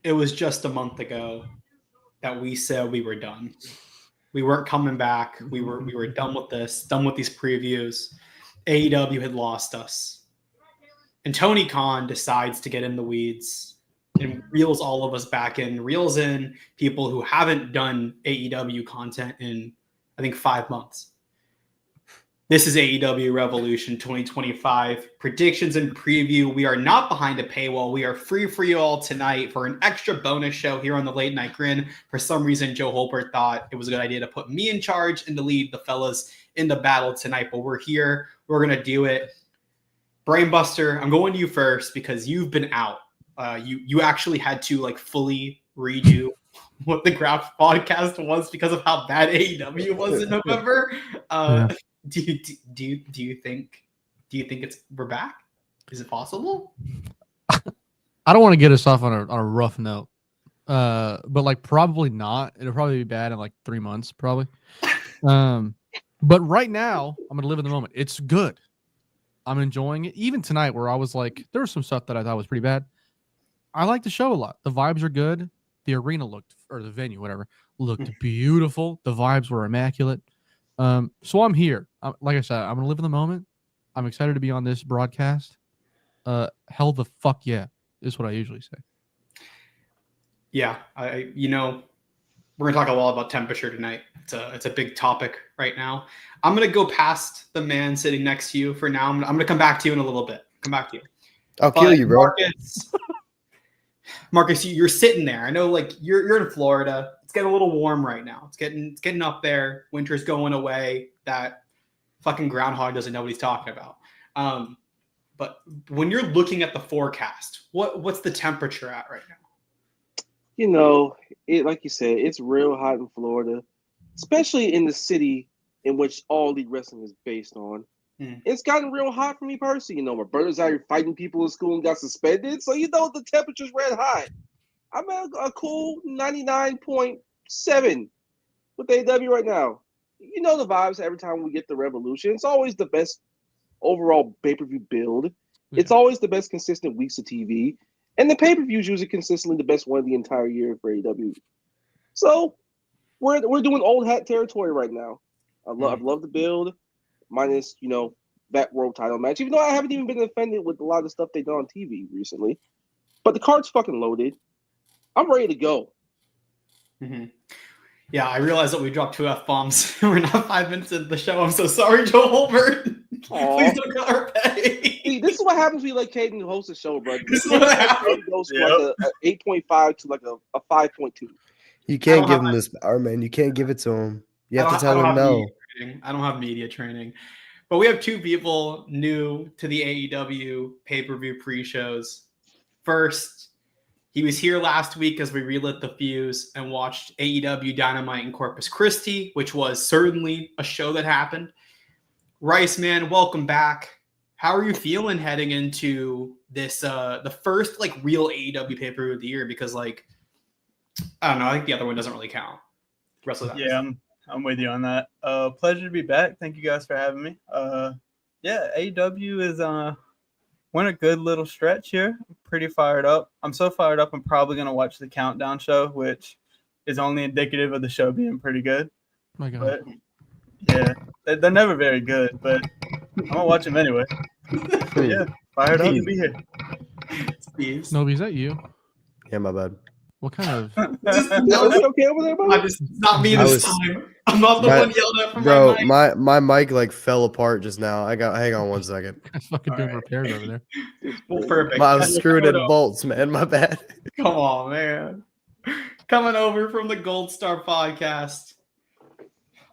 it was just a month ago that we said we were done. We weren't coming back. We were done with this, done with these previews. AEW had lost us. And Tony Khan decides to get in the weeds and reels all of us back in, reels in people who haven't done AEW content in, I think, 5 months. This is AEW Revolution 2025 predictions and preview. We are not behind a paywall. We are free for you all tonight for an extra bonus show here on the Late Night Grin. For some reason, Joe Holbert thought it was a good idea to put me in charge and to lead the fellas in the battle tonight. But we're here. We're going to do it. Brainbuster, I'm going to you first because you've been out. You actually had to like fully redo what the Graph podcast was because of how bad AEW was in November. Do you think we're back? Is it possible? I don't want to get us off on a rough note, but like probably not. It'll probably be bad in like 3 months, probably. But right now, I'm gonna live in the moment. It's good. I'm enjoying it. Even tonight, where I was like, there was some stuff that I thought was pretty bad. I like the show a lot. The vibes are good. The arena or the venue, whatever, looked beautiful. The vibes were immaculate. So I'm here. Like I said, I'm going to live in the moment. I'm excited to be on this broadcast. Hell the fuck yeah, is what I usually say. Yeah. We're going to talk a lot about temperature tonight. It's a big topic right now. I'm going to go past the man sitting next to you for now. I'm going to come back to you in a little bit. I'll kill you, bro. Marcus, you're sitting there. I know, like you're in Florida. It's getting a little warm right now. It's getting up there. Winter's going away. That fucking groundhog doesn't know what he's talking about. But when you're looking at the forecast, what's the temperature at right now? Like you said, it's real hot in Florida, especially in the city in which all the wrestling is based on. It's gotten real hot for me personally. My brother's out here fighting people in school and got suspended. So, the temperature's red hot. I'm at a cool 99.7 with AEW right now. The vibes every time we get the Revolution. It's always the best overall pay-per-view build. Yeah. It's always the best consistent weeks of TV. And the pay-per-view is usually consistently the best one of the entire year for AEW. So, we're doing old hat territory right now. I love the build. Minus, that world title match. Even though I haven't even been offended with a lot of the stuff they've done on TV recently. But the card's fucking loaded. I'm ready to go. Mm-hmm. Yeah, I realize that we dropped 2 F-bombs. We're not 5 minutes into the show. I'm so sorry, Joe Holbert. Please don't cut our pay. See, this is what happens when you let Kaden host the show, bro. This is what happens. Goes from like a 8.5 to like a 5.2. You can't give him this power, man. You can't give it to him. You have to tell him no. I don't have media training. But we have 2 people new to the AEW pay-per-view pre-shows. First, he was here last week as we relit the fuse and watched AEW Dynamite in Corpus Christi, which was certainly a show that happened. Riceman, welcome back. How are you feeling heading into this, the first real AEW pay-per-view of the year? Because I don't know, I think the other one doesn't really count. Yeah, I'm with you on that. Pleasure to be back. Thank you guys for having me. AEW is went a good little stretch here. I'm pretty fired up. I'm so fired up, I'm probably going to watch the Countdown show, which is only indicative of the show being pretty good. Oh my God. But, yeah, they're never very good, but I'm going to watch them anyway. Yeah, fired up to be here. Nobi, is that you? Yeah, my bad. What kind of... okay over there, bro? It's not me this time. I'm not the one yelled at from my mic. My mic fell apart just now. Hang on 1 second. I fucking doing repairs over there. Well, perfect. I was screwing in bolts, man. My bad. Come on, man. Coming over from the Gold Star podcast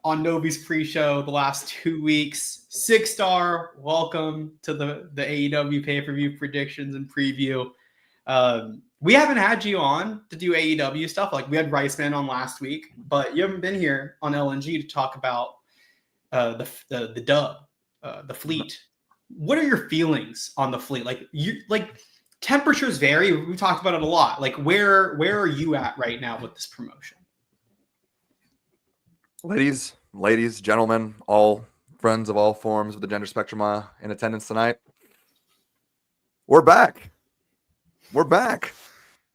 on Novi's pre-show the last 2 weeks. 6-star, welcome to the AEW pay-per-view predictions and preview. We haven't had you on to do AEW stuff. We had Riceman on last week, but you haven't been here on LNG to talk about the dub, the fleet. What are your feelings on the fleet? Temperatures vary. We talked about it a lot. Where are you at right now with this promotion? Ladies, gentlemen, all friends of all forms of the gender spectrum in attendance tonight. We're back.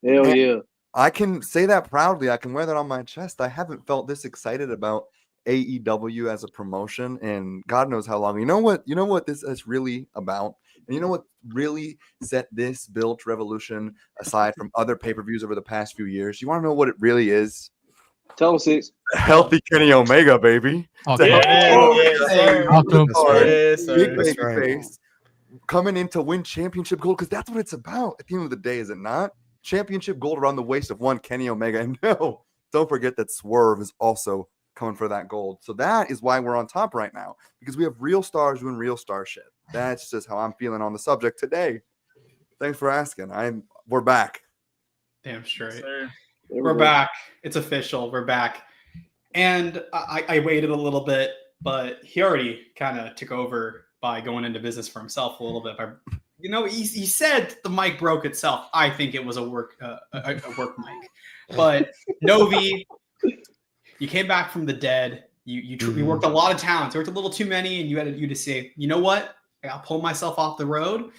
Hell yeah. I can say that proudly. I can wear that on my chest. I haven't felt this excited about AEW as a promotion in God knows how long. You know what this is really about? And you know what really set this built revolution aside from other pay-per-views over the past few years? You want to know what it really is? Tell him, Six. Healthy Kenny Omega, baby. Oh, It's a yeah. healthy Welcome. Yes, sir. big That's baby right. face coming in to win championship gold, because that's what it's about at the end of the day, is it not? Championship gold around the waist of one Kenny Omega. And no, don't forget that Swerve is also coming for that gold. So that is why we're on top right now, because we have real stars doing real star shit. That's just how I'm feeling on the subject today. Thanks for asking. We're back. Damn straight. Sir. We're back. It's official. We're back. And I waited a little bit, but he already kind of took over by going into business for himself a little bit. He said the mic broke itself. I think it was a work mic. But Novi, you came back from the dead. You worked a lot of talents. You worked a little too many, and you had to say, you know what? I got to pull myself off the road.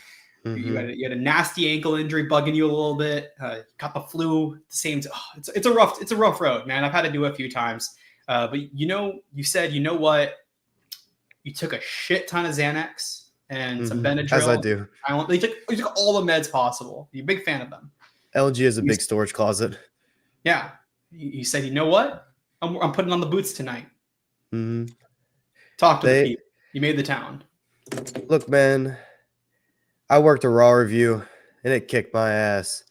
You had a nasty ankle injury bugging you a little bit. Got the flu at the same time. Oh, it's a rough road, man. I've had to do it a few times. But you said, you know what? You took a shit ton of Xanax and some Benadryl. As I do. You took all the meds possible. You're a big fan of them. LG is a big storage closet. Yeah. You said, you know what? I'm putting on the boots tonight. Talk to the people. You made the town. Look, man, I worked a Raw review and it kicked my ass.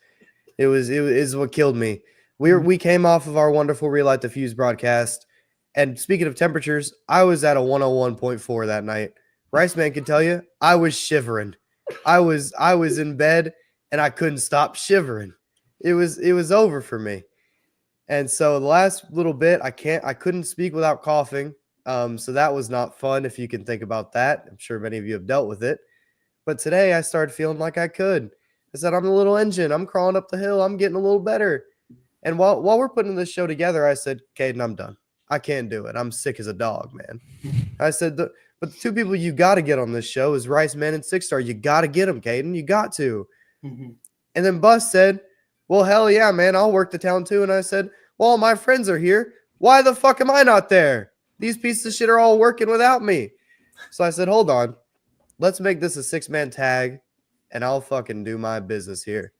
It was what killed me. We came off of our wonderful Relight the Fuse broadcast, and speaking of temperatures, I was at a 101.4 that night. Riceman can tell you, I was shivering. I was in bed and I couldn't stop shivering. It was over for me. And so the last little bit, I couldn't speak without coughing. So that was not fun, if you can think about that. I'm sure many of you have dealt with it. But today I started feeling like I could. I said, I'm a little engine. I'm crawling up the hill. I'm getting a little better. And while we're putting this show together, I said, Kaden, I'm done. I can't do it. I'm sick as a dog, man. I said, but the two people you got to get on this show is Riceman and Six Star. You got to get them, Kaden. You got to. And then Bus said, well, hell yeah, man. I'll work the town too. And I said, well, all my friends are here. Why the fuck am I not there? These pieces of shit are all working without me. So I said, hold on. Let's make this a 6-man tag, and I'll fucking do my business here.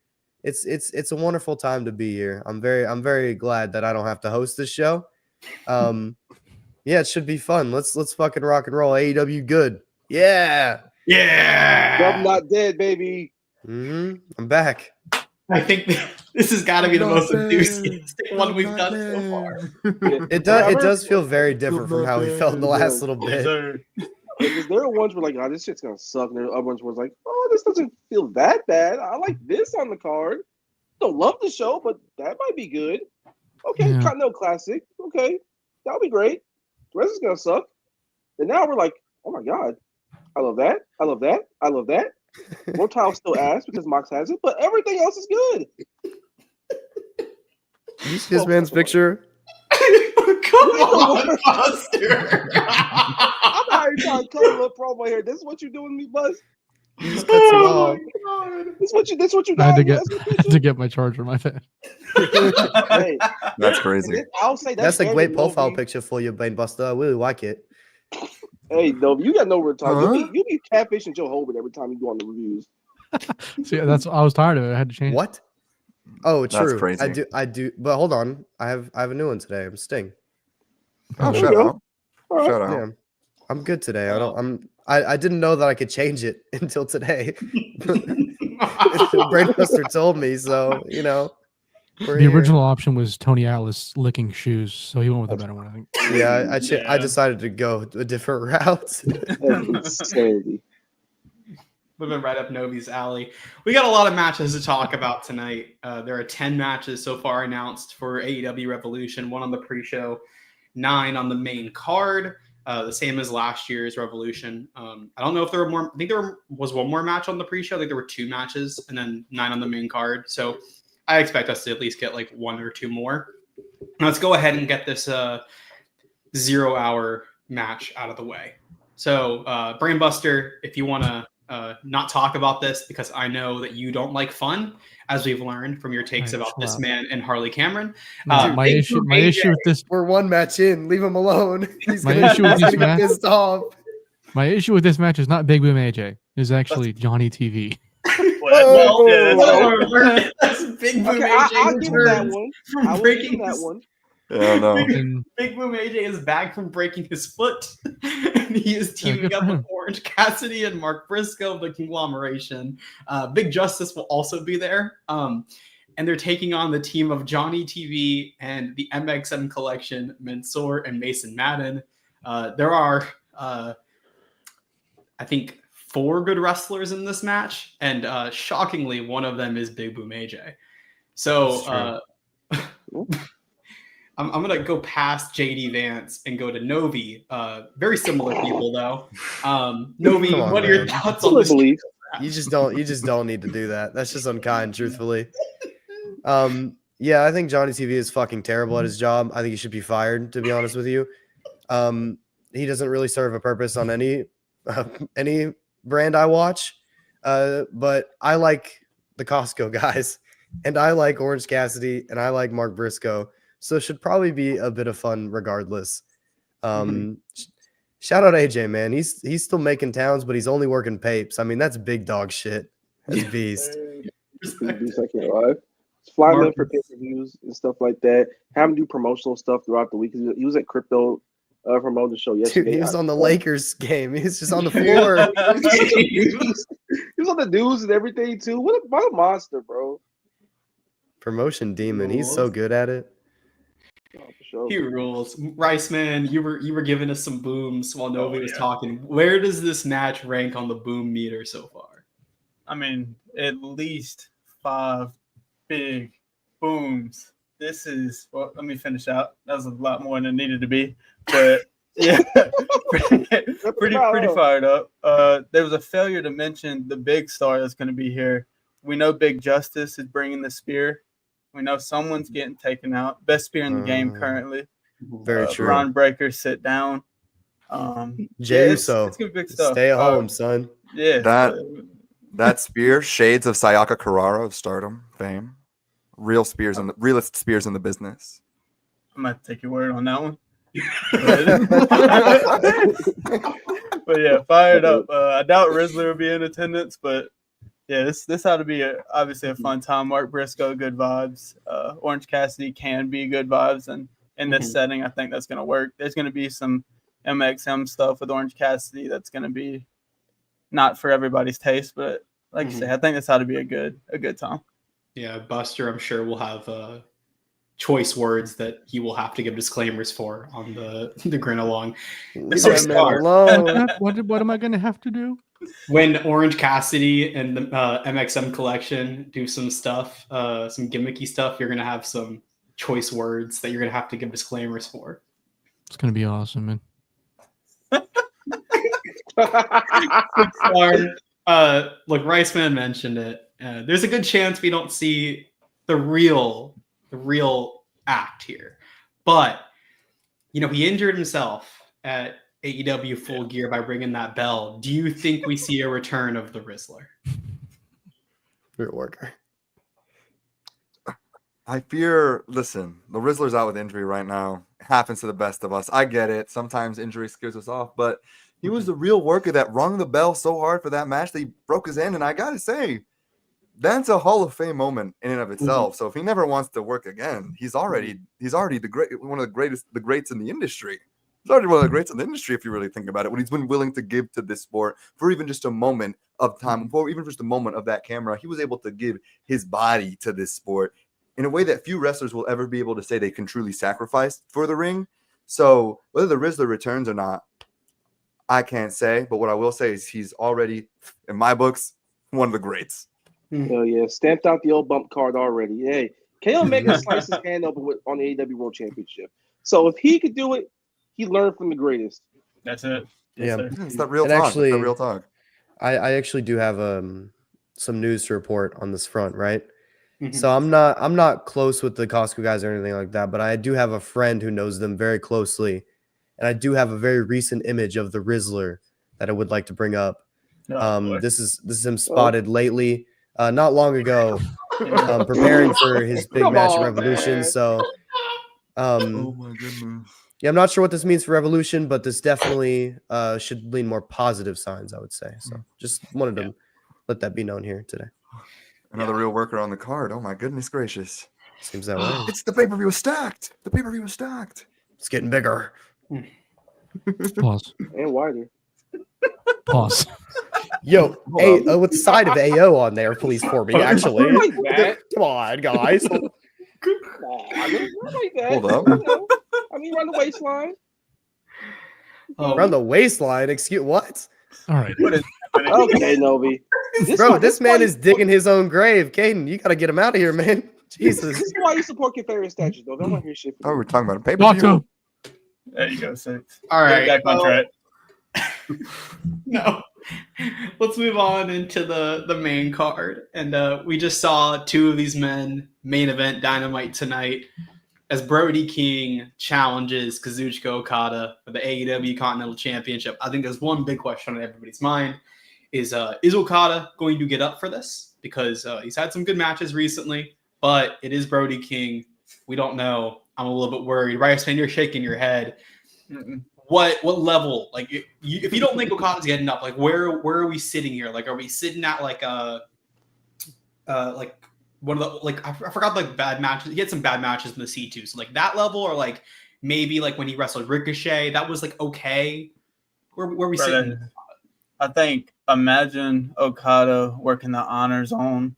It's a wonderful time to be here. I'm very glad that I don't have to host this show. Yeah, it should be fun. Let's fucking rock and roll. AEW good. Yeah. I'm not dead, baby. I'm back. I think this has got to be the most enthusiastic one we've done so far. It does feel very different from how we felt in the last little bit. Because there are ones where like, oh, this shit's gonna suck, and there are other ones where it's like, oh, this doesn't feel that bad. I like this on the card. Don't love the show, but that might be good. Okay, Continental Classic. Okay, that'll be great. The rest is gonna suck. And now we're like, oh my god, I love that. I love that. I love that. Mortal's still ass because Mox has it, but everything else is good. You see this man's picture? Come on, Buster. I'm out here trying to cut a little promo here. This is what you doing with me, Buzz? You just cut some off. This is what you I got. had to get my charger, my bad. Hey, That's crazy. I'll say That's a great profile Novi. picture for you, Brainbuster. I really like it. Hey, no, you got no retard. You be catfishing Joe Hogan every time you go on the reviews. See, I was tired of it. I had to change. What? Oh, That's true. crazy. I do. But hold on. I have a new one today. I'm Sting. Oh, There shut you go. up. All right. Shut up. Yeah, I'm good today. I didn't know that I could change it until today. Brainbuster told me, so we're The here. original option was Tony Atlas licking shoes, so he went with the better one, I think. Yeah, I decided to go a different route. That's insanity. We've been right up Novi's alley. We got a lot of matches to talk about tonight. There are 10 matches so far announced for AEW Revolution, 1 on the pre-show, 9 on the main card, the same as last year's Revolution. I don't know if there were more. I think there was one more match on the pre-show. I think there were 2 matches and then 9 on the main card. So I expect us to at least get like 1 or 2 more. Let's go ahead and get this 0-hour match out of the way. So Brainbuster, if you want to not talk about this, because I know that you don't like fun as we've learned from your takes Right, about chill this out. man and Harley Cameron. No, my Big issue Boom with this We're one match in. Leave him alone. He's My gonna, issue with he's this gonna get match- pissed off. match is not Big Boom AJ. It's actually Johnny TV. Well, Yeah, that's well, that's Big Boom Okay, AJ I'll give him that returns one. from I will give breaking him that his- one. Yeah, no. And Big Boom AJ is back from breaking his foot. And he is Yeah, teaming good up for with him. Orange Cassidy and Mark Briscoe, the conglomeration. Big Justice will also be there. And they're taking on the team of Johnny TV and the MXM Collection, Mansoor and Mason Madden. There are, I think, 4 good wrestlers in this match. And shockingly, one of them is Big Boom AJ. So I'm going to go past JD Vance and go to Novi. Very similar people, though. Novi, Come on, what are your man. thoughts I on this? believe. You just don't need to do that. That's just unkind, truthfully. Yeah, I think Johnny TV is fucking terrible at his job. I think he should be fired, to be honest with you. He doesn't really serve a purpose on any brand I watch. But I like the Costco guys, and I like Orange Cassidy, and I like Mark Briscoe. So it should probably be a bit of fun regardless. Shout out AJ, man. He's still making towns, but he's only working papes. I mean, that's big dog shit. That's beast. Beast, I can't lie. Fly him in Mark- for pay-per-views and stuff like that. Have him do promotional stuff throughout the week. He was at Crypto promoting the show yesterday. Dude, he was on the Lakers game. He was just on the floor. He was on the news and everything too. What a monster, bro. Promotion demon. He's so good at it. Oh, for sure. He rules. Riceman, you were giving us some booms while Novi was talking. Where does this match rank on the boom meter so far? I mean, at least 5 big booms. This is, well, let me finish out. That was a lot more than it needed to be. But yeah, pretty fired up. There was a failure to mention the big star that's going to be here. We know Big Justice is bringing the spear. We know someone's getting taken out. Best spear in the game currently. Very true. Ron Breaker, sit down. Jey yeah, Uso, it's gonna be big stuff. stay at home, son. Yeah. That spear, shades of Sayaka Carrara of Stardom fame. Realest spears in the business. I'm gonna take your word on that one. But yeah, fired up. I doubt Rizzler will be in attendance, but yeah, this ought to be obviously a fun time. Mark Briscoe, good vibes. Orange Cassidy can be good vibes, and in this setting, I think that's going to work. There's going to be some MXM stuff with Orange Cassidy that's going to be not for everybody's taste, but like you say, I think this ought to be a good time. Yeah, Buster, I'm sure will have choice words that he will have to give disclaimers for on the Grin along. Leave So that man smart. alone. what am I going to have to do? When Orange Cassidy and the MXM collection do some stuff, some gimmicky stuff, you're gonna have some choice words that you're gonna have to give disclaimers for. It's going to be awesome, man. Look, Riceman mentioned it. There's a good chance we don't see the real act here, but he injured himself at AEW Full Gear by bringing that bell. Do you think we see a return of the Rizzler? Good worker. I fear, listen, the Rizzler's out with injury right now. It happens to the best of us. I get it. Sometimes injury scares us off, but he was the real worker that rung the bell so hard for that match that he broke his hand. And I got to say, that's a Hall of Fame moment in and of itself. So if he never wants to work one of the greats in the industry. He's already one of the greats in the industry, if you really think about it. When he's been willing to give to this sport for even just a moment of time, for even just a moment of that camera, he was able to give his body to this sport in a way that few wrestlers will ever be able to say they can truly sacrifice for the ring. So whether the Rizzler returns or not, I can't say. But what I will say is he's already, in my books, one of the greats. Hell yeah, stamped out the old bump card already. Hey, Kenny Omega sliced his hand open on the AEW World Championship. So if he could do it, he learned from the greatest. That's it. Yeah. It's that real And talk. actually- It's that real talk. I actually do have some news to report on this front, right? So I'm not close with the Costco guys or anything like that, but I do have a friend who knows them very closely, and I do have a very recent image of the Rizzler that I would like to bring up. This is him spotted lately, not long ago. preparing for his big Come match at on, Revolution. man. So, Oh my goodness. yeah, I'm not sure what this means for Revolution, but this definitely should lean more positive signs, I would say. So, just wanted to let that be known here today. Another real worker on the card. Oh my goodness gracious. Seems that way. It's the pay-per-view is stacked. The pay-per-view is stacked. It's getting bigger. Pause. And wider. Pause. Yo, Hold with the side of AO on there, please, for me, actually. Like that. Come on, guys. Come on, I mean, not like that. Hold up. You know, I mean, around the waistline. Around the waistline, excuse what? All right. What is happening? Okay, Novi. Bro, this man why is digging his own grave. Caden, you got to get him out of here, man. Jesus. This is why you support Confederate statues, though. Don't want to hear shit. Oh, we're talking about a Talk to pay-per-view. him. There you go, 6. All right. Back on well, track. No. Let's move on into the main card. And we just saw two of these men main event Dynamite tonight as Brody King challenges Kazuchika Okada for the AEW Continental Championship. I think there's one big question on everybody's mind is Okada going to get up for this? Because he's had some good matches recently, but it is Brody King. We don't know. I'm a little bit worried. Riceman, you're shaking your head. What level? Like, if you don't think Okada's getting up, like where are we sitting here? Like, are we sitting at like one of the like I forgot like bad matches? He had some bad matches in the C2, so like that level, or like maybe like when he wrestled Ricochet, that was like okay. Where we sitting? I think imagine Okada working the honor zone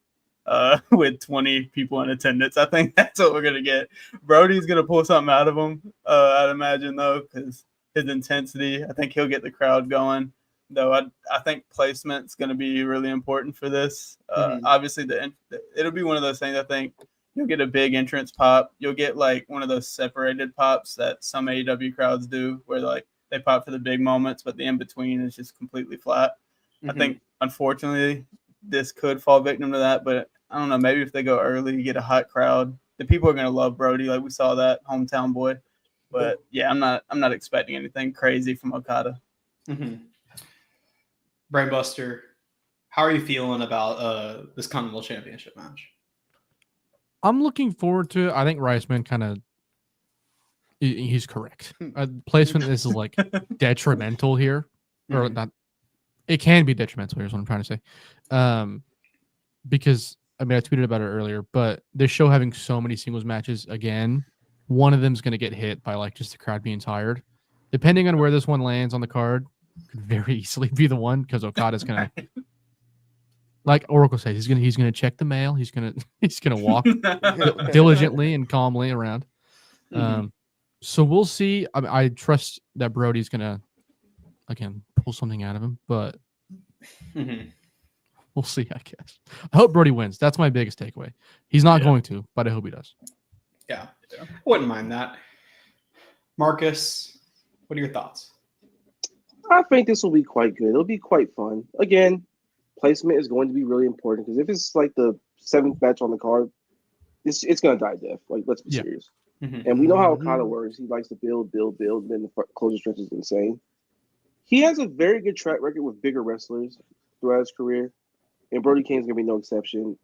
with 20 people in attendance. I think that's what we're gonna get. Brody's gonna pull something out of him. I'd imagine though, because his intensity. I think he'll get the crowd going. Though I think placement's going to be really important for this. Obviously, it'll be one of those things. I think you'll get a big entrance pop. You'll get like one of those separated pops that some AEW crowds do, where like they pop for the big moments, but the in between is just completely flat. I think unfortunately this could fall victim to that, but I don't know. Maybe if they go early, you get a hot crowd. The people are going to love Brody, like we saw that hometown boy. But yeah, I'm not expecting anything crazy from Okada. Brainbuster, how are you feeling about this Continental Championship match? I'm looking forward to it. I think Riceman kind of he's correct. Placement is like detrimental here, or not. It can be detrimental. Here's what I'm trying to say, because I mean I tweeted about it earlier, but this show having so many singles matches again. One of them is going to get hit by like just the crowd being tired. Depending on where this one lands on the card, could very easily be the one because Okada's going to, like Oracle says, he's gonna check the mail. He's gonna walk diligently and calmly around. So we'll see. I trust that Brody's gonna again pull something out of him, but we'll see. I guess. I hope Brody wins. That's my biggest takeaway. He's not going to, but I hope he does. Yeah, I wouldn't mind that. Marcus, what are your thoughts? I think this will be quite good. It'll be quite fun. Again, placement is going to be really important because if it's like the 7th match on the card, it's going to die death. Like, let's be serious. And we know how Okada works. He likes to build, and then the closing stretch is insane. He has a very good track record with bigger wrestlers throughout his career, and Brody King's going to be no exception.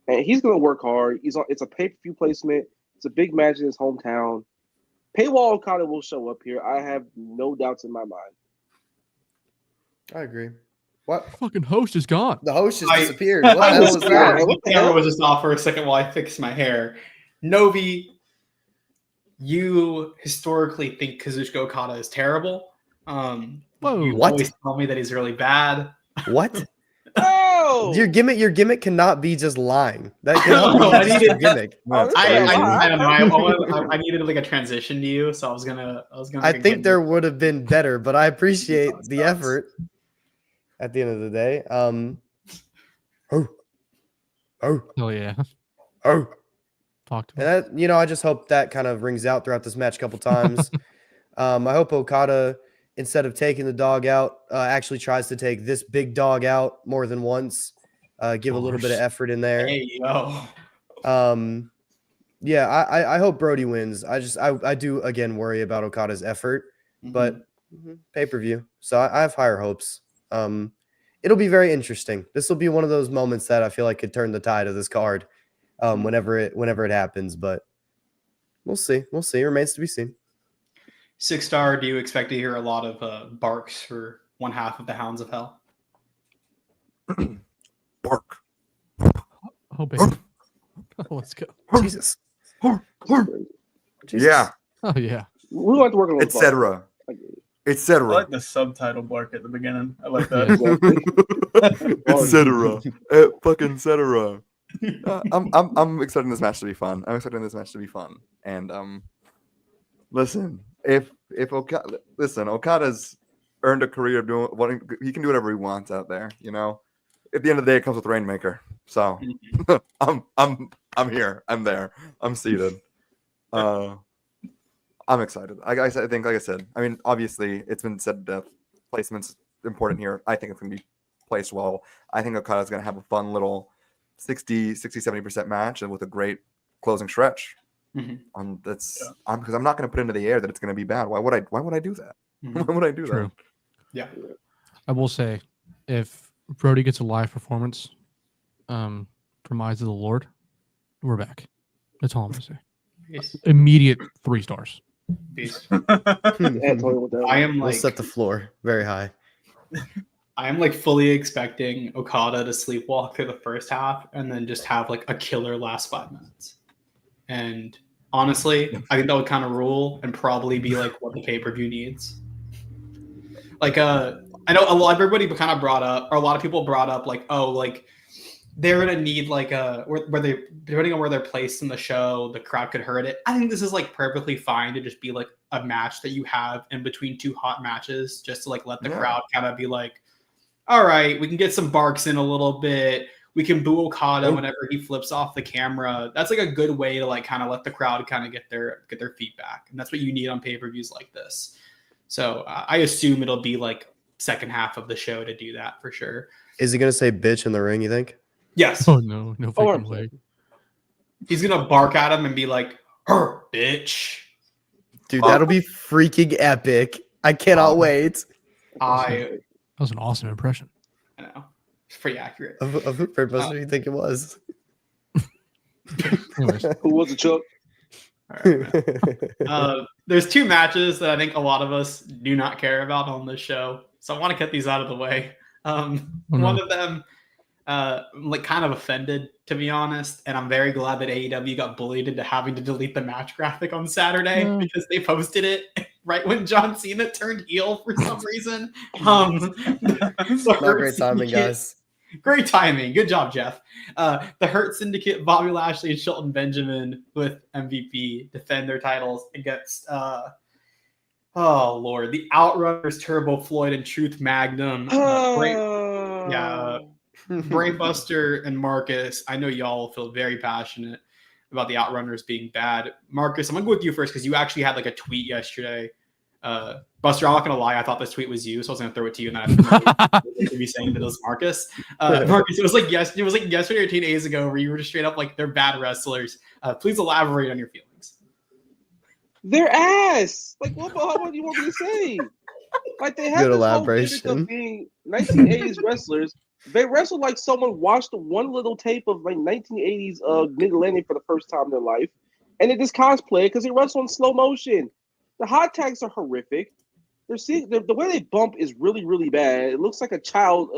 And he's going to work hard. It's a pay-per-view placement. It's a big match in his hometown. Paywall Okada will show up here. I have no doubts in my mind. I agree. What? Fucking host is gone. The host just disappeared. What the hell was that? The camera was just off for a second while I fixed my hair. Novi, you historically think Kazuchika Okada is terrible. You what? always tell me that he's really bad. What? Oh! Your gimmick cannot be just lying. That cannot be just your gimmick. I needed like a transition to you, so I was gonna. I think there would have been better, but I appreciate the effort. At the end of the day, Oh yeah. Talk to me. And that, I just hope that kind of rings out throughout this match a couple times. I hope Okada, instead of taking the dog out, actually tries to take this big dog out more than once. Give a little bit of effort in there. Hey, yo. Yeah, I hope Brody wins. I do again worry about Okada's effort, but pay-per-view. So I have higher hopes. It'll be very interesting. This will be one of those moments that I feel like could turn the tide of this card whenever it happens. But we'll see. It remains to be seen. 6-star, do you expect to hear a lot of barks for one half of the Hounds of Hell? Bark. Oh, baby. Oh, let's go. Jesus. Yeah, Oh, yeah. We like to work on those etc. barks. I etc. like the subtitle bark at the beginning. I like that. etc. Fucking etc. I'm expecting this match to be fun. And listen, if Okada's earned a career of doing what he can do whatever he wants out there, you know. At the end of the day, it comes with Rainmaker. So I'm here. I'm there. I'm seated. I'm excited. I think, like I said, I mean, obviously, it's been said to death. Placement's important here. I think it's going to be placed well. I think Okada's going to have a fun little 60-70% match and with a great closing stretch. Because I'm not going to put into the air that it's going to be bad. Why would I do that? Why would I do True. Yeah. I will say, if Brody gets a live performance from Eyes of the Lord, we're back. That's all I'm going to say. Peace. Immediate 3 stars. Peace. And Tony with that. I am We'll like set the floor very high. I am like fully expecting Okada to sleepwalk through the first half and then just have like a killer last 5 minutes. And honestly, I think that would kind of rule and probably be like what the pay-per-view needs. Like I know everybody kind of brought up, or a lot of people brought up like, oh, like they're gonna need like where they, depending on where they're placed in the show, the crowd could hurt it. I think this is like perfectly fine to just be like a match that you have in between 2 hot matches, just to like let the crowd kind of be like, all right, we can get some barks in a little bit. We can boo Okada whenever he flips off the camera. That's like a good way to like kind of let the crowd kind of get their feedback, and that's what you need on pay-per-views like this. So I assume it'll be like second half of the show to do that for sure. Is he gonna say bitch in the ring, you think? Yes. Oh, no freaking way. He's gonna bark at him and be like, "Her bitch." Dude, that'll be freaking epic. I cannot wait. That was an awesome impression. I know. It's pretty accurate. Of who Brainbuster do you think it was? Anyways, Who was it, Chuck? All right, there's 2 matches that I think a lot of us do not care about on this show, so I want to get these out of the way. One of them, I'm like kind of offended, to be honest, and I'm very glad that AEW got bullied into having to delete the match graphic on Saturday because they posted it right when John Cena turned heel for some reason. Not great timing, guys. Great timing. Good job, Jeff. The Hurt Syndicate, Bobby Lashley and Shelton Benjamin with MVP defend their titles against, oh, Lord, the Outrunners, Turbo Floyd, and Truth Magnum. Brainbuster and Marcus. I know y'all feel very passionate about the Outrunners being bad. Marcus, I'm going to go with you first because you actually had like a tweet yesterday. Buster, I'm not gonna lie, I thought this tweet was you, so I was gonna throw it to you, and then I to be saying that it was Marcus. Marcus, it was like yesterday or 2 days ago where you were just straight up like they're bad wrestlers. Please elaborate on your feelings. They're ass. Like what do you want me to say? Like they have good this elaboration. whole being 1980s wrestlers. They wrestle like someone watched one little tape of like 1980s Mid-Atlantic for the first time in their life, and they just cosplay it because they wrestle in slow motion. The hot tags are horrific. The way they bump is really, really bad. It looks like a child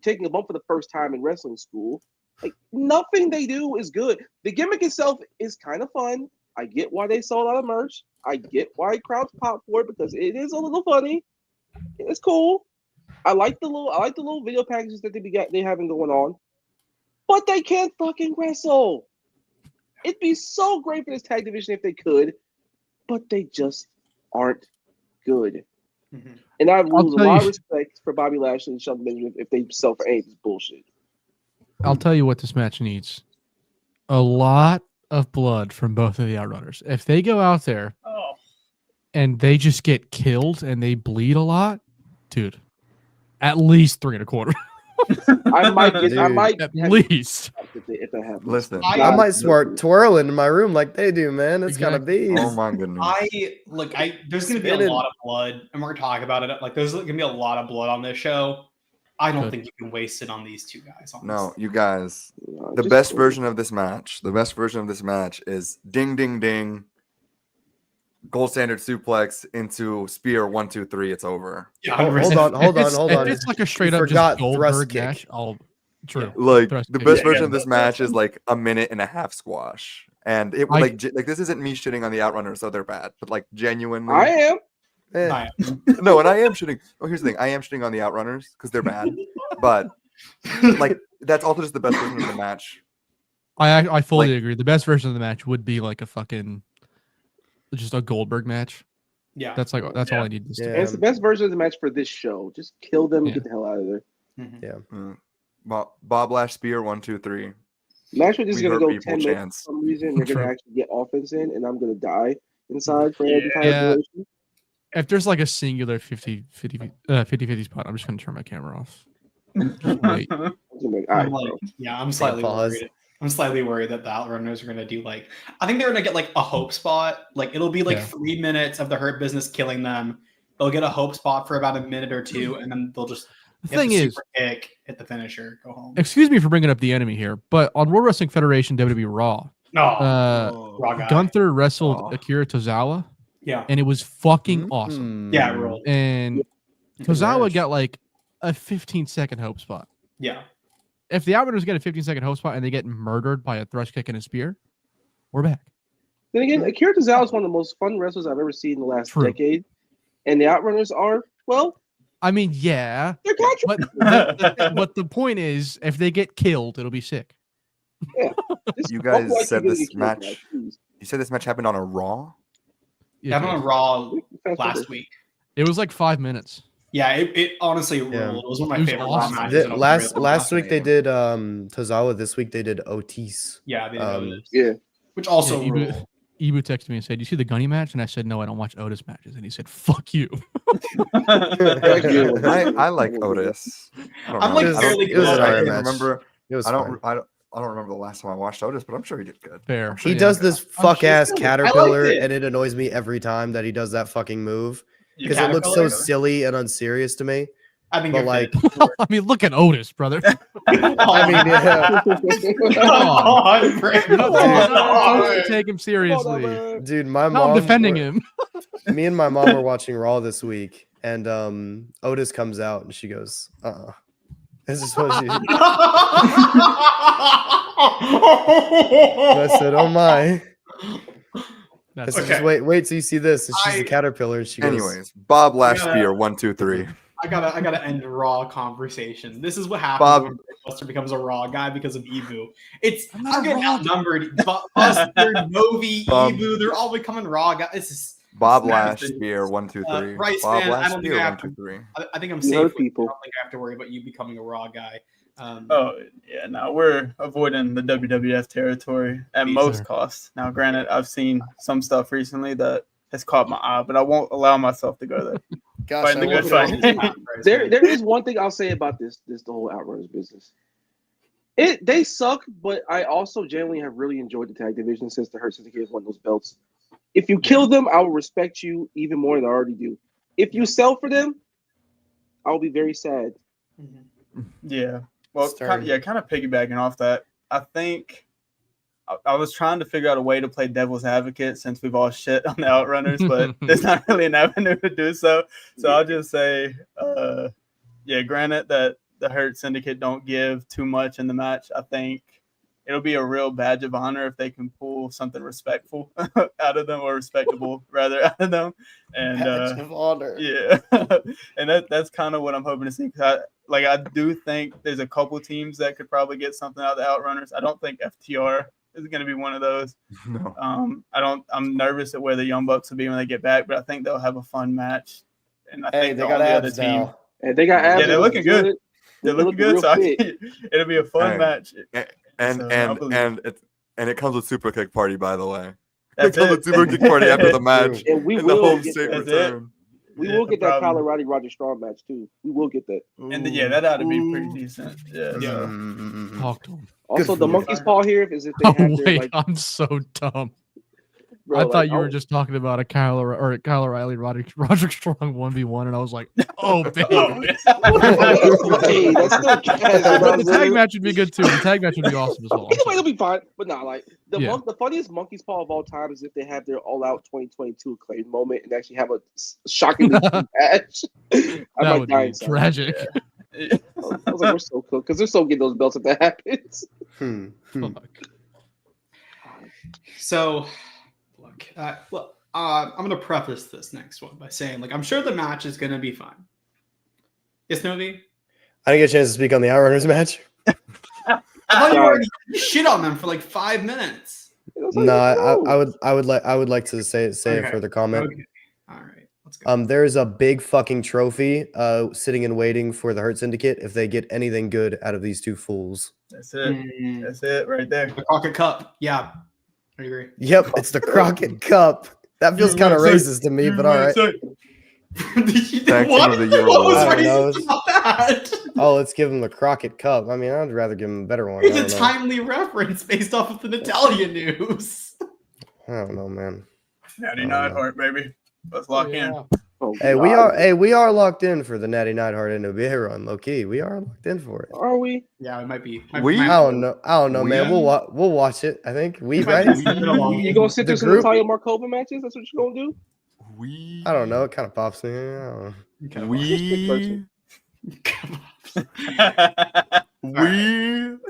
taking a bump for the first time in wrestling school. Like nothing they do is good. The gimmick itself is kind of fun. I get why they sold out of merch. I get why crowds pop for it because it is a little funny. It's cool. I like the little video packages that they having going on, but they can't fucking wrestle. It'd be so great for this tag division if they could. But they just aren't good. Mm-hmm. And I lose a lot of respect for Bobby Lashley and Shelton Benjamin if they sell for any of this bullshit. I'll tell you what this match needs. A lot of blood from both of the Outrunners. If they go out there and they just get killed and they bleed a lot, dude, at least 3 1/4. I might at least. If that happens. Listen, I might start twirling in my room like they do, man. It's gotta be. Oh my goodness. There's gonna be a lot of blood, and we're gonna talk about it. Like there's gonna be a lot of blood on this show. I don't Good. think you can waste it on these two guys. Honestly. No, you guys. The Just best go. version of this match. The best version of this match is ding, ding, ding. Gold standard suplex into spear 1, 2, 3. It's over. Yeah, Hold 100%. on. If it's like a straight up forgot just thrust Goldberg kick. match, true. Like Thrust the kick. best Yeah, version of this that's match is fun. like a minute and a half squash, and it I- like this isn't me shitting on the Outrunners, so they're bad, but like genuinely, I am. Eh, I no, and I am shitting. Oh, here's the thing: I am shitting on the Outrunners because they're bad, but like that's also just the best version of the match. I fully like- agree. The best version of the match would be like a fucking just a Goldberg match. yeah. That's all I need to Yeah. And it's the best version of the match for this show. Just kill them and Yeah. get the hell out of there. Mhm. Bob Lash spear 1, 2, 3. Match is We going to hurt go people 10 minutes chance. for some reason. They're going True. to actually get offense in, and I'm going to die inside for the entire Yeah. duration. If there's like a singular 50-50 spot, I'm just gonna turn my camera off. Wait. I'm gonna be like, all right, I'm like, bro. yeah, I'm slightly pause. worried. I'm slightly worried that the Outrunners are gonna do like I think they're gonna get like a hope spot. Like it'll be like Yeah. 3 minutes of the Hurt Business killing them. They'll get a hope spot for about a minute or two, and then they'll just The hit thing the is, super kick, hit the finisher, go home. excuse me for bringing up the enemy here, but on World Wrestling Federation WWE Raw, No, raw guy. Gunther wrestled Oh. Akira Tozawa, Yeah, and it was fucking awesome. yeah, roll. And Good Tozawa match. got like a 15-second hope spot. Yeah, If the Outrunners get a 15-second hope spot and they get murdered by a thrust kick and a spear, we're back. Then again, Akira Tozawa is one of the most fun wrestlers I've ever seen in the last True. decade. And the Outrunners are, well, I mean, yeah, they're contrary. but the point is, if they get killed, it'll be sick. You guys Fuck like said you're this gonna get killed, match- please. You said this match happened on a Raw. Yeah, I'm on Raw Fast last forward. week. it was like 5 minutes. Yeah, it honestly ruled. Yeah. It was one of It my was favorite awesome. Raw matches. in a Last really last long week they time. did Tozawa. This week they did Otis. Yeah, they did Otis, Yeah. which also Yeah, ruled. Ibu texted me and said, "You see the Gunny match?" And I said, "No, I don't watch Otis matches." And he said, "Fuck you." I like Otis. I don't I'm know. like It was- fairly it was good. an I alright can't match. remember. It was I fine. don't remember the last time I watched Otis, but I'm sure he did good. Fair. I'm sure He Yeah. does this I'm fuck sure ass he did. I caterpillar, liked it. and it annoys me every time that he does that fucking move You because it looks so caterpillar? silly and unserious to me. I think but you're like- fit. I mean, look at Otis, brother. I mean, yeah, Come on, Brandon. You're Come not supposed on. to take him seriously. dude, my Now mom. I'm defending him. Me and my mom were watching Raw this week, and Otis comes out and she goes, This is what she. And I said, "Oh my." I That's said, Okay. "Just wait till you see this." And she's I- a caterpillar, and she goes, Anyways, Bob Lash Yeah. spear 1, 2, 3. I gotta end Raw conversation. This is what happens Bob- when Buster becomes a Raw guy because of Ebu. I'm not a getting Raw outnumbered. Buster, Novi, Bob- Ebu, they're all becoming Raw guys. This is Bob This Lash happens. spear 1, 2, 3. Riceman, Bob I Lash don't think spear I 1, have 2, to- 3. I think I'm You safe. hurt with- people. I don't think I have to worry about you becoming a Raw guy. Oh yeah, no, we're avoiding the WWF territory at These most are- costs. Now, granted, I've seen some stuff recently that has caught my eye, but I won't allow myself to go there. "Gosh, Fighting I the good wonder- fight. There is one thing I'll say about the whole Outrunners business. They suck, but I also genuinely have really enjoyed the tag division since the Hurt Syndicate won those belts. If you kill them, I will respect you even more than I already do. If you sell for them, I'll be very sad. Yeah. Well, Stern. kind of piggybacking off that, I think I was trying to figure out a way to play devil's advocate since we've all shit on the Outrunners, but there's not really an avenue to do so. So I'll just say, granted that the Hurt Syndicate don't give too much in the match, I think it'll be a real badge of honor if they can pull something respectful out of them, or respectable rather out of them. And Badge of honor. yeah, and that's kind of what I'm hoping to see. 'Cause I do think there's a couple teams that could probably get something out of the Outrunners. I don't think FTR is going to be one of those. No. I'm nervous at where the Young Bucks will be when they get back, but I think they'll have a fun match. And I Hey, think they the got only other abs team, now. And they got abs. they're looking good. They're looking good. real So fit. it'll be a fun Hey. match. And So, I believe- it comes with super kick party, by the way. That's it comes with super kick party after the match And we and the will home get state that. That's it. return. We Yeah, will get that problem. Colorado Roger Strong match too. We will get that. And that ought to be pretty decent. Yeah. Yeah. Mm. Talk to him. Also, for the you. monkey's paw here is if they Oh have their wait, like I'm so dumb. Bro, I thought like, you were just talking about a Kyle O'Reilly, Roderick Strong 1v1, and I was like, oh, baby. Oh, Hey, that's still gas, you know what But I'm the saying? tag match would be good too. The tag match would be awesome as well. I'm Either way, sorry. it'll be fine. But nah, like Yeah. the funniest monkey's paw of all time is if they have their all-out 2022 acclaim moment and actually have a shockingly good match. I That might would die be inside. tragic. I was like, we're so cool because they're so getting those belts if that happens. Fuck. So, look, I'm going to preface this next one by saying, like, I'm sure the match is going to be fine. Yes, Novi? I didn't get a chance to speak on the Outrunners match. I thought you already shit on them for like 5 minutes. No, I would like to say a Okay. further comment. Okay. All right. Let's go. There's a big fucking trophy sitting and waiting for the Hurt Syndicate if they get anything good out of these two fools. That's it. Mm, That's it right there. the Crockett Cup. Yeah. I agree. Yep, it's the Crockett Cup. That feels kind of racist to me, but all right. Thanks What? for the Euro What was I don't know. racist about that? Oh, let's give him the Crockett Cup. I mean, I'd rather give him a better one. I It's don't a know. timely reference based off of the Natalia news. I don't know, man. 99 Heart, baby. Let's lock in. Oh, Hey, God. we are locked in for the Natty Nightheart NBA run, low key. We are locked in for it. Are we? Yeah, it might be. I don't know, man. We'll watch it. I think we right. You gonna sit The through some group- Natalia Markova matches? That's what you're gonna do? We I don't know. It kind of pops me. I don't know. we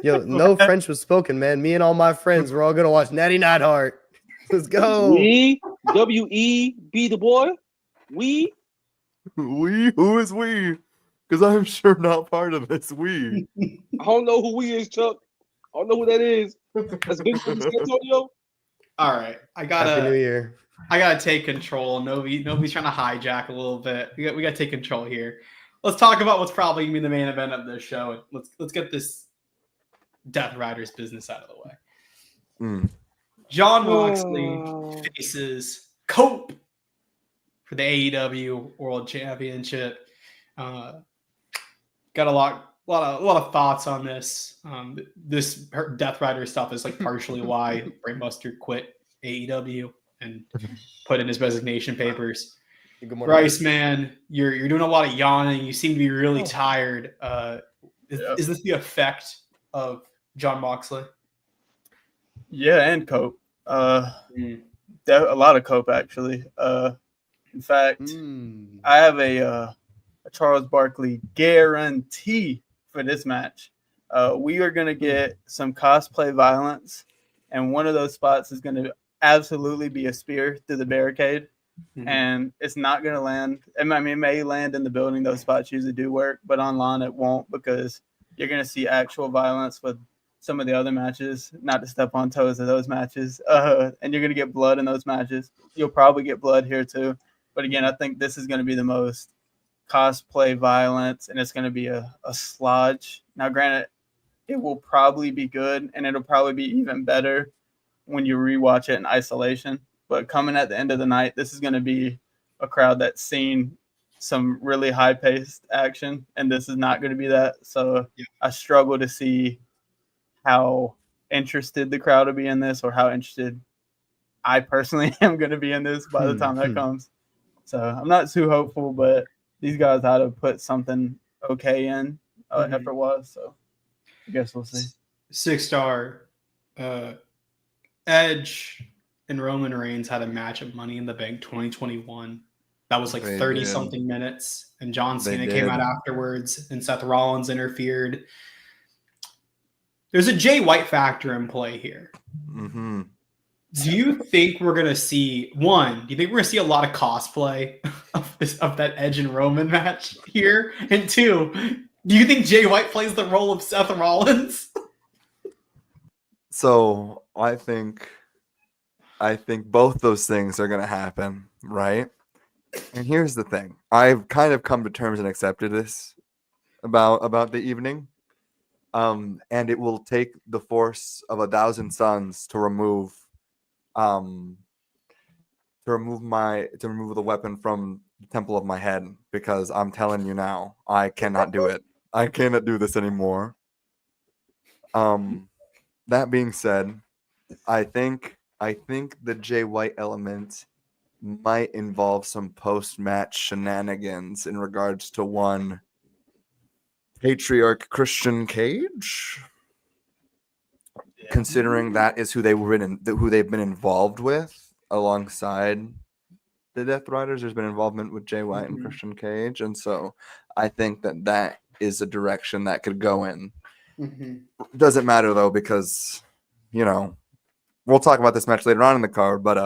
Yo, no French was spoken, man. Me and all my friends, we're all gonna watch Natty Nightheart. Let's go. We WE the boy. We who is we? Because I'm sure not part of this. We I don't know who we is, Chuck. I don't know who that is. That's Big San Antonio. All right, I Happy New gotta Year. take control. Nobody's trying to hijack a little bit. We gotta take control here. Let's talk about what's probably gonna be the main event of this show. Let's get this Death Riders business out of the way. John Moxley faces Cope for the AEW World Championship. Got a lot of thoughts on this. This Death Rider stuff is like partially why Brainbuster quit AEW and put in his resignation papers. Riceman, you're doing a lot of yawning. You seem to be really tired. Is this the effect of John Moxley? Yeah, and Cope. A lot of Cope, actually. In fact, I have a Charles Barkley guarantee for this match. We are going to get some cosplay violence, and one of those spots is going to absolutely be a spear through the barricade, and it's not going to land. I mean, it may land in the building. Those spots usually do work, but online it won't because you're going to see actual violence with some of the other matches, not to step on toes of those matches, and you're going to get blood in those matches. You'll probably get blood here too. But again, I think this is going to be the most cosplay violence, and it's going to be a slodge. Now, granted, it will probably be good, and it'll probably be even better when you rewatch it in isolation. But coming at the end of the night, this is going to be a crowd that's seen some really high-paced action, and this is not going to be that. So I struggle to see how interested the crowd will be in this or how interested I personally am going to be in this by the time that comes. So I'm not too hopeful, but these guys had to put something okay in effort-wise. So I guess we'll see. 6-star Edge and Roman Reigns had a match at Money in the Bank 2021. That was like 30-something minutes. And John Cena came out afterwards, and Seth Rollins interfered. There's a Jay White factor in play here. Do you think we're gonna see do you think we're gonna see a lot of cosplay of that Edge and Roman match here? And 2, do you think Jay White plays the role of Seth Rollins? So I think both those things are gonna happen, right? And here's the thing. I've kind of come to terms and accepted this about the evening. And it will take the force of 1,000 suns to remove the weapon from the temple of my head, because I'm telling you now, I cannot do it. I cannot do this anymore. That being said, I think I think the Jay White element might involve some post-match shenanigans in regards to one patriarch Christian Cage. Considering that is who they've been involved with alongside the Death Riders, there's been involvement with Jay White and Christian Cage, and so I think that is a direction that could go in. Doesn't matter though, because we'll talk about this match later on in the card, but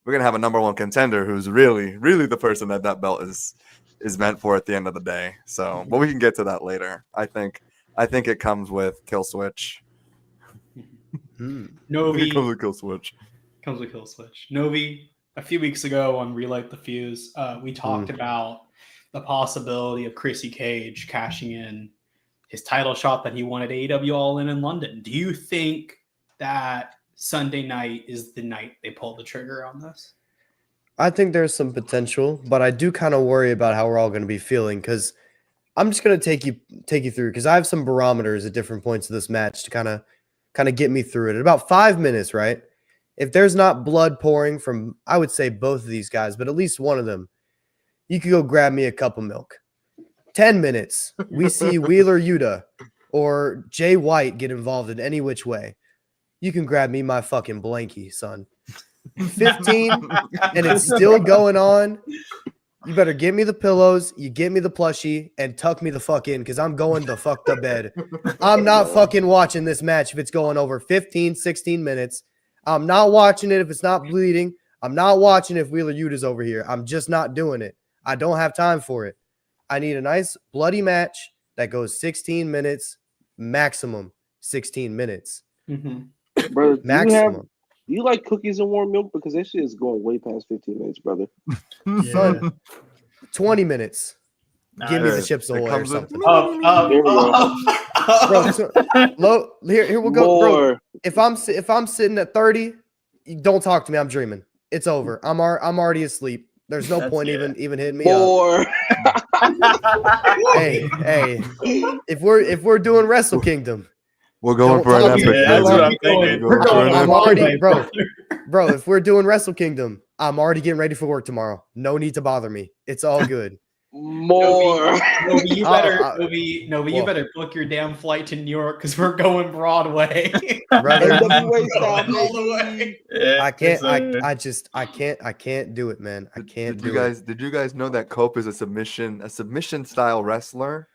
we're gonna have a number one contender who's really, really the person that belt is meant for at the end of the day. So, but we can get to that later. I think it comes with Kill Switch. Novi It comes with Kill Switch. Novi, a few weeks ago on Relight the Fuse, we talked about the possibility of Chrissy Cage cashing in his title shot that he won at AEW All In London. Do you think that Sunday night is the night they pull the trigger on this? I think there's some potential, but I do kind of worry about how we're all going to be feeling, because I'm just going to take you through, because I have some barometers at different points of this match to kind of get me through it. At about 5 minutes, right? If there's not blood pouring from, I would say both of these guys, but at least one of them, you could go grab me a cup of milk. 10 minutes, we see Wheeler Yuta or Jay White get involved in any which way. You can grab me my fucking blankie, son. 15, and it's still going on. You better get me the pillows, you get me the plushie, and tuck me the fuck in, because I'm going the fuck to bed. I'm not fucking watching this match if it's going over 15, 16 minutes. I'm not watching it if it's not bleeding. I'm not watching if Wheeler Yuta's over here. I'm just not doing it. I don't have time for it. I need a nice bloody match that goes 16 minutes, maximum 16 minutes. Brother, Maximum. Do you like cookies and warm milk? Because that shit is going way past 15 minutes, brother. Son, 20 minutes. Give me the Chips Ahoy or something. Bro, so, here we'll go. Bro, if I'm sitting at 30, don't talk to me. I'm dreaming. It's over. I'm already asleep. There's no point even hitting me up. Hey, if we're doing Wrestle Kingdom, we're going for an epic. That's what I'm thinking. I'm already, bro. If we're doing Wrestle Kingdom, I'm already getting ready for work tomorrow. No need to bother me. It's all good. Novi, you better book your damn flight to New York, because we're going Broadway. I can't do it, man. I can't do it. Did you guys know that Cope is a submission style wrestler?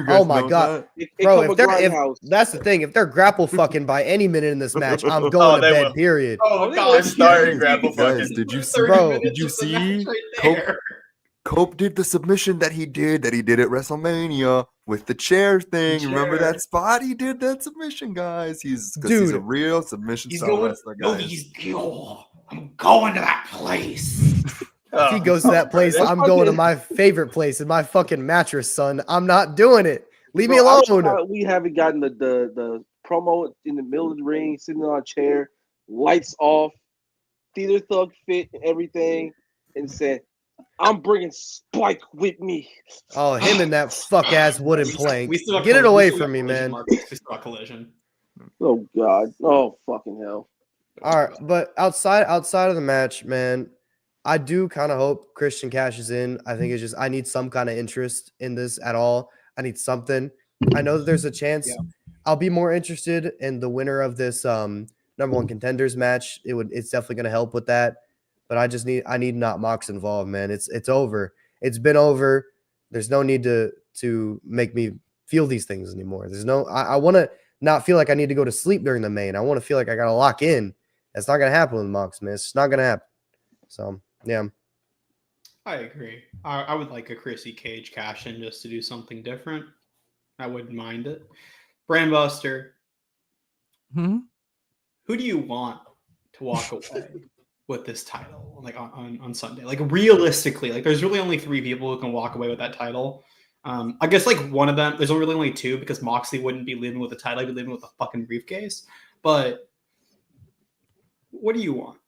Oh my god, bro! If that's the thing, if they're grapple fucking by any minute in this match, I'm going to bed. Will. Period. Oh god, starting grapple fucking. Did you see? Bro, did you see? Cope did the submission that he did at WrestleMania with the chair thing. Remember that spot? He did that submission, guys. He's a real submission style wrestler, guys. I'm going to that place. If he goes to that place, I'm going to my favorite place in my fucking mattress, son. I'm not doing it. Leave me alone. We haven't gotten the promo in the middle of the ring, sitting on a chair, lights off, theater thug fit and everything, and said, I'm bringing Spike with me. Oh, him and that fuck ass wooden plank. Get it away from me, man. Collision. Oh god. Oh fucking hell. All right, but outside of the match, man, I do kind of hope Christian cashes in. I think it's just I need some kind of interest in this at all. I need something. I know that there's a chance. Yeah. I'll be more interested in the winner of this number one contenders match. It's definitely going to help with that. But I need not Mox involved, man. It's over. It's been over. There's no need to make me feel these things anymore. I want to not feel like I need to go to sleep during the main. I want to feel like I got to lock in. That's not going to happen with Mox, man. It's just not going to happen. So, yeah. I agree. I would like a Chrissy Cage cash in just to do something different. I wouldn't mind it. Brainbuster, who do you want to walk away with this title, like on Sunday? Like realistically, like there's really only 3 people who can walk away with that title. I guess like one of them, there's really only 2 because Moxley wouldn't be leaving with the title, he'd be leaving with a fucking briefcase. But what do you want?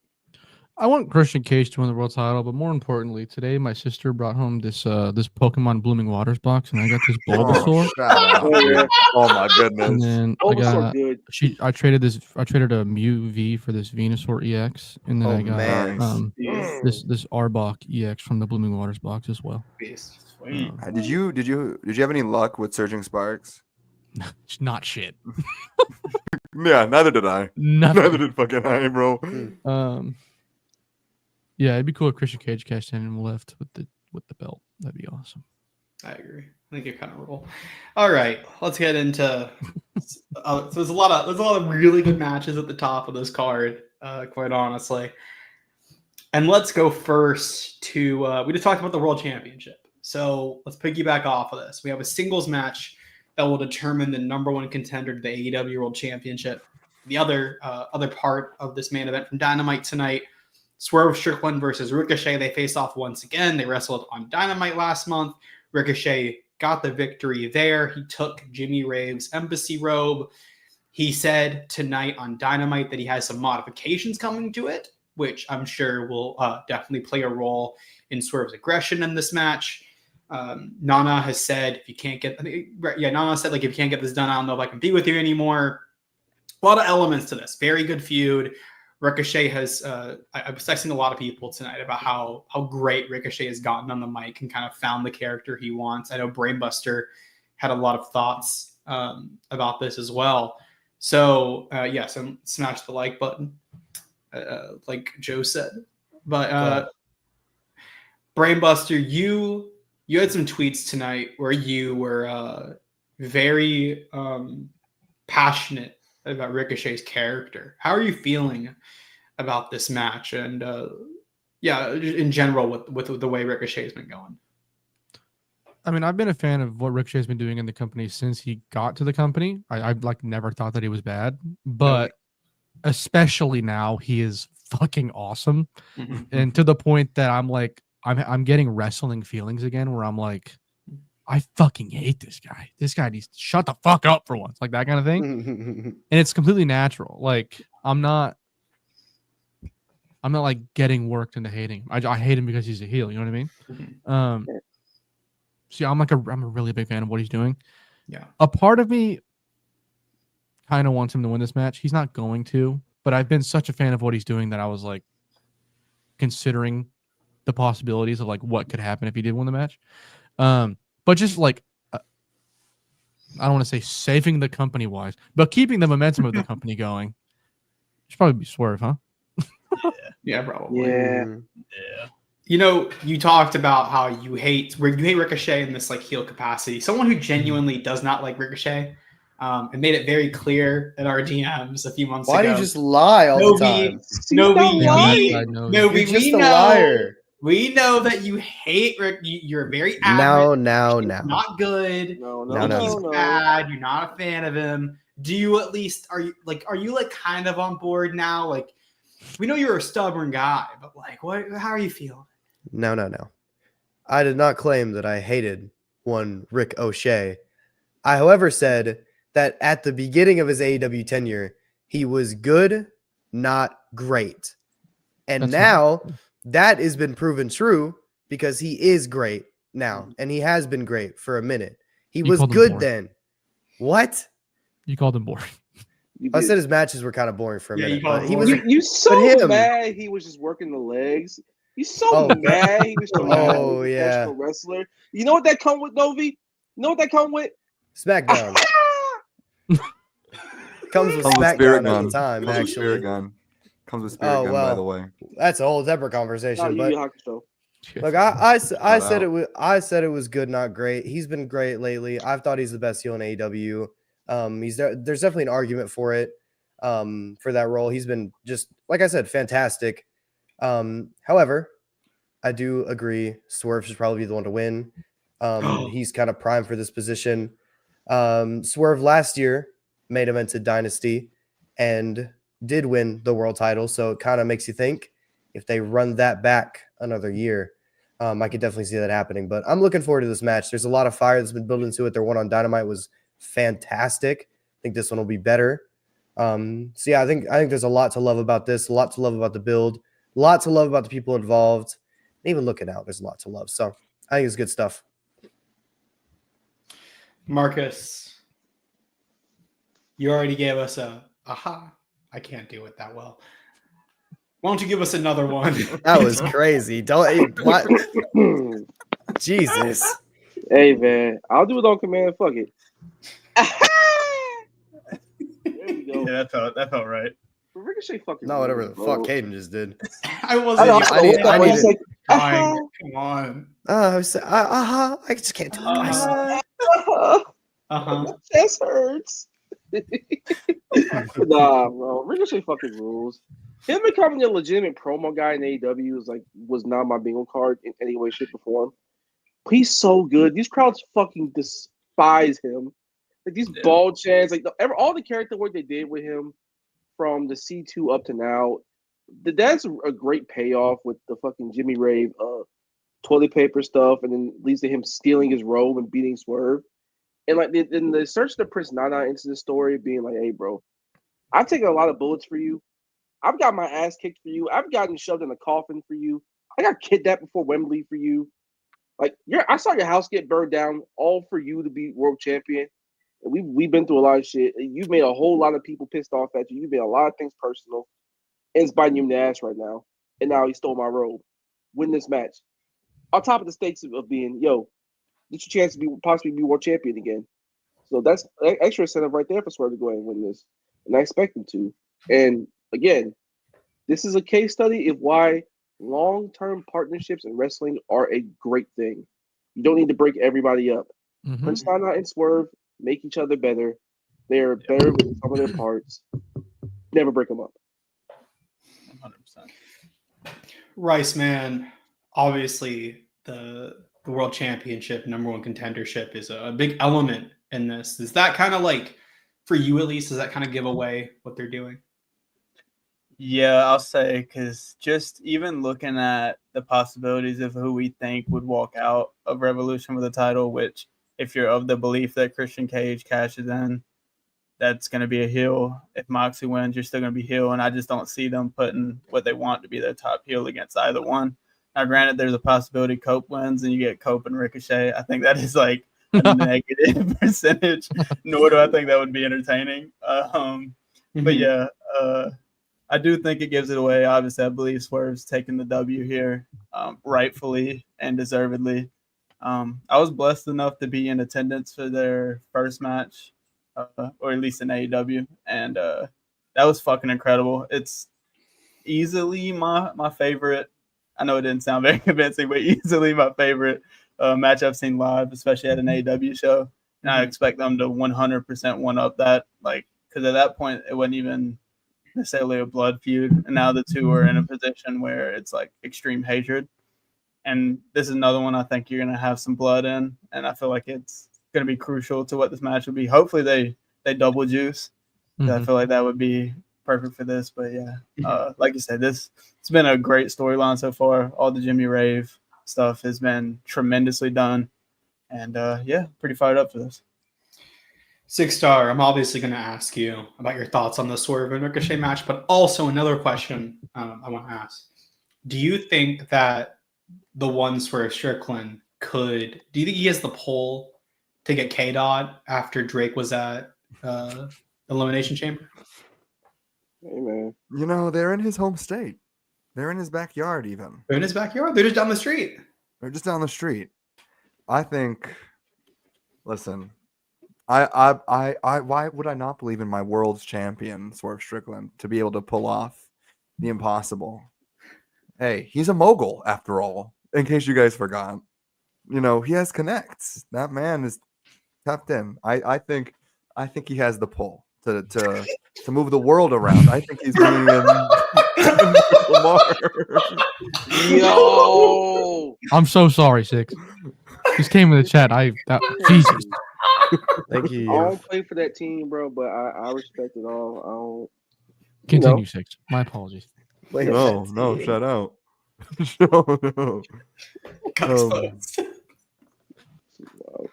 I want Christian Cage to win the world title, but more importantly, today my sister brought home this this Pokemon Blooming Waters box, and I got this Bulbasaur. Shout out, Oh, dude. yeah. Oh my And goodness. then I Bulbasaur got good. I traded a Mew V for this Venusaur EX, and then Oh, I got man. this Arbok EX from the Blooming Waters box as well. Beast. Sweet. Did you have any luck with Surging Sparks? It's not shit. Yeah, neither did I. Nothing. Neither did fucking I, bro. Yeah, it'd be cool if Christian Cage cashed in and left with the belt. That'd be awesome. I agree. I think you kind of roll. All right, let's get into. So there's a lot of really good matches at the top of this card. Quite honestly, and let's go first to. We just talked about the World Championship, so let's piggyback off of this. We have a singles match that will determine the number one contender to the AEW World Championship. The other part of this main event from Dynamite tonight. Swerve Strickland versus Ricochet. They face off once again. They wrestled on Dynamite last month. Ricochet got the victory there. He took Jimmy Rave's embassy robe. He said tonight on Dynamite that he has some modifications coming to it, which I'm sure will definitely play a role in Swerve's aggression in this match. Nana has said, if you can't get, Nana said, like, if you can't get this done, I don't know if I can be with you anymore. A lot of elements to this. Very good feud. Ricochet has, I've seen a lot of people tonight about how great Ricochet has gotten on the mic and kind of found the character he wants. I know Brainbuster had a lot of thoughts about this as well. So, so smash the like button, like Joe said. But Brainbuster, you had some tweets tonight where you were very passionate about Ricochet's character. How are you feeling about this match and in general with the way Ricochet's been going? I mean, I've been a fan of what Ricochet's been doing in the company since he got to the company. I've like never thought that he was bad, but especially now he is fucking awesome. And to the point that I'm like, I'm getting wrestling feelings again where I'm like, I fucking hate this guy. This guy needs to shut the fuck up for once, like that kind of thing. And it's completely natural. Like I'm not like getting worked into hating him. I hate him because he's a heel. You know what I mean? So yeah, I'm a really big fan of what he's doing. Yeah. A part of me kind of wants him to win this match. He's not going to, but I've been such a fan of what he's doing that I was like considering the possibilities of like what could happen if he did win the match. But just like, I don't want to say saving the company wise, but keeping the momentum of the company going. Should probably be Swerve, huh? Yeah, probably. Yeah. Yeah. You know, you talked about how you hate Ricochet in this like heel capacity. Someone who genuinely does not like Ricochet, and made it very clear in our DMs a few months ago. Why do you just lie all the time? You're just a liar. We know that you hate Rick. You're very average. No. Not good. No. He's bad. You're not a fan of him. Do you at least are you kind of on board now? Like, we know you're a stubborn guy, but like, how are you feeling? No. I did not claim that I hated one Rick O'Shea. I, however, said that at the beginning of his AEW tenure, he was good, not great. And now that has been proven true because he is great now, and he has been great for a minute. He was good then. What? You called him boring. I said his matches were kind of boring for a minute. But he was. You so mad he was just working the legs. You so mad he was so mad. Oh yeah, professional wrestler. You know what that come with, Novi? You know what that come with? SmackDown. Comes with SmackDown at the time, actually. Spirit Gun. Comes with Spirit Gun, by the way. That's a whole separate conversation. But look, I said it was good, not great. He's been great lately. I've thought he's the best heel in AEW. There's definitely an argument for it, for that role. He's been just, like I said, fantastic. However, I do agree Swerve should probably be the one to win. He's kind of primed for this position. Swerve last year made him into Dynasty and did win the world title. So it kind of makes you think if they run that back another year, I could definitely see that happening. But I'm looking forward to this match. There's a lot of fire that's been built into it. Their one on Dynamite was fantastic. I think this one will be better. So yeah, I think there's a lot to love about this, a lot to love about the build. Lots to love about the people involved. Even looking out, there's a lot to love. So I think it's good stuff. Marcus, you already gave us a aha. I can't do it that well. Why don't you give us another one? That was crazy. Don't what? Jesus. Hey man, I'll do it on command. Fuck it. There we go. Yeah, that felt right. Ricochet fucking. No, whatever the rules, fuck bro. Caden just did. I wasn't. I need He's like, trying. Come on. I just can't do it, guys. Uh-huh. chest hurts. Nah, bro. Ricochet fucking rules. Him becoming a legitimate promo guy in AEW was not my bingo card in any way, shape, or form. He's so good. These crowds fucking despise him. Like these bald chants, like all the character work they did with him from the C2 up to now. That's a great payoff with the fucking Jimmy Rave toilet paper stuff, and then leads to him stealing his robe and beating Swerve. And like in the search the Prince Nana into the story, being like, "Hey, bro, I've taken a lot of bullets for you. I've got my ass kicked for you. I've gotten shoved in a coffin for you. I got kidnapped before Wembley for you. Like, I saw your house get burned down, all for you to be world champion. And we've been through a lot of shit. You've made a whole lot of people pissed off at you. You've made a lot of things personal. And it's biting you in the ass right now. And now he stole my robe. Win this match. On top of the stakes of being, get your chance to possibly be world champion again. So that's extra incentive right there for Swerve to go ahead and win this. And I expect him to. And again, this is a case study of why long-term partnerships in wrestling are a great thing. You don't need to break everybody up. Mhm. Prince Nana and Swerve make each other better. They are better with some of their parts. Never break them up. 100%. Riceman, obviously the world championship, number one contendership is a big element in this. Is that kind of like, for you at least, does that kind of give away what they're doing? Yeah, I'll say, because just even looking at the possibilities of who we think would walk out of Revolution with a title, which if you're of the belief that Christian Cage cashes in, that's going to be a heel. If Moxley wins, you're still going to be heel, and I just don't see them putting what they want to be their top heel against either one. Now, granted, there's a possibility Cope wins and you get Cope and Ricochet. I think that is like a negative percentage, nor do I think that would be entertaining. But yeah, I do think it gives it away. Obviously, I believe Swerve's taking the W here, rightfully and deservedly. I was blessed enough to be in attendance for their first match, or at least in AEW, and that was fucking incredible. It's easily my favorite. I know it didn't sound very convincing, but easily my favorite match I've seen live, especially at an AEW show. And I expect them to 100% one-up that, because at that point, it wasn't even necessarily a blood feud, and now the two are in a position where it's like extreme hatred. And this is another one I think you're going to have some blood in, and I feel like it's going to be crucial to what this match will be. Hopefully they double juice. I feel like that would be perfect for this. But yeah, like you said, it's been a great storyline so far. All the Jimmy Rave stuff has been tremendously done, and yeah, pretty fired up for this. 6-Star, I'm obviously going to ask you about your thoughts on the Swerve and Ricochet match, but also another question I want to ask. Do you think that the one Swerve Strickland do you think he has the pull to get K-Dot after Drake was at Elimination Chamber? Hey, man. They're in his home state. They're in his backyard even. They're in his backyard. They're just down the street. They're just down the street. I think, listen, why would I not believe in my world's champion, Swerve Strickland, to be able to pull off the impossible? Hey, he's a mogul after all, in case you guys forgot. He has connects. That man is tapped in. I think he has the pull to move the world around. I think he's bringing in Lamar. Yo! I'm so sorry, Six. Just came in the chat. Jesus. Thank you. I don't play for that team, bro, but I respect it all. Continue, Six. My apologies. Wait, No, shout out. No.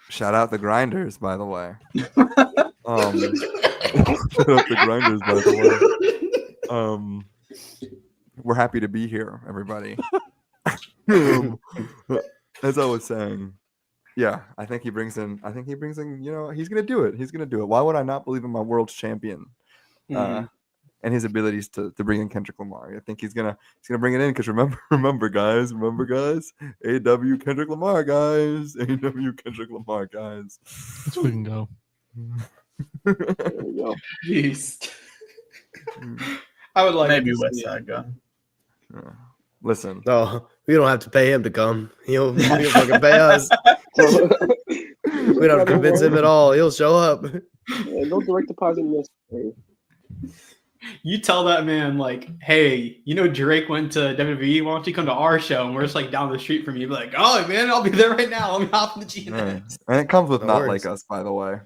Shout out the Grinders, by the way. Shout out the Grinders, by the way. we're happy to be here, everybody. As I was saying, yeah, I think he brings in. You know, he's gonna do it. He's gonna do it. Why would I not believe in my world champion? And his abilities to bring in Kendrick Lamar. I think he's gonna bring it in because remember guys, AEW Kendrick Lamar guys, AEW Kendrick Lamar guys. Let's fucking go. There we go. Jeez. I would like Maybe to see West it. Side Gun. Listen, No, we don't have to pay him to come. He'll fucking pay us. We don't have to convince him at all. He'll show up. Yeah, no direct deposit necessary. You tell that man, like, hey, you know Drake went to WWE. Why don't you come to our show? And we're just like down the street from you. Be like, oh man, I'll be there right now. Let me hop in the GNS. and it comes with No not worries. like us, by the way.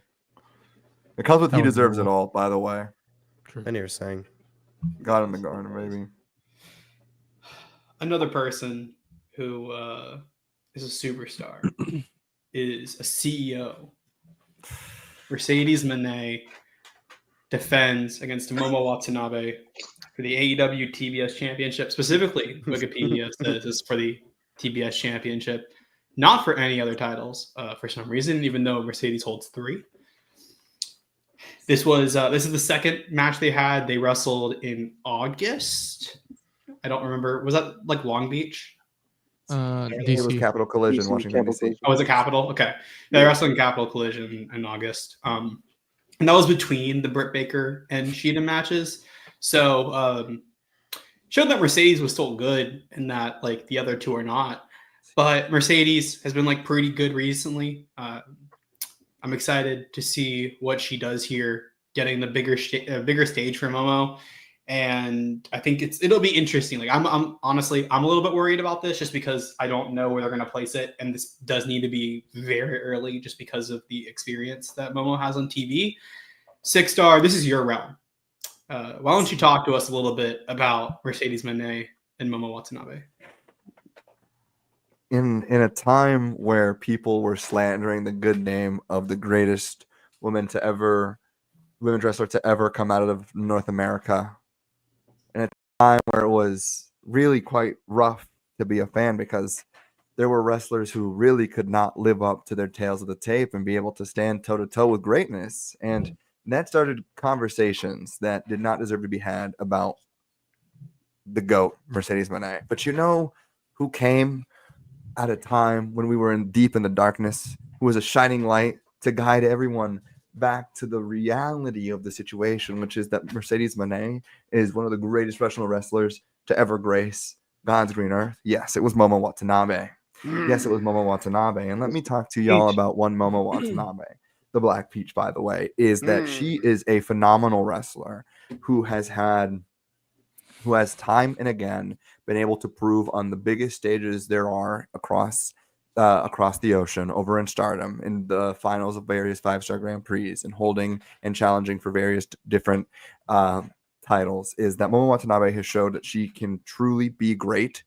It comes with That he was deserves cool. it all, by the way. I knew you were saying. God in the garden, maybe. Another person who is a superstar is a CEO. Mercedes Monae defends against Momo Watanabe for the AEW TBS Championship. Specifically, Wikipedia says this is for the TBS Championship, not for any other titles for some reason, even though Mercedes holds 3. This is the second match they had. They wrestled in August. I don't remember. Was that like Long Beach? It was DC. Capital Collision, DC, Washington, Capital D.C. Collision. Oh, was it Capital? Okay. They wrestled in Capital Collision in August. And that was between the Britt Baker and Sheeta matches. So showed that Mercedes was still good and that like the other two are not. But Mercedes has been like pretty good recently. I'm excited to see what she does here, getting the bigger stage for Momo. And I think it'll be interesting. Like I'm honestly a little bit worried about this just because I don't know where they're going to place it, and this does need to be very early just because of the experience that Momo has on TV. 6-star, this is your realm. Why don't you talk to us a little bit about Mercedes Monae and Momo Watanabe? In a time where people were slandering the good name of the greatest women's wrestler to ever come out of North America, in a time where it was really quite rough to be a fan because there were wrestlers who really could not live up to their tales of the tape and be able to stand toe to toe with greatness, and that started conversations that did not deserve to be had about the GOAT, Mercedes Monae. But you know who came at a time when we were deep in the darkness, who was a shining light to guide everyone back to the reality of the situation, which is that Mercedes Monae is one of the greatest professional wrestlers to ever grace God's green earth. Yes, it was Momo Watanabe. Yes, it was Momo Watanabe. And let me talk to y'all about one Momo Watanabe. The Black Peach, by the way, is that she is a phenomenal wrestler who has time and again been able to prove on the biggest stages there are across the ocean over in Stardom, in the finals of various 5-star Grand Prix, and holding and challenging for various different titles, is that Momo Watanabe has showed that she can truly be great.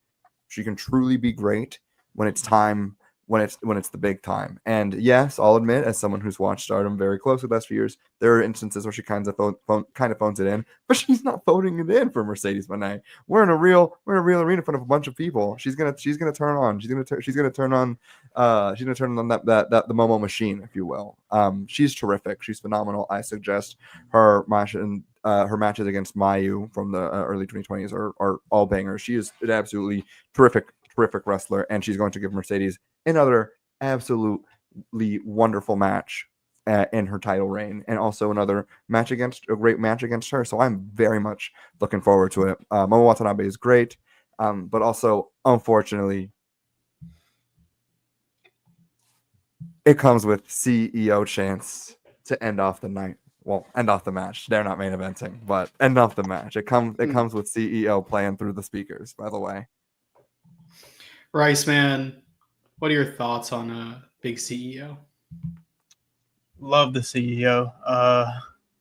She can truly be great when it's time, when it's the big time. And yes, I'll admit, as someone who's watched Stardom very closely the last few years, there are instances where she kind of phones it in, but she's not phoning it in for Mercedes Monae. We're in a real arena in front of a bunch of people. She's gonna turn on. She's gonna turn on that the Momo machine, if you will. She's terrific. She's phenomenal. I suggest her matches against Mayu from the early 2020s are all bangers. She is an absolutely terrific wrestler, and she's going to give Mercedes another absolutely wonderful match in her title reign, and also a great match against her. So I'm very much looking forward to it. Momo Watanabe is great, but also, unfortunately, it comes with CEO chance to end off the night. Well, end off the match. They're not main eventing, but end off the match. It comes with CEO playing through the speakers, by the way. Riceman, what are your thoughts on Big CEO? Love the CEO.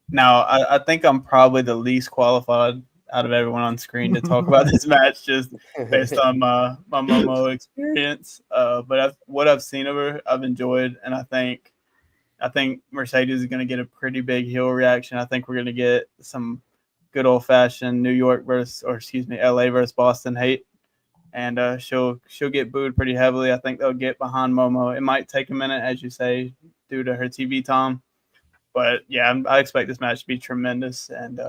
Now, I think I'm probably the least qualified out of everyone on screen to talk about this match, just based on my Momo experience. But what I've seen of her, I've enjoyed, and I think Mercedes is going to get a pretty big heel reaction. I think we're going to get some good old fashioned New York LA versus Boston hate. And she'll get booed pretty heavily. I think they'll get behind Momo. It might take a minute, as you say, due to her TV time. But yeah, I expect this match to be tremendous, and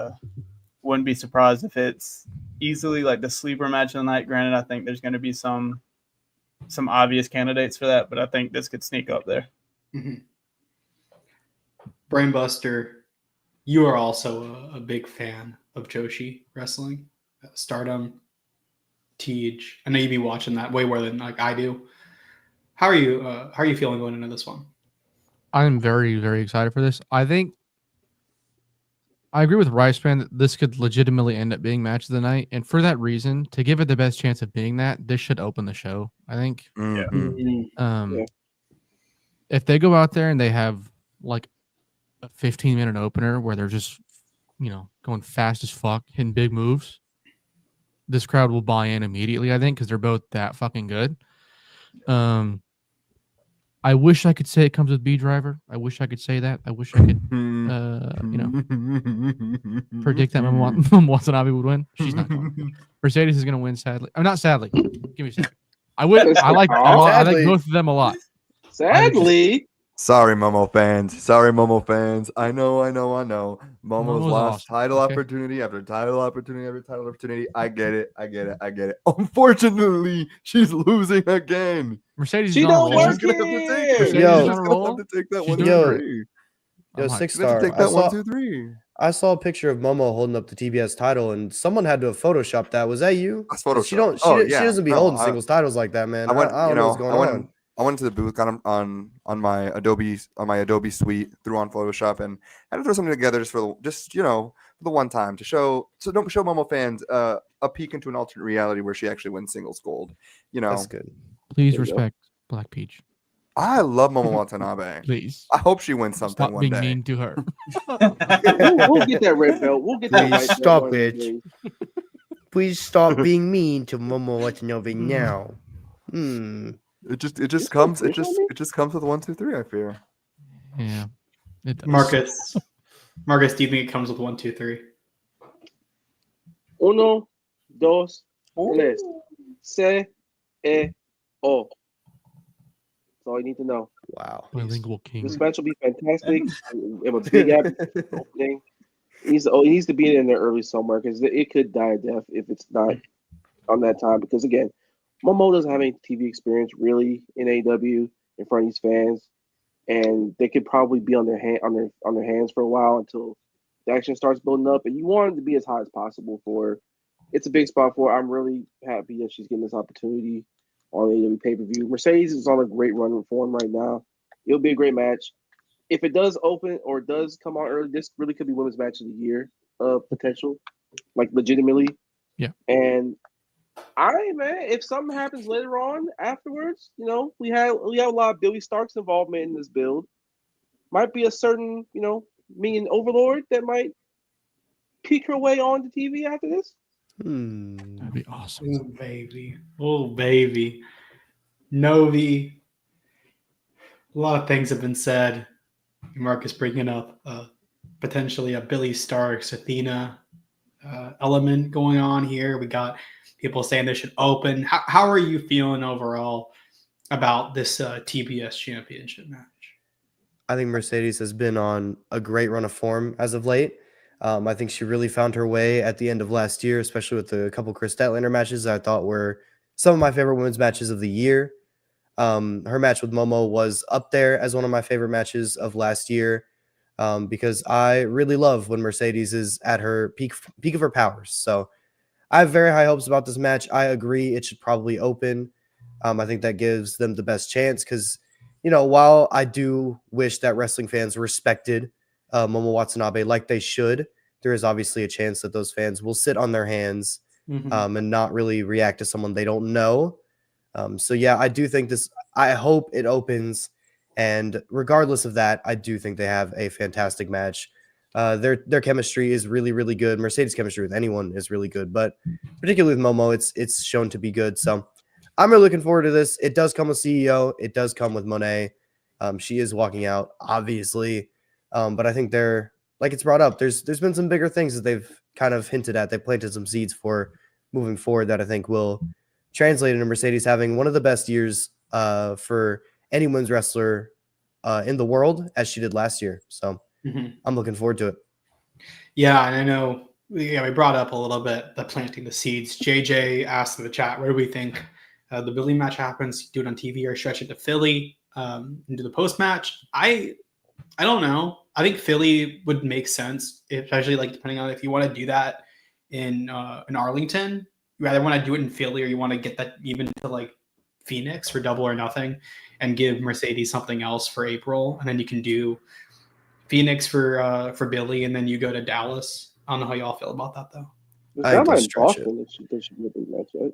wouldn't be surprised if it's easily like the sleeper match of the night. Granted, I think there's going to be some obvious candidates for that, but I think this could sneak up there. Mm-hmm. Brainbuster, you are also a big fan of Joshi wrestling, Stardom, Tej. I know you'd be watching that way more than like I do. How are you feeling going into this one? I'm very, very excited for this. I think I agree with Riceman that this could legitimately end up being match of the night. And for that reason, to give it the best chance of being that, this should open the show, I think. Mhm. If they go out there and they have like a 15-minute opener where they're just, going fast as fuck, hitting big moves, this crowd will buy in immediately, I think, because they're both that fucking good. I wish I could say it comes with B Driver. I wish I could say that. I wish I could, predict that Watanabe would win. She's not going. Mercedes is going to win, sadly. I'm not sadly. Give me a second. I like both of them a lot. Sadly. Sorry, Momo fans. I know. Momo's Momo's lost awesome, title okay? opportunity after title opportunity. I get it. Unfortunately, she's losing again. Mercedes She is on a don't roll. work She's gonna have to take it. Mercedes Yo. is on a She's gonna roll. have to take that She's one, doing two, great. three. Yo, I'm Six She's gonna have Star. to take that 1, 2, 3. I saw a picture of Momo holding up the TBS title, and someone had to have photoshopped that. Was that you? That's Photoshop. She don't. Oh, She yeah. doesn't be No, holding singles titles like that, man. I went. I don't know what's going on. I went to the booth, got on my Adobe suite, threw on Photoshop, and had to throw something together for the one time to show Momo fans a peek into an alternate reality where she actually wins singles gold. That's good. Please There you go. respect Black Peach. I love Momo Watanabe. Please. I hope she wins something Stop one being day. mean to her. We'll get that red belt. We'll get that Please white belt. stop one of it. these days. Please stop being mean to Momo Watanabe now. It just This comes. one push on me? It just comes with 1, 2, 3. I fear. Yeah. It does. Marcus, do you think it comes with 1, 2, 3? Uno, dos, tres. Se, e, o. That's all you need to know. Wow. Bilingual king. This match will be fantastic. We have a big opening. He needs to be in there early somewhere because it could die a death if it's not on that time. Because again, Momo doesn't have any TV experience really in AEW in front of these fans, and they could probably be on their hands for a while until the action starts building up. And you want it to be as high as possible for her. It's a big spot for her. I'm really happy that she's getting this opportunity on AEW pay-per-view. Mercedes is on a great run of form right now. It'll be a great match. If it does open or does come out early, this really could be women's match of the year potential, like legitimately. Yeah. And if something happens later on afterwards, we have a lot of Billy Stark's involvement in this build. Might be a certain, mean overlord that might peek her way onto TV after this. That'd be awesome. Oh baby. Novi. A lot of things have been said. Marcus bringing up potentially a Billy Starks, Athena element going on here. We got people saying they should open. How are you feeling overall about this TBS championship match? I think Mercedes has been on a great run of form as of late. I think she really found her way at the end of last year, especially with the couple Chris Statlander matches I thought were some of my favorite women's matches of the year. Her match with Momo was up there as one of my favorite matches of last year because I really love when Mercedes is at her peak of her powers. So I have very high hopes about this match. I agree it should probably open. I think that gives them the best chance because, while I do wish that wrestling fans respected Momo Watanabe like they should, there is obviously a chance that those fans will sit on their hands and not really react to someone they don't know. So yeah, I do think I hope it opens, and regardless of that, I do think they have a fantastic match. Their chemistry is really, really good. Mercedes' chemistry with anyone is really good, but particularly with Momo, it's shown to be good. So I'm really looking forward to this. It does come with CEO. It does come with Monae. She is walking out, obviously, but I think they're like it's brought up, there's been some bigger things that they've kind of hinted at. They planted some seeds for moving forward that I think will translate into Mercedes having one of the best years for any women's wrestler in the world as she did last year. So I'm looking forward to it. Yeah, and I know we brought up a little bit the planting the seeds. JJ asked in the chat, where do we think the Billy match happens? Do it on TV or stretch it to Philly and do the post match? I don't know. I think Philly would make sense, especially like depending on if you want to do that in Arlington. You either want to do it in Philly or you want to get that even to like Phoenix for Double or Nothing and give Mercedes something else for April, and then you can do Phoenix for Billy, and then you go to Dallas. I don't know how y'all feel about that though. I think they'll stretch Boston, they should be a big match, right?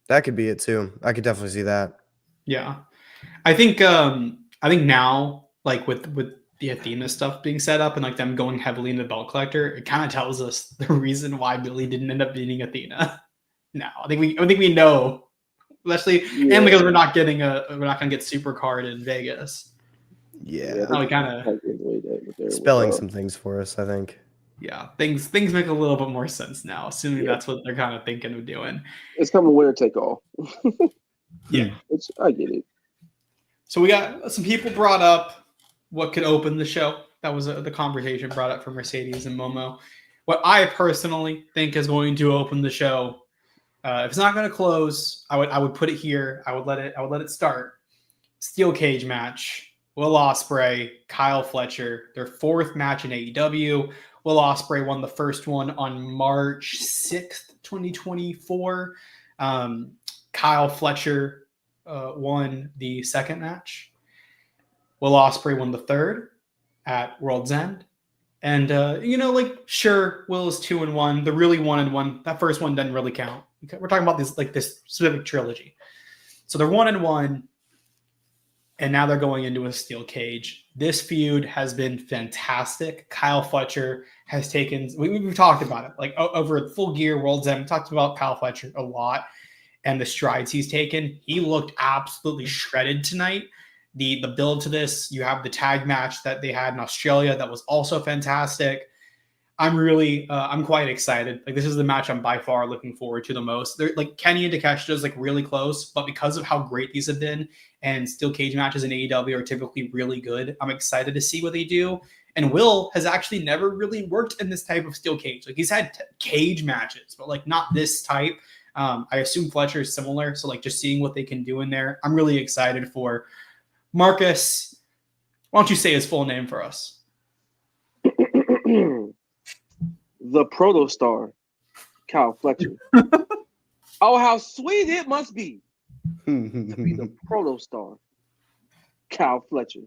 That could be it too. I could definitely see that. Yeah, I think now, like with the Athena stuff being set up and like them going heavily into belt collector, it kind of tells us the reason why Billy didn't end up beating Athena. Now I think we know, especially and because we're not gonna get super card in Vegas. Yeah, we kind of spelling some things for us, I think. Yeah, things make a little bit more sense now, assuming that's what they're kind of thinking of doing. It's coming winner take all. Yeah, I get it. So we got some people brought up what could open the show. That was the conversation brought up from Mercedes and Momo. What I personally think is going to open the show, if it's not going to close, I would put it here. I would let it start. Steel cage match. Will Ospreay, Kyle Fletcher, their fourth match in AEW. Will Ospreay won the first one on March 6th, 2024. Kyle Fletcher won the second match. Will Ospreay won the third at World's End. And, sure, Will is 2-1. The really 1-1. That first one doesn't really count. We're talking about this specific trilogy. So they're 1-1. And now they're going into a steel cage. This feud has been fantastic. Kyle Fletcher has taken, we've talked about it, like over at Full Gear, World's End, we talked about Kyle Fletcher a lot and the strides he's taken. He looked absolutely shredded tonight. The build to this, you have the tag match that they had in Australia that was also fantastic. I'm quite excited. Like, this is the match I'm by far looking forward to the most. They're like Kenny and Takeshita is like really close, but because of how great these have been and steel cage matches in AEW are typically really good, I'm excited to see what they do. And Will has actually never really worked in this type of steel cage. Like, he's had cage matches, but like not this type. I assume Fletcher is similar. So like just seeing what they can do in there, I'm really excited for. Marcus, why don't you say his full name for us? The Protostar, Kyle Fletcher. Oh, how sweet it must be to be the Protostar, Kyle Fletcher.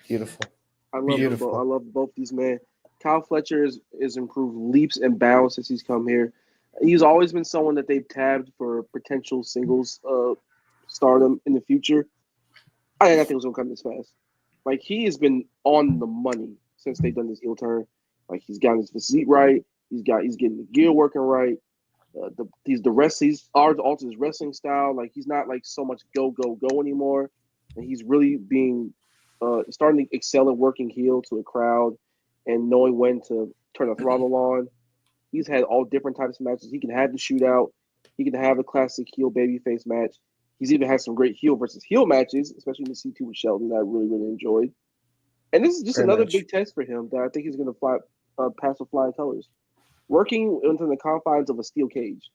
Beautiful. I love both these men. Kyle Fletcher is improved leaps and bounds since he's come here. He's always been someone that they've tabbed for potential singles stardom in the future. I didn't think it was going to come this fast. Like, he has been on the money since they've done this heel turn. Like, he's got his physique right. He's getting the gear working right. He's altered his wrestling style. Like, he's not like so much go anymore. And he's really being starting to excel at working heel to a crowd and knowing when to turn the throttle on. He's had all different types of matches. He can have the shootout. He can have a classic heel babyface match. He's even had some great heel versus heel matches, especially in the C2 with Shelton that I really, really enjoyed. And this is just another big test for him that I think he's going to fly pass with flying colors. Working into the confines of a steel cage.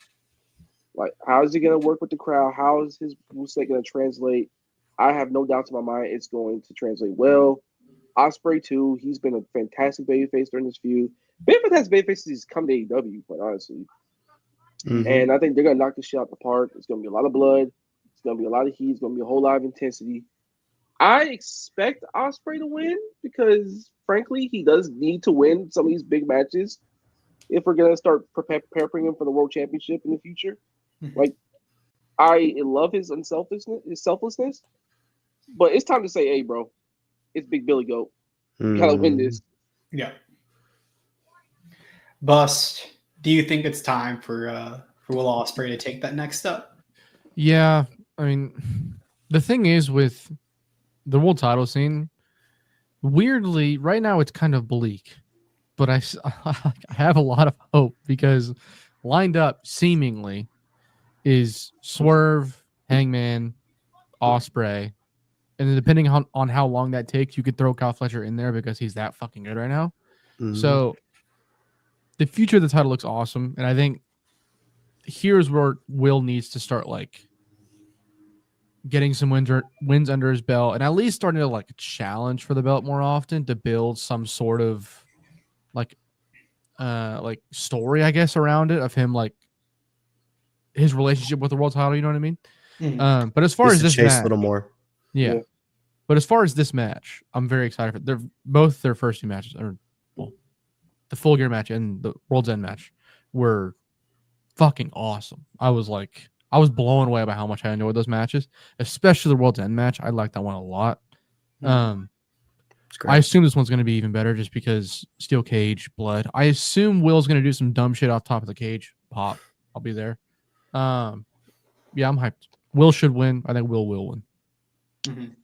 Like, how is he going to work with the crowd? How is his moveset going to translate? I have no doubts in my mind it's going to translate well. Ospreay, too. He's been a fantastic babyface during this feud. Been fantastic babyface since he's come to AEW, quite honestly. Mm-hmm. And I think they're going to knock this shit out the park. It's going to be a lot of blood. It's going to be a lot of heat. It's going to be a whole lot of intensity. I expect Ospreay to win because, frankly, he does need to win some of these big matches if we're going to start preparing him for the World Championship in the future. Like, I love his selflessness, but it's time to say, hey, bro, it's Big Billy Goat. You got to win this. Yeah. Bust, do you think it's time for Will Ospreay to take that next step? Yeah. I mean, the thing is with the world title scene, weirdly, right now it's kind of bleak, but I have a lot of hope because lined up seemingly is Swerve, Hangman, Ospreay, and then depending on how long that takes, you could throw Kyle Fletcher in there because he's that fucking good right now. Mhm. So the future of the title looks awesome, and I think here's where Will needs to start like getting some wins under his belt, and at least starting to like challenge for the belt more often to build some sort of like story, I guess, around it of him like his relationship with the world title. You know what I mean? Mhm. But as far Just as to this chase match, a little more. yeah. Yeah. But as far as this match, I'm very excited for. They're both their first two matches, or well, the Full Gear match and the World's End match were fucking awesome. I was blown away by how much I enjoyed those matches, especially the World's End match. I liked that one a lot. It's great. I assume this one's going to be even better just because steel cage, blood. I assume Will's going to do some dumb shit off top of the cage. Pop. I'll be there. Yeah, I'm hyped. Will should win. I think Will win. Mhm.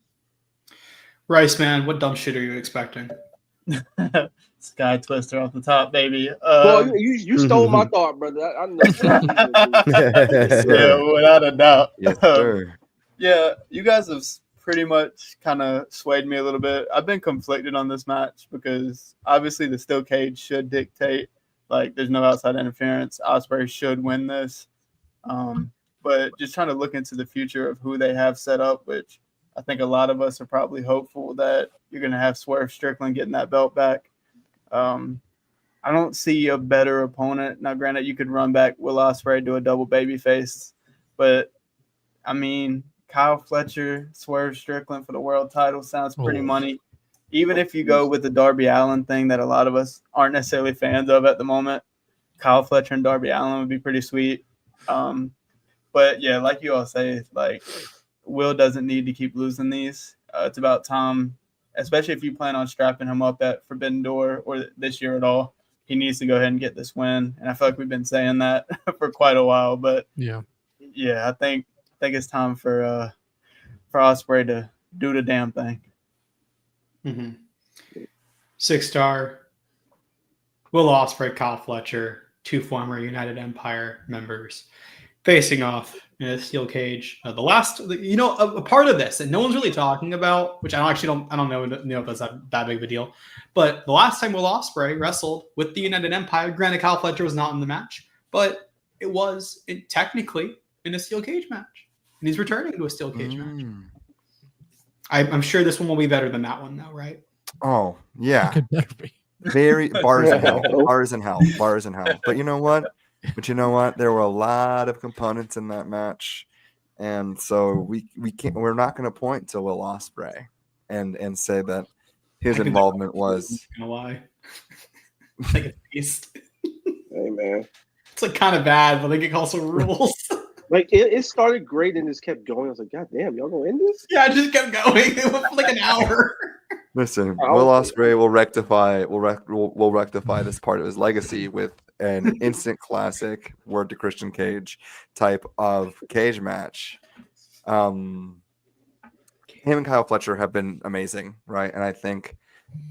Rice man, what dumb shit are you expecting? Sky Twister off the top, baby. Well, you stole my thought, brother. I know exactly. Yeah, without a doubt. Yes, sir. Yeah, you guys have pretty much kind of swayed me a little bit. I've been conflicted on this match because obviously the steel cage should dictate, like, there's no outside interference. Ospreay should win this. But just trying to look into the future of who they have set up, which I think a lot of us are probably hopeful that you're going to have Swerve Strickland getting that belt back. I don't see a better opponent. Now, granted, you could run back Will Ospreay, do a double babyface, but I mean, Kyle Fletcher, Swerve Strickland for the world title sounds pretty money. Even if you go with the Darby Allin thing that a lot of us aren't necessarily fans of at the moment, Kyle Fletcher and Darby Allin would be pretty sweet. But yeah, like you all say, like, Will doesn't need to keep losing these. It's about time, especially if you plan on strapping him up at Forbidden Door or this year at all. He needs to go ahead and get this win. And I feel like we've been saying that for quite a while. But yeah, I think it's time for Ospreay to do the damn thing. Mm-hmm. 6-star Will Ospreay, Kyle Fletcher, two former United Empire members, facing off in a steel cage. The last, a part of this that no one's really talking about, which I don't know if that's that big of a deal, but the last time Will Ospreay wrestled with the United Empire, granted Kyle Fletcher was not in the match, but it was technically in a steel cage match, and he's returning to a steel cage match. I'm sure this one will be better than that one, though, right? Oh yeah, It could better be. very bars in hell. But you know what? There were a lot of components in that match, and so we're not going to point to Will Ospreay and say that his involvement was. I'm gonna lie. Like a beast. Hey man, it's like kind of bad, but I think it also rules. Like it started great and just kept going. I was like, God damn, y'all gonna end this? Yeah, it just kept going. It went for like an hour. Listen, Will Ospreay will rectify this part of his legacy with an instant classic word to Christian Cage type of cage match. Him and Kyle Fletcher have been amazing, right? And I think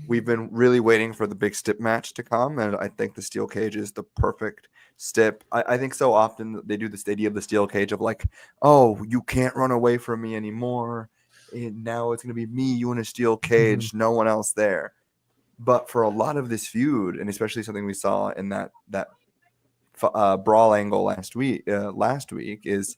we've been really waiting for the big stip match to come, and I think the steel cage is the perfect stip. I think so often they do this idea of the steel cage of like, oh, you can't run away from me anymore. And now it's going to be me, you in a steel cage, no one else there. But for a lot of this feud, and especially something we saw in that brawl angle last week, is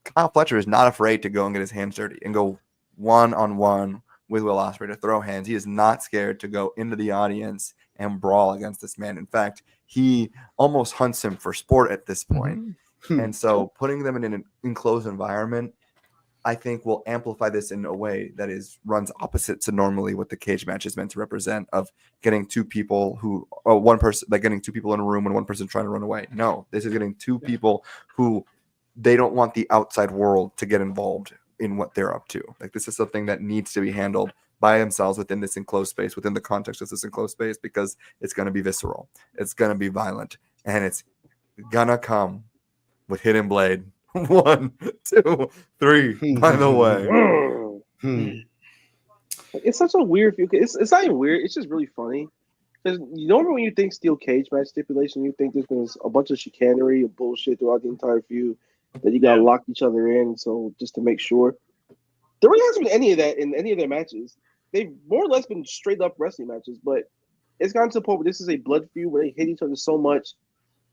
Kyle Fletcher is not afraid to go and get his hands dirty and go one-on-one with Will Ospreay to throw hands. He is not scared to go into the audience and brawl against this man. In fact, he almost hunts him for sport at this point. And so putting them in an enclosed environment, I think will amplify this in a way that runs opposite to normally what the cage match is meant to represent, of getting two people getting two people in a room and one person trying to run away. No, this is getting two people who they don't want the outside world to get involved in what they're up to. Like, this is something that needs to be handled by themselves within this enclosed space, within the context of this enclosed space, because it's going to be visceral. It's going to be violent, and it's going to come with Hidden Blade. 1, 2, 3. By the way, It's such a weird feud. It's not even weird. It's just really funny. Because you know when you think steel cage match stipulation, you think there's been a bunch of chicanery and bullshit throughout the entire feud that you got to lock each other in. So just to make sure, there really hasn't been any of that in any of their matches. They've more or less been straight up wrestling matches, but it's gotten to the point where this is a blood feud where they hit each other so much,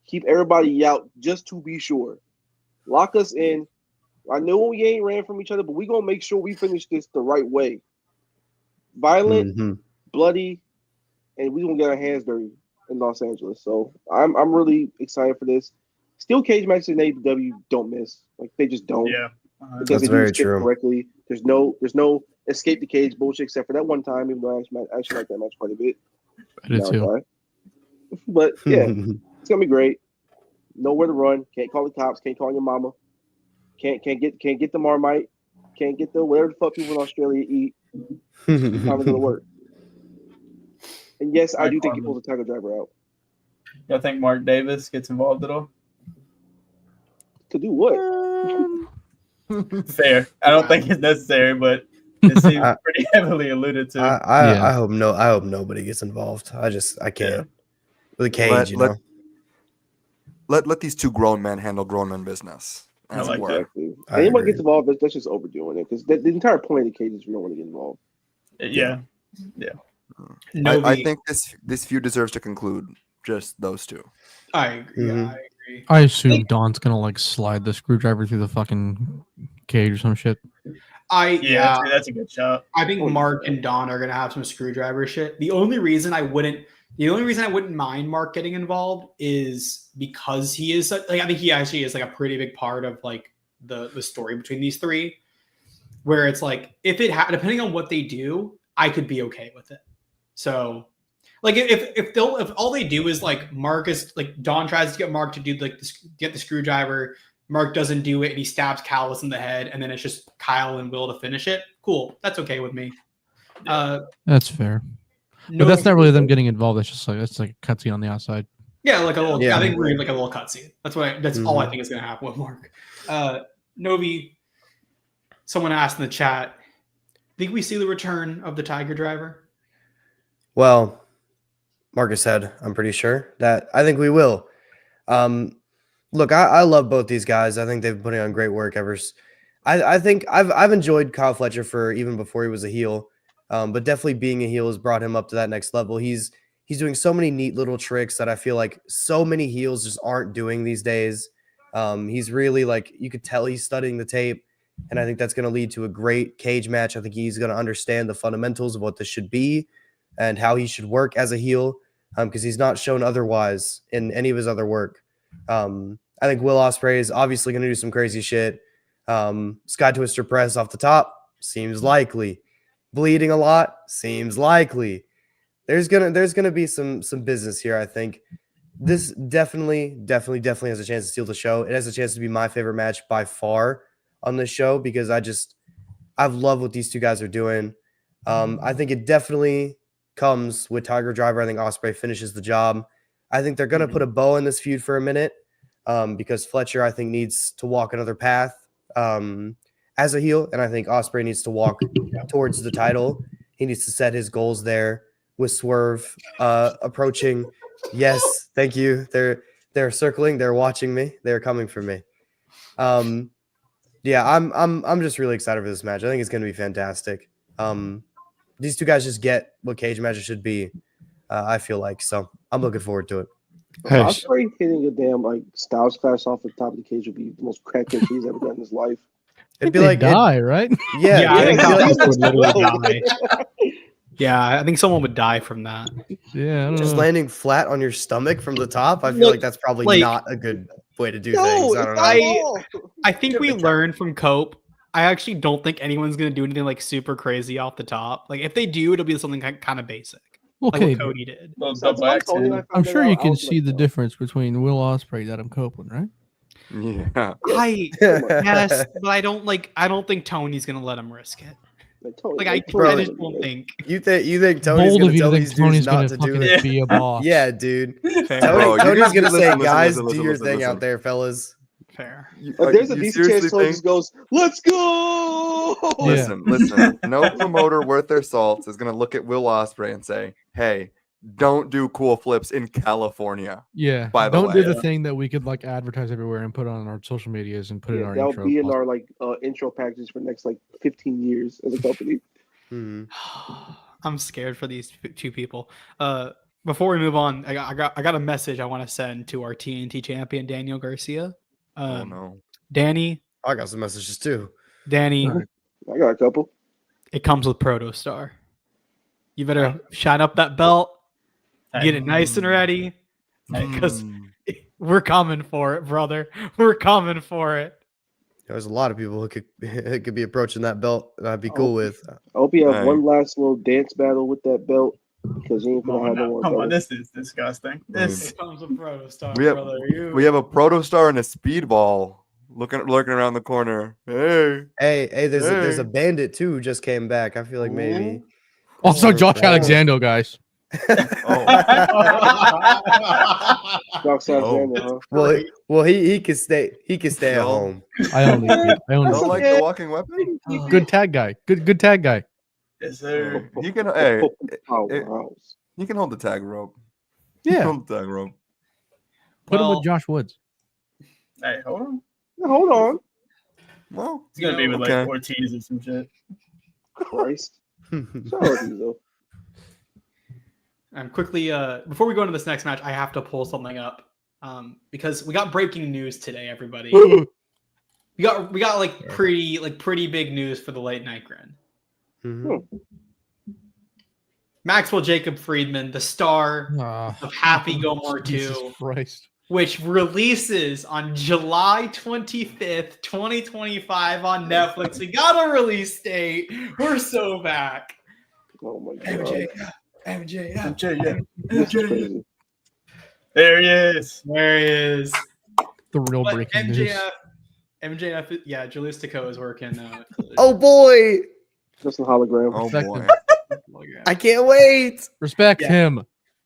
keep everybody out just to be sure. Lock us in. I know we ain't ran from each other, but we gonna make sure we finish this the right way. Violent, bloody, and we gonna get our hands dirty in Los Angeles. So I'm really excited for this. Steel cage matches in AEW don't miss. Like they just don't. Yeah. Because That's they do very skip true. correctly. There's no escape the cage bullshit except for that one time, even though I actually like that match quite a bit. I did too. But yeah, it's gonna be great. Know where to run. Can't call the cops. Can't call your mama. Can't get the Marmite. Can't get the whatever the fuck people in Australia eat. How is it gonna work? And yes, I do think he pulls a Tiger Driver out. Y'all think Mark Davis gets involved at all? To do what? Fair. I don't think it's necessary, but it seems pretty heavily alluded to. I hope nobody gets involved. I can't. With a cage, Let these two grown men handle grown men business. I like that. Exactly. Anyone gets involved, that's just overdoing it because the entire point of the cage is we don't want to get involved. Yeah. I think this feud deserves to conclude just those two. I agree. Mhm. I agree. I assume Don's gonna like slide the screwdriver through the fucking cage or some shit. That's a good shot. I think Mark and Don are gonna have some screwdriver shit. The only reason I wouldn't mind Mark getting involved is because he is I think he actually is like a pretty big part of like the story between these three. Where it's like if it depending on what they do, I could be okay with it. So like if all they do is like Marcus, like Don tries to get Mark to do like get the screwdriver, Mark doesn't do it and he stabs Callis in the head, and then it's just Kyle and Will to finish it. Cool, that's okay with me. That's fair. But that's not really them getting involved. That's like a cutscene on the outside. Yeah, like a little. Yeah. I think we're in like a little cutscene. That's all I think is going to happen with Mark. Novi. Someone asked in the chat, think we see the return of the Tiger Driver? Well, Marcus said, I'm pretty sure that I think we will. Look, I love both these guys. I think they've been putting on great work ever. I think I've enjoyed Kyle Fletcher for even before he was a heel, but definitely being a heel has brought him up to that next level. He's doing so many neat little tricks that I feel like so many heels just aren't doing these days. He's really like, you could tell he's studying the tape. And I think that's going to lead to a great cage match. I think he's going to understand the fundamentals of what this should be and how he should work as a heel, because he's not shown otherwise in any of his other work. I think Will Ospreay is obviously going to do some crazy shit. Sky Twister press off the top seems likely. Bleeding a lot seems likely. There's gonna be some business here. I think this definitely has a chance to steal the show. It has a chance to be my favorite match by far on this show because I've loved what these two guys are doing. I think it definitely comes with Tiger Driver. I think Ospreay finishes the job. I think they're going to put a bow in this feud for a minute because Fletcher, I think, needs to walk another path as a heel, and I think Ospreay needs to walk towards the title. He needs to set his goals there with Swerve approaching. Yes, thank you. They're circling. They're watching me. They're coming for me. Yeah, I'm just really excited for this match. I think it's going to be fantastic. These two guys just get what cage matches should be. I feel like so. I'm looking forward to it. Hey, Ospreay hitting a damn like Styles Clash off the top of the cage would be the most crackhead he's ever done in his life. It'd be they like die, right? Yeah, I think it'd be someone like- would literally die. Yeah, I think someone would die from that. Yeah, I don't just know. landing flat on your stomach from the top. I feel like that's probably not a good way to do things. I don't know. I think we learned from Cope. I actually don't think anyone's going to do anything like super crazy off the top. Like if they do, it'll be something kind of basic, like Okay, what Cody did. I'm sure you can see the difference between Will Ospreay and Adam Copeland, right? Yeah. Yes, but I don't think Tony's going to let him risk it. Like I just don't think. You think Tony's Bold gonna of you tell to these think dudes Tony's not gonna to do fucking it? be a boss. Yeah, dude. Fair. Bro, you Tony's guys gonna say, listen, guys, listen, do your listen, thing listen. out there, fellas. Fair. If there's a You decent chance seriously Tony think- just goes, "Let's go." Yeah. Listen. No promoter worth their salt is gonna look at Will Ospreay and say, "Hey, don't do cool flips in California." Yeah. By the Don't do way. the thing that we could like advertise everywhere and put on our social medias and put in Yeah, our that'll intro. be in our intro packages for the next 15 years as a company. Mhm. I'm scared for these two people. Before we move on, I got a message I want to send to our TNT champion Daniel Garcia. Oh no. Danny, I got some messages too. Danny, All right. I got a couple. it comes with Protostar. You better shine up that belt, get it nice and ready, because we're coming for it, brother. We're coming for it. There's a lot of people who could be approaching that belt, and I'd be cool with. I hope you have Hey. one last little dance battle with that belt because you ain't gonna have no more. Come on, brother. this is disgusting. This It comes with Protostar, We have- brother. We have a Protostar and a Speedball lurking around the corner. Hey. Hey, there's a Hey. bandit too who just came back. I feel like maybe. Also, Josh Oh. Alexander, guys. Josh Alexander, huh? Well, he could stay. He could stay at No. home. I only Don't like the walking weapon? good tag guy. Good tag guy. yes, sir. He can hey, Powerhouse. he can hold the tag rope. Yeah. Hold the tag rope. Put him Well, with Josh Woods. Hey, hold on. Hold on, Well, It's gonna be with okay. like Ortiz or some shit. Christ. Shout out to you, though. And quickly, before we go into this next match, I have to pull something up because we got breaking news today. Everybody, we got pretty big news for the late night Grin. Mhm. Maxwell Jacob Friedman, the star Ah, of Happy Gilmore Jesus 2, Christ. which releases on July 25th, 2025 on Netflix. We got a release date. We're so back. Oh my god. MJ, This is crazy. There he is. there he is. The real But breaking news. MJF, yeah, Julius Taco is working. Oh boy, Just a hologram. Oh Respect boy. him. I can't wait. Respect Yeah. him.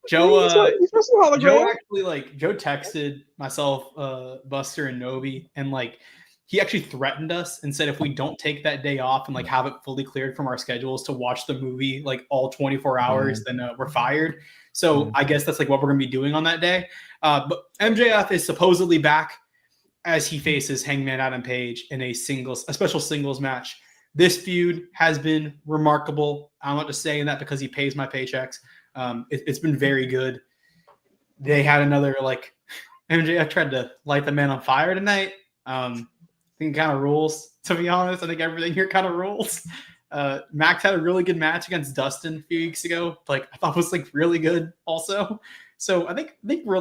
Joe, He's just a hologram. Joe actually Joe texted myself, Buster, and Nobi, and he actually threatened us and said if we don't take that day off and have it fully cleared from our schedules to watch the movie all 24 hours, then we're fired. So I guess that's what we're gonna be doing on that day. But MJF is supposedly back as he faces Hangman Adam Page in a special singles match. This feud has been remarkable. I'm not just saying that because he pays my paychecks. It's been very good. They had another MJF tried to light the man on fire tonight. I think it kind of rules, to be honest. I think everything here kind of rules. Max had a really good match against Dustin a few weeks ago. I thought was really good also. So I think we're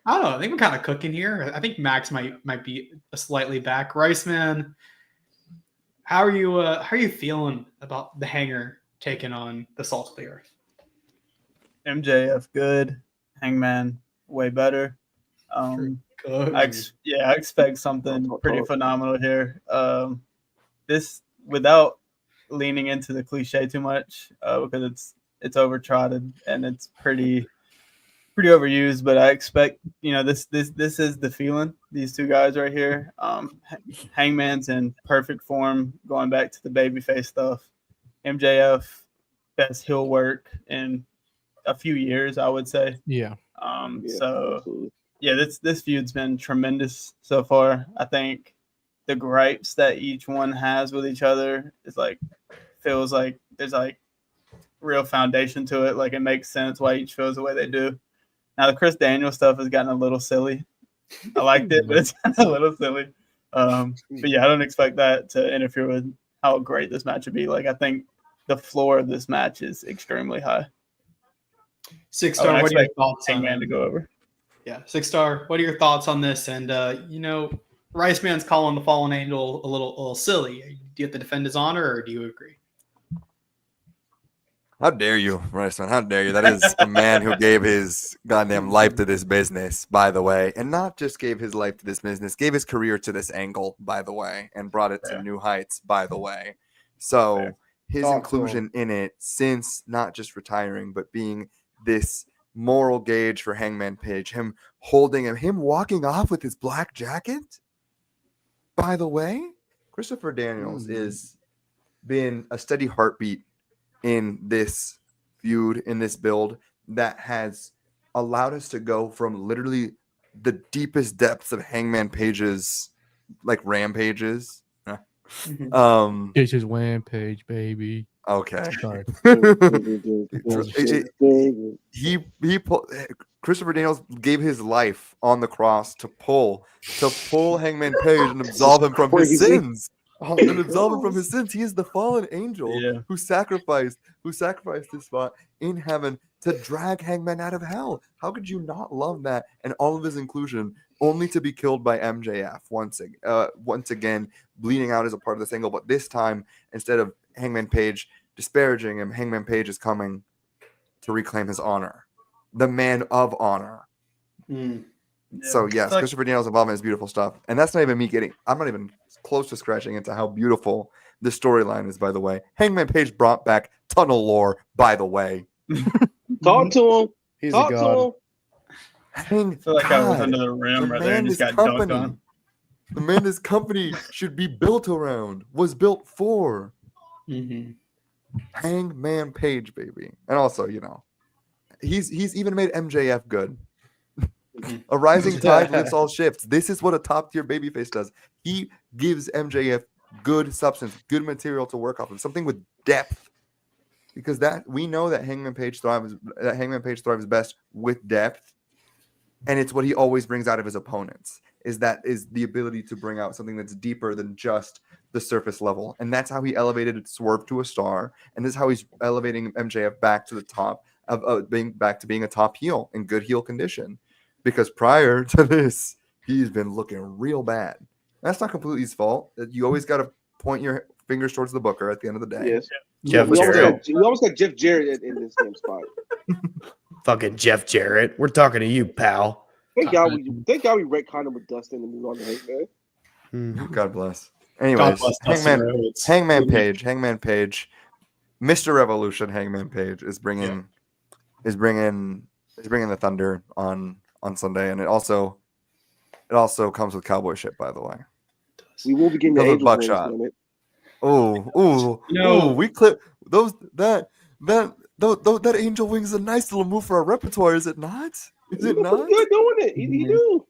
I don't know. I think we're kind of cooking here. I think Max might be a slightly back. Riceman, how are you feeling about the Hanger taking on the Salt of the Earth? MJF good. Hangman way better. I expect something pretty phenomenal here. This without leaning into the cliche too much because it's overtrodden and it's pretty overused. But I expect this is the feeling. These two guys right here. Hangman's in perfect form, going back to the babyface stuff. MJF best heel work in a few years, I would say. Yeah. Absolutely. This feud's been tremendous so far. I think the gripes that each one has with each other is feels like there's real foundation to it. It makes sense why each feels the way they do. Now the Chris Daniel stuff has gotten a little silly. I liked it, but it's gotten a little silly. But yeah, I don't expect that to interfere with how great this match would be. I think the floor of this match is extremely high. 6 Star, what are your thoughts on Hangman to go over? Yeah, 6 Star, what are your thoughts on this? And Riceman's calling the Fallen Angel a little silly. Do you have to defend his honor, or do you agree? How dare you, Riceman? How dare you? That is a man who gave his goddamn life to this business, by the way. And not just gave his life to this business, gave his career to this angle, by the way, and brought it to new heights, by the way. So his inclusion in it, since not just retiring, but being this moral gauge for Hangman Page, him holding him walking off with his black jacket, by the way, Christopher Daniels is been a steady heartbeat in this feud, in this build, that has allowed us to go from literally the deepest depths of Hangman Page's like rampages. It's his wham page, baby. Okay. Sorry. Christopher Daniels gave his life on the cross to pull Hangman Page and absolve him from his sins. And absolve him from his sins. He is the fallen angel who sacrificed his spot in heaven to drag Hangman out of hell. How could you not love that? And all of his inclusion, only to be killed by MJF once again, bleeding out as a part of this angle. But this time, instead of Hangman Page disparaging him, Hangman Page is coming to reclaim his honor, the man of honor. So yes, Christopher Daniels' involvement is beautiful stuff, and that's not even me getting. I'm not even close to scratching into how beautiful the storyline is. By the way, Hangman Page brought back tunnel lore. By the way, talk to him. He's Talk a to god. him. I feel like I was under the rim right there and just got dunked on. The man this company should be built around, was built for. Hangman Page, baby. And also, he's even made MJF good. A rising tide lifts all ships. This is what a top tier babyface does. He gives MJF good substance, good material to work off of, something with depth. Because that we know that Hangman Page thrives best with depth, and it's what he always brings out of his opponents. Is the ability to bring out something that's deeper than just the surface level. And that's how he elevated Swerve to a star. And this is how he's elevating MJF back to the top of being a top heel in good heel condition. Because prior to this, he's been looking real bad. That's not completely his fault. You always got to point your fingers towards the booker at the end of the day. Yes. Jeff we Jarrett. almost got Jeff Jarrett in this damn spot. Fucking Jeff Jarrett. We're talking to you, pal. Thank God we retconned him with Dustin and moved on to Hangman. God bless. Anyways, Hangman Page, Mr. Revolution, Hangman Page is bringing the thunder on Sunday, and it also comes with cowboy shit, by the way. We will be getting the Angel buckshot. We clip those that Angel Wings is a nice little move for our repertoire, is it not? Is it not? Good doing it. He do.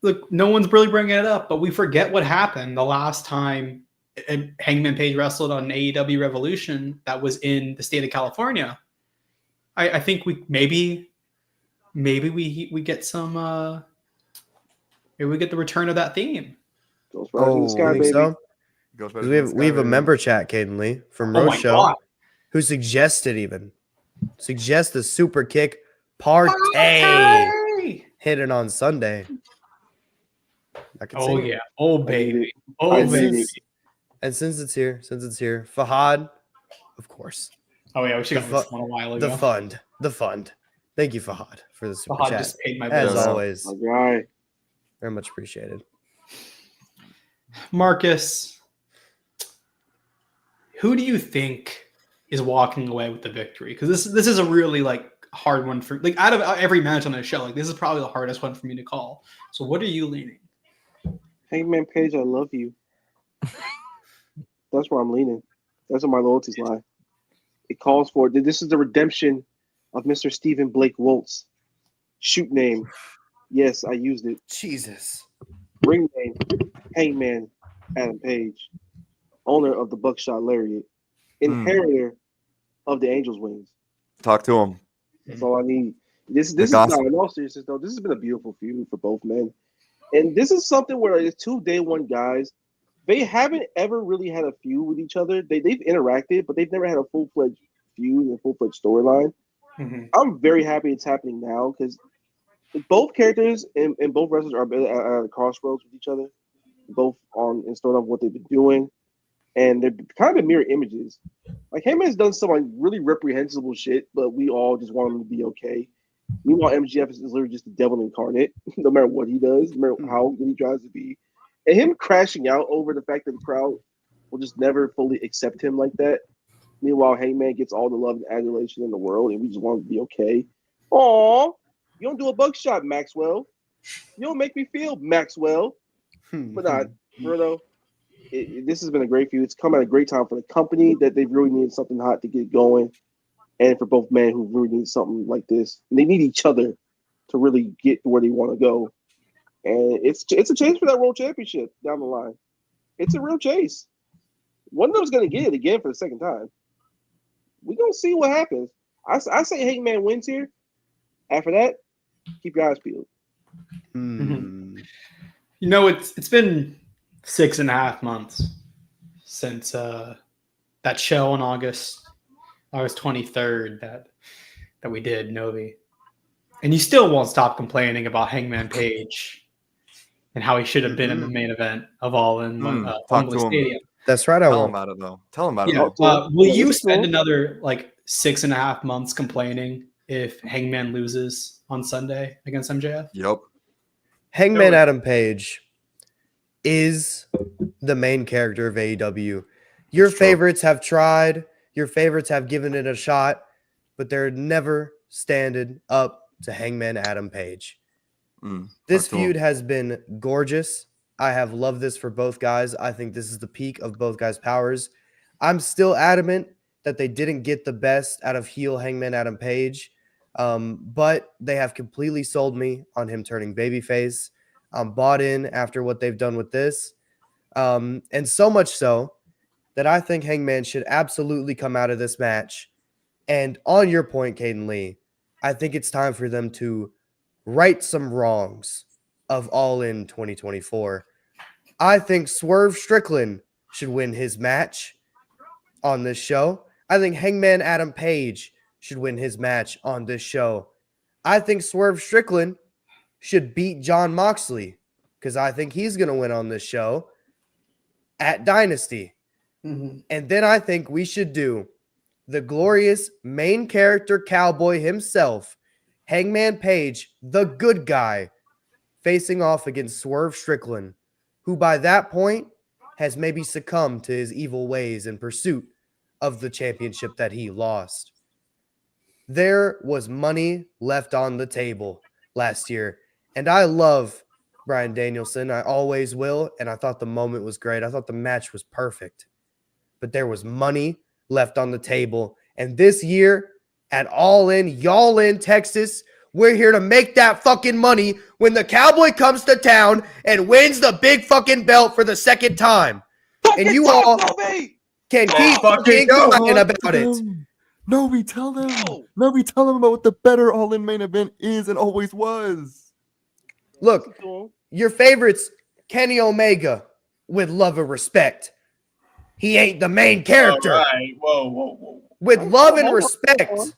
Look, no one's really bringing it up, but we forget what happened the last time Hangman Page wrestled on AEW Revolution. That was in the state of California. I think maybe we get some. Maybe we get the return of that theme. Goes right in the sky, baby. So? We have a member chat, Kaden Lee from Rose Show, who suggested the super kick partay hidden on Sunday. Baby. And since it's here, Fahad, of course. Oh yeah, we should have got this one a while ago. The fund. Thank you, Fahad, for the super Fahad chat. just paid my as bills. always. All right. Very much appreciated. Marcus, who do you think is walking away with the victory? Because this is a really hard one for out of every match on the show. This is probably the hardest one for me to call. So what are you leaning? Hangman Page, I love you. That's where I'm leaning. That's where my loyalties lie. It calls for this is the redemption of Mr. Stephen Blake Woltz. Shoot name. Yes, I used it. Jesus. Ring name. Hangman Adam Page. Owner of the Buckshot Lariat. Inheritor of the Angel's Wings. Talk to him. That's all I need. This is not in all seriousness though. This has been a beautiful feud for both men. And this is something where it's two day one guys. They haven't ever really had a feud with each other. They've interacted, but they've never had a full-fledged feud and a full-fledged storyline. I'm very happy it's happening now because both characters and both wrestlers are at a crossroads with each other, both in story of what they've been doing, and they're kind of mirror images. Heyman's done some really reprehensible shit, but we all just want him to be okay. Meanwhile, MJF is literally just the devil incarnate, no matter what he does, no matter how good he tries to be. And him crashing out over the fact that the crowd will just never fully accept him like that. Meanwhile, Hangman gets all the love and adulation in the world, and we just want him to be okay. Aw, you don't do a buckshot, Maxwell. You don't make me feel, Maxwell. But not, Bruno. this has been a great feud. It's come at a great time for the company that they really needed something hot to get going, and for both men who really need something like this. And they need each other to really get to where they want to go. And it's a chase for that world championship down the line. It's a real chase. One of them's going to get it again for the second time. We're going to see what happens. I say Hangman wins here. After that, keep your eyes peeled. Hmm. You know, it's been 6.5 months since that show on August 23rd that we did, Novi. And you still won't stop complaining about Hangman Page and how he should have been in the main event of All In Talk Wembley to him. Stadium. That's right. I Tell him won't. about it though. Tell him about it Yeah, though. will you It's spend cool. another like 6.5 months complaining if Hangman loses on Sunday against MJF? Yep. Hangman No. Adam Page is the main character of AEW. Your It's true. favorites have tried. Your favorites have given it a shot, but they're never standing up to Hangman Adam Page. This Talk to him. feud has been gorgeous. I have loved this for both guys. I think this is the peak of both guys' powers. I'm still adamant that they didn't get the best out of heel Hangman Adam Page, but they have completely sold me on him turning babyface. I'm bought in after what they've done with this, and so much so that I think Hangman should absolutely come out of this match. And on your point, Kaden Lee, I think it's time for them to right some wrongs of All In 2024. I think Swerve Strickland should win his match on this show. I think Hangman Adam Page should win his match on this show. I think Swerve Strickland should beat John Moxley because I think he's going to win on this show at Dynasty. Mm-hmm. And then I think we should do the glorious main character cowboy himself, Hangman Page, the good guy, facing off against Swerve Strickland, who by that point has maybe succumbed to his evil ways in pursuit of the championship that he lost. There was money left on the table last year, and I love Bryan Danielson. I always will, and I thought the moment was great. I thought the match was perfect, but there was money left on the table, and this year at All In, y'all in Texas, we're here to make that fucking money when the Cowboy comes to town and wins the big fucking belt for the second time. And you all can keep fucking crying about it. No, we tell them. No. No, we tell them about what the better all-in main event is and always was. Look, your favorites, Kenny Omega, with love and respect. He ain't the main character. All right. Whoa. With love and respect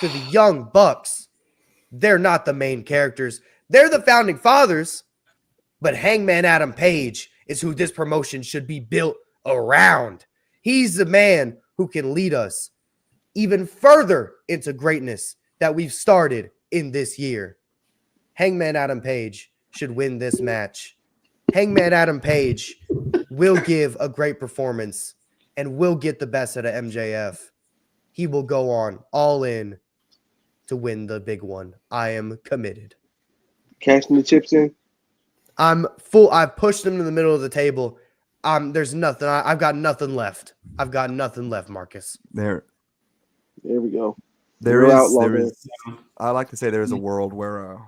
to the Young Bucks, they're not the main characters. They're the founding fathers, but Hangman Adam Page is who this promotion should be built around. He's the man who can lead us even further into greatness that we've started in this year. Hangman Adam Page should win this match. Hangman Adam Page will give a great performance and will get the best out of MJF. He will go on All In to win the big one. I am committed. Cashing the chips in. I'm full. I've pushed him to the middle of the table. There's nothing. I've got nothing left. I've got nothing left, Marcus. There we go. There Real is. outlaw There there. is. I like to say there is a world where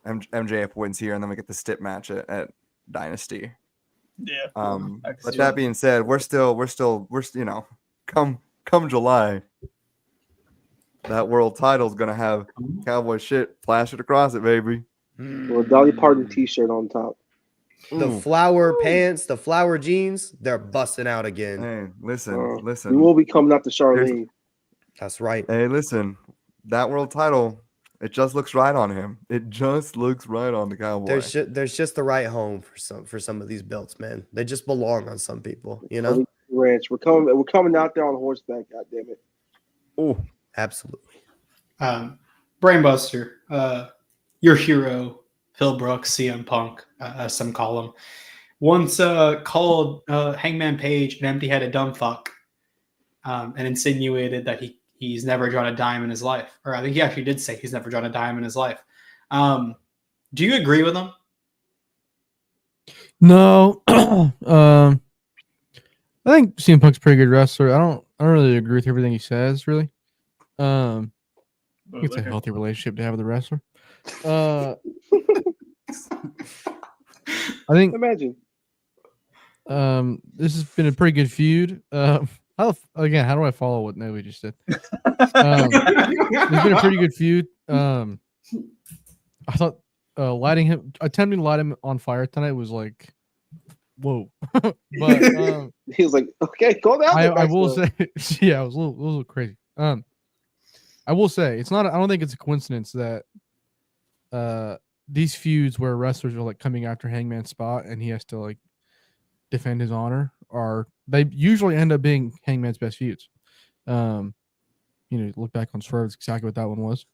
MJF wins here, and then we get the stip match at Dynasty. Yeah. But I can see that being said, we're still come July, that world title's gonna have cowboy shit plastered across it, baby. Or a Dolly Parton t-shirt on top. The flower pants, the flower jeans, they're busting out again. Hey, listen. We will be coming up to Charlene. That's right. Hey, listen. That world title, it just looks right on him. It just looks right on the cowboy. There's just the right home for some of these belts, man. They just belong on some people, you know? Ranch. We're coming out there on horseback, god damn it. Oh, Absolutely. Brainbuster, your hero, Phil Brooks, CM Punk, as some call him, once called Hangman Page an empty-headed dumb fuck, and insinuated that he's never drawn a dime in his life. Or I think he actually did say he's never drawn a dime in his life. Do you agree with him? No. I think CM Punk's a pretty good wrestler. I don't really agree with everything he says, really. It's a healthy relationship to have with a wrestler. I think Imagine. this has been a pretty good feud. How do I follow what Noe just did? It's been a pretty good feud. I thought attempting to light him on fire tonight was like, whoa. But He was like, okay, go down. I will say, yeah, it was a little crazy. I will say I don't think it's a coincidence that these feuds where wrestlers are like coming after Hangman's spot and he has to like defend his honor they usually end up being Hangman's best feuds. Look back on Swerve, that's exactly what that one was.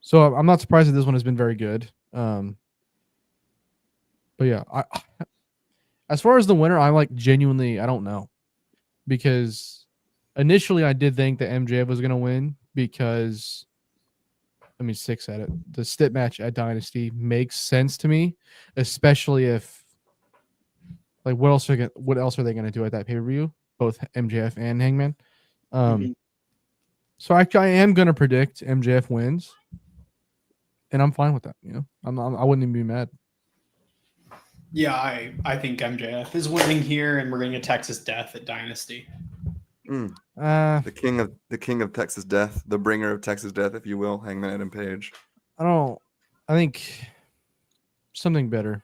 So I'm not surprised that this one has been very good. But yeah, as far as the winner, I'm like genuinely, I don't know, because initially I did think that MJF was going to win because, Six at it. The stip match at Dynasty makes sense to me, especially if, like, what else are they going to do at that pay-per-view? Both MJF and Hangman. So actually, I am going to predict MJF wins, and I'm fine with that. I wouldn't even be mad. Yeah, I think MJF is winning here, and we're going to get Texas Death at Dynasty. The king of Texas Death, the bringer of Texas Death, if you will, Hangman Adam Page. I think something better.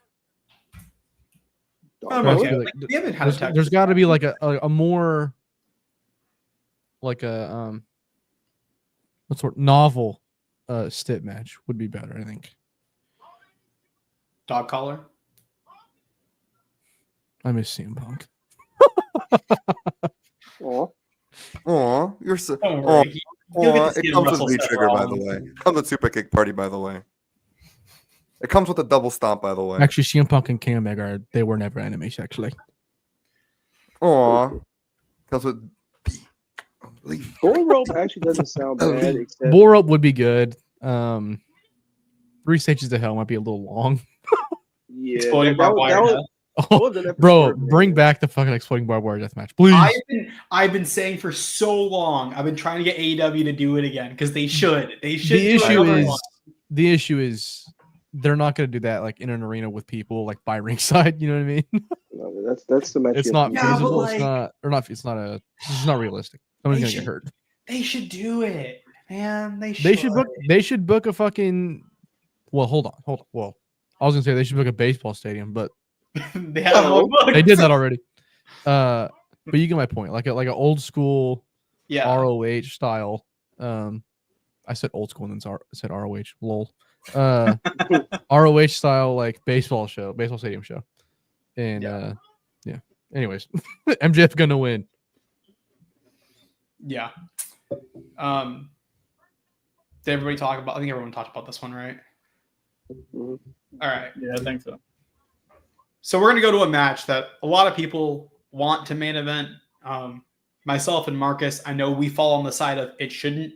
Okay. We haven't had there's got to be like a more like a what sort novel stip match would be better, I think. Dog collar. I miss CM Punk. Aw, you're so. Don't worry. It comes with V-Trigger, by the way. It comes with Super Kick Party, by the way. It comes with a double stomp, by the way. Actually, CM Punk and Kenny Omega, they were never enemies, actually. Aw. Comes with Bull rope actually doesn't sound bad. Except Bull rope would be good. 3 stages to hell might be a little long. yeah, Exploding barbed wire. Bro, bring back the fucking exploding barbed wire death match, please. I've been saying for so long. I've been trying to get AEW to do it again because they should. They should. The issue is they're not going to do that like in an arena with people like by ringside. You know what I mean? No, that's the match. It's not feasible. Like, it's not realistic. Someone's gonna get hurt. They should do it, man. They should book a fucking. Well, hold on. Well, I was gonna say they should book a baseball stadium, but they have one booked. They did that already. But you get my point. Like an old school, ROH style. I said old school and then said ROH. Lol. ROH style like baseball stadium show. And yeah. Anyways, MJF gonna win. Yeah. Did everybody talk about? I think everyone talked about this one, right? Mm-hmm. All right. Yeah, I think so. So we're gonna go to a match that a lot of people want to main event. Myself and Marcus, I know we fall on the side of it shouldn't.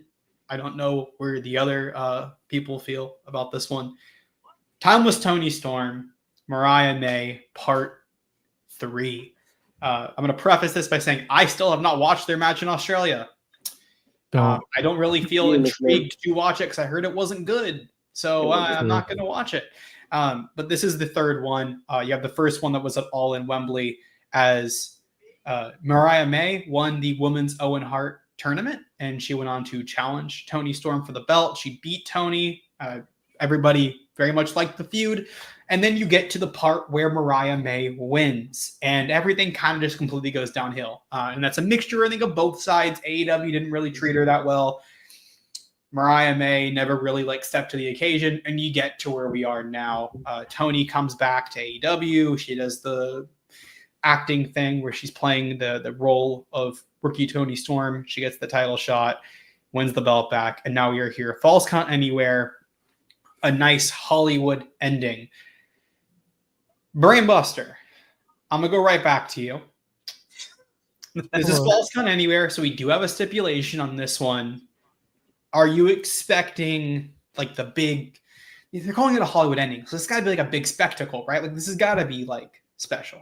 I don't know where the other people feel about this one. Timeless Toni Storm, Mariah May, Part 3. I'm going to preface this by saying I still have not watched their match in Australia. I don't really feel intrigued to watch it because I heard it wasn't good. So I'm not going to watch it. But this is the third one. You have the first one that was at All in Wembley as Mariah May won the Women's Owen Hart tournament, and she went on to challenge Toni Storm for the belt. She beat Toni. Everybody very much liked the feud. And then you get to the part where Mariah May wins, and everything kind of just completely goes downhill. And that's a mixture, I think, of both sides. AEW didn't really treat her that well. Mariah May never really stepped to the occasion, and you get to where we are now. Toni comes back to AEW. She does the acting thing where she's playing the role of rookie Toni Storm. She gets the title shot, wins the belt back, and now we are here. Falls Count Anywhere, a nice Hollywood ending. Brainbuster, I'm going to go right back to you. This is Falls Count Anywhere, so we do have a stipulation on this one. Are you expecting the they're calling it a Hollywood ending, so it's got to be like a big spectacle, right? Like this has got to be like special.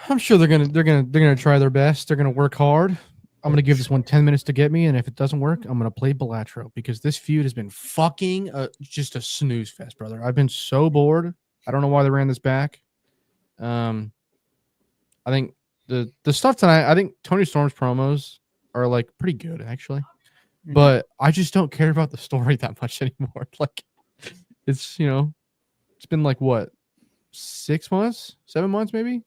I'm sure they're gonna try their best. They're gonna work hard. I'm gonna give this one 10 minutes to get me, and if it doesn't work, I'm gonna play Bellatrix because this feud has been fucking just a snooze fest, brother. I've been so bored. I don't know why they ran this back. I think the stuff tonight. I think Toni Storm's promos are like pretty good actually, but I just don't care about the story that much anymore. Like, it's it's been like what 6 months, 7 months maybe.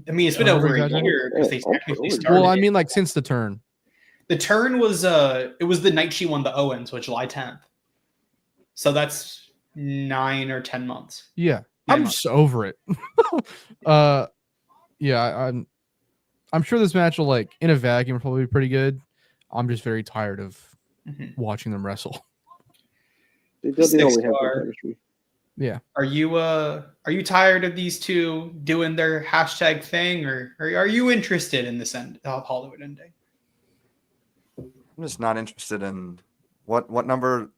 I mean, it's been over a year because they started. Well, I mean, like since the turn. The turn was it was the night she won the Owens, so July 10th. So that's 9 or 10 months. Yeah, 9 I'm months. just over it. Yeah, I'm sure this match will like in a vacuum probably be pretty good. I'm just very tired of watching them wrestle. They definitely only have Star. good chemistry. Yeah. Are you tired of these two doing their hashtag thing, or are you interested in this Hollywood ending? I'm just not interested in what number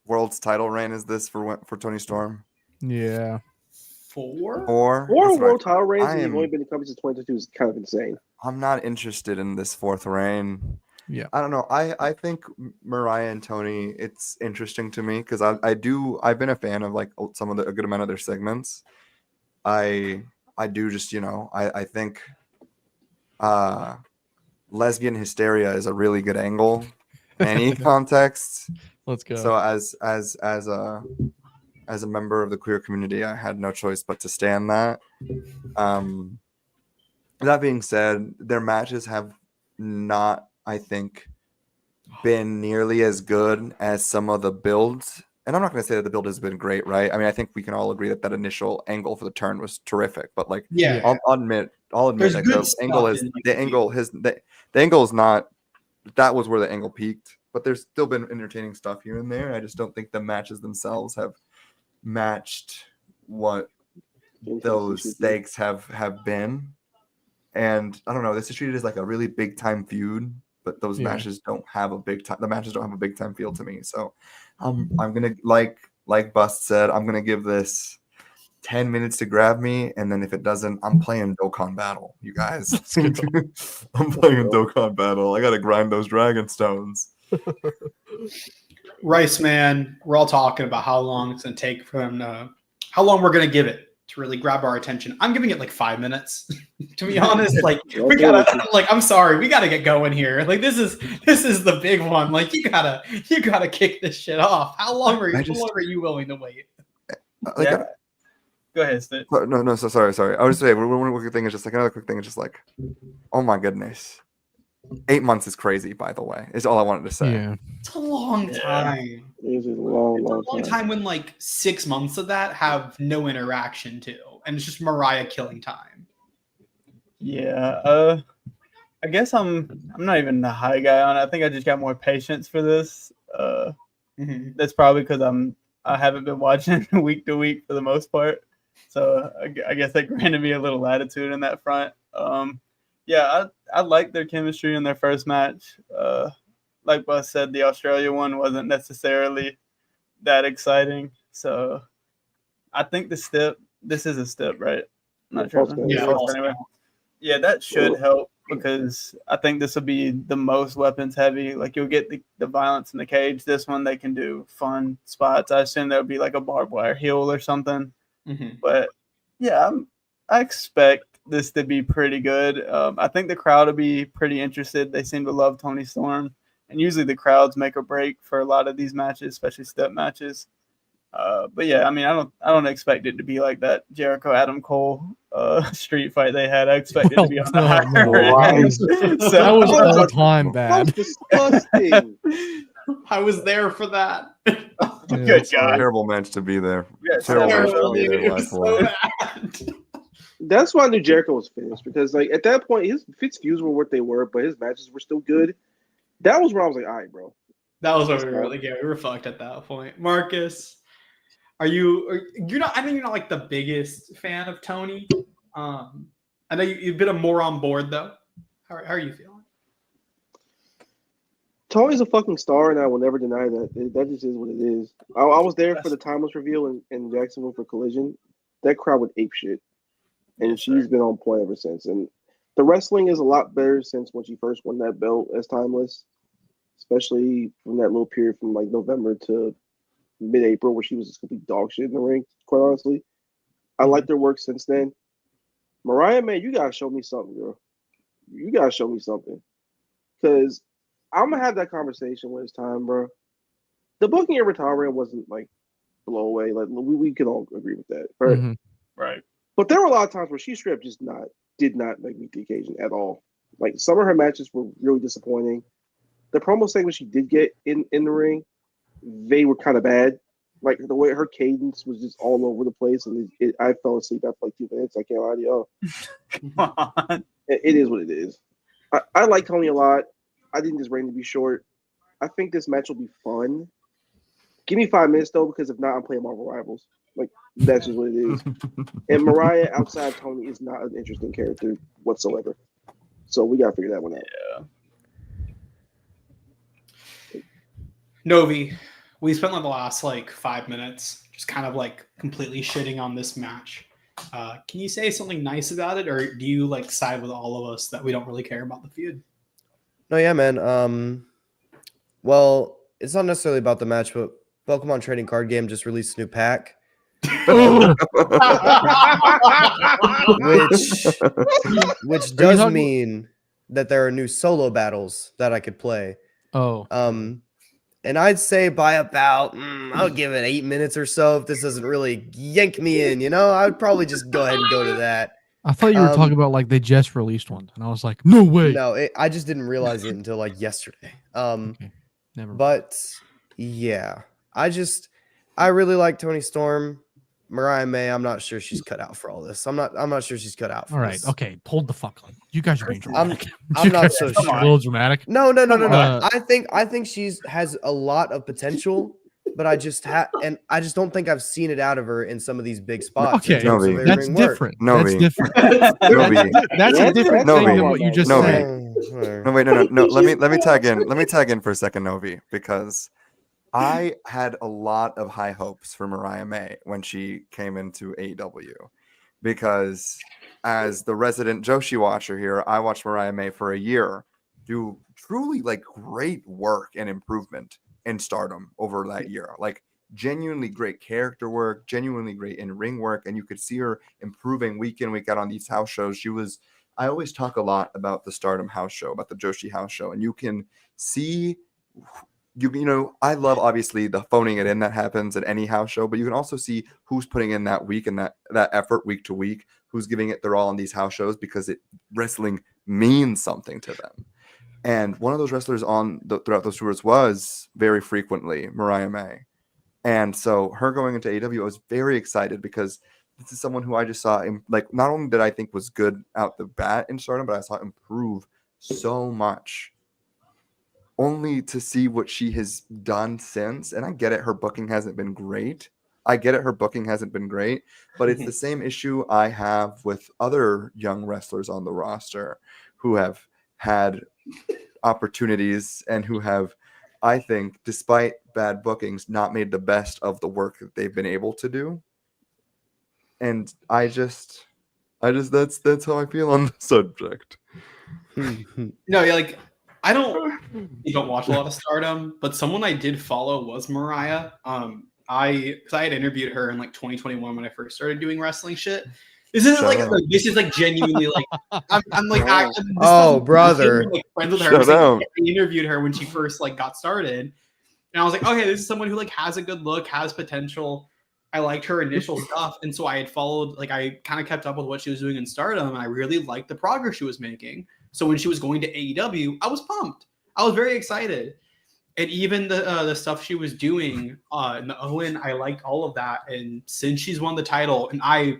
world's title reign is this for Toni Storm? Yeah. 4? 4. Four That's what world I- title reigns I and you've am- only been in company since 2022 is kind of insane. I'm not interested in this 4th reign. Yeah. I don't know. I think Mariah and Toni, it's interesting to me because I've been a fan of like some of a good amount of their segments. I do just, I think lesbian hysteria is a really good angle in any context. Let's go. So as a member of the queer community, I had no choice but to stand that. That being said, their matches have not, I think, been nearly as good as some of the builds. And I'm not going to say that the build has been great, right? I mean, I think we can all agree that initial angle for the turn was terrific. But like, Yeah. I'll admit There's that good the stuff angle is in, like, the angle is not. That was where the angle peaked. But there's still been entertaining stuff here and there. I just don't think the matches themselves have matched what those stakes have been. And I don't know, this is treated as like a really big time feud, but those matches don't have a big time. The matches don't have a big time feel to me. So I'm gonna like Bust said, I'm gonna give this 10 minutes to grab me, and then if it doesn't, I'm playing Dokkan Battle, you guys. I'm playing Dokkan Battle. I gotta grind those dragon stones. Riceman, we're all talking about how long it's gonna take for them to, how long we're gonna give it to really grab our attention. I'm giving it like 5 minutes. To be honest, like we gotta, like, I'm sorry, we gotta get going here. Like this is the big one. Like you gotta kick this shit off. How long are you willing to wait? Go ahead, Steve. No. So sorry. I would say one quick thing is just like another quick thing is just like, oh my goodness, 8 months is crazy. By the way, is all I wanted to say. Yeah. It's a long time. It's a long time when like 6 months of that have no interaction too, and it's just Mariah killing time. Yeah. I guess I'm not even the high guy on it. I think I just got more patience for this. That's probably because I haven't been watching week to week for the most part. So I guess that granted me a little latitude in that front. Yeah, I like their chemistry in their first match. Like Buzz said, the Australia one wasn't necessarily that exciting. So I think this is a step, right? I'm not sure. Yeah, yeah, that should help because I think this will be the most weapons heavy. Like you'll get the violence in the cage. This one they can do fun spots. I assume there'll be like a barbed wire heel or something. But yeah, I expect this to be pretty good. I think the crowd will be pretty interested. They seem to love Toni Storm, and usually the crowds make or break for a lot of these matches, especially step matches. But yeah, I mean, I don't expect it to be like that Jericho Adam Cole street fight they had. I expect it to be on the higher end. So that was all time bad. That was disgusting. I was there for that. Good God. Terrible match to be there. Yeah, Terrible match to be It there. was so bad. That's why I knew Jericho was finished because, like, at that point, his feuds were what they were, but his matches were still good. That was where I was like, all right, bro. That was what we were like. Yeah, we were fucked at that point. Marcus, you're not? I know you're not like the biggest fan of Toni. I know you've been more on board though. How are you feeling? Tony's a fucking star, and I will never deny that. That just is what it is. I was there for the timeless reveal in Jacksonville for Collision. That crowd would ape shit, and Yes, she's sir. been on point ever since. And the wrestling is a lot better since when she first won that belt as timeless, especially from that little period from like November to mid-April where she was just complete dog shit in the ring. Quite honestly, I liked her work since then. Mariah May, you gotta show me something, girl. You gotta show me something, because I'm gonna have that conversation when it's time, bro. The booking of Retire wasn't like blow away. Like we can all agree with that, right? Mhm. Right. But there were a lot of times where she straight up just did not like meet the occasion at all. Like some of her matches were really disappointing. The promo segments she did get in the ring, they were kind of bad. Like the way her cadence was just all over the place, and I fell asleep after like 2 minutes. I can't lie to y'all. Come on. It is what it is. I like Tony a lot. I think this reign to be short. I think this match will be fun. Give me 5 minutes though, because if not, I'm playing Marvel Rivals. Like that's just what it is. And Mariah outside of Tony is not an interesting character whatsoever. So we gotta figure that one out. Novi, we spent like the last like 5 minutes just kind of like completely shitting on this match. Can you say something nice about it, or do you like side with all of us that we don't really care about the feud? No, yeah, man. Well, it's not necessarily about the match, but Pokemon Trading Card Game just released a new pack, which does talking- mean that there are new solo battles that I could play. Oh, And I'd say by about, I'll give it 8 minutes or so. If this doesn't really yank me in, I would probably just go ahead and go to that. I thought you were talking about like they just released one, and I was like, no way. No, I just didn't realize it until like yesterday. Okay, never mind. But yeah, I really like Toni Storm. Mariah May, I'm not sure she's cut out for all this. I'm not sure she's cut out for All right, this. okay, hold the fuck on. You guys are being I'm- dramatic. I'm You not guys so are sure. A little dramatic. No. on. I think she's has a lot of potential, but I just don't think I've seen it out of her in some of these big spots. in Okay, terms of Novi. that's in-ring work. different. No, That's V. different. Novi. That's a different No, thing V. than what you just No, V. said. No, wait, no. Let me tag in. Let me tag in for a second, Novi, because I had a lot of high hopes for Mariah May when she came into AEW, because as the resident Joshi watcher here, I watched Mariah May for a year do truly like great work and improvement in Stardom over that year. Like genuinely great character work, genuinely great in-ring work, and you could see her improving week in, week out on these house shows. I always talk a lot about the Stardom house show, about the Joshi house show, and you can see, I love obviously the phoning it in that happens at any house show, but you can also see who's putting in that week and that effort week to week, who's giving it their all on these house shows because wrestling means something to them. And one of those wrestlers throughout those tours was very frequently Mariah May. And so her going into AEW, I was very excited because this is someone who I just saw not only did I think was good out the bat in Stardom, but I saw improve so much, only to see what she has done since. And I get it, her booking hasn't been great. But it's the same issue I have with other young wrestlers on the roster who have had opportunities and who have, I think, despite bad bookings, not made the best of the work that they've been able to do. And that's how I feel on the subject. No, yeah, like I don't watch a lot of Stardom, but someone I did follow was Mariah. I had interviewed her in like 2021 when I first started doing wrestling shit. This is this is like genuinely like I'm like brother, like, friends with her. Shut up. I interviewed her when she first like got started, and I was like, okay, this is someone who like has a good look, has potential. I liked her initial stuff, and so I had followed, like I kind of kept up with what she was doing in Stardom, and I really liked the progress she was making. So when she was going to AEW, I was pumped. I was very excited, and even the stuff she was doing in the Owen, I liked all of that. And since she's won the title, and I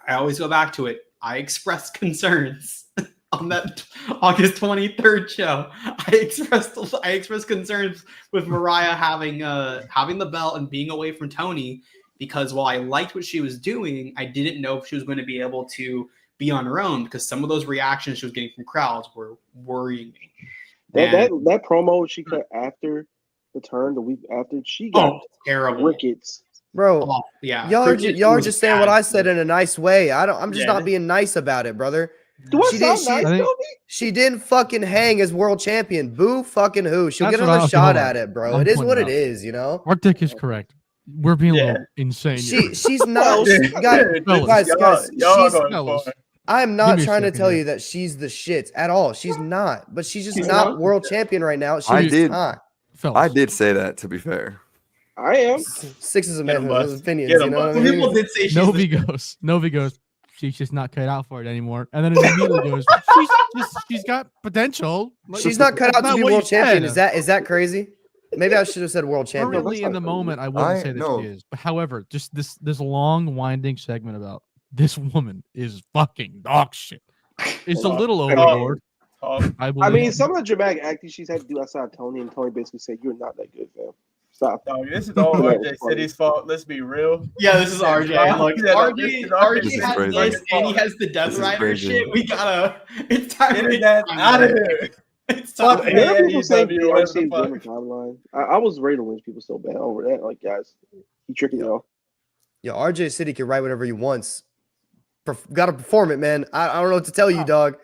always go back to it, I expressed concerns on that August 23rd show. I expressed concerns with Mariah having the belt and being away from Toni, because while I liked what she was doing, I didn't know if she was going to be able to be on her own, because some of those reactions she was getting from crowds were worrying me. That promo she cut after the turn the week after, she got terrible. rickets. Bro, Oh, yeah. y'all are just saying what I said in a nice way. I'm just Yeah, not being nice about it, brother. Do I She sound did- nice, I think- Toby? She didn't fucking hang as world champion. Boo fucking who? She'll That's get what another okay, shot hold on. at it, bro. I'm It is pointing what it it out. is, you know. Our dick is correct. We're being a Yeah. little insane. here. She's not. Well, guys, fellas, guys, y'all she's. going fellas. for it. I'm Give not me a trying to second tell here. you that she's the shit at all. She's not. But she's just She's not not? world champion right now. I She's did. not. Fellas. I did say that, to be fair. I am. Six is a Get 'em, man Bus. opinions. Get You 'em, know what I Bus. mean? People did say she's Novi the goes, she's just not cut out for it anymore. And then it immediately goes, she's got potential. Like, She's not cut out to that's be what you world champion. said. Is that crazy? Maybe I should have said world champion. Currently in the moment, I wouldn't say that no. she is. But however, just this long winding segment about this woman is fucking dog shit. It's a little overboard. Talk. I I believe. mean, some of the dramatic acting she's had to do outside Tony, and Tony basically said, "You're not that good, fam. Stop." Dog, this is all RJ City's fault. Let's be real. Yeah, this is RJ. Look, Yeah, RJ, this is RJ This is has crazy. this, and he has the Death This is Rider crazy. shit. We gotta. It's time. Get It's his ass time. out of here. It's Fuck time. yeah. There are people saying AEW, BRC whatever is the fuck. on the timeline. I was ready to lynch people so bad over that. Like, guys, he tricking y'all. Yo, RJ City can write whatever he wants. Gotta perform it, man. I don't know what to tell you, dog.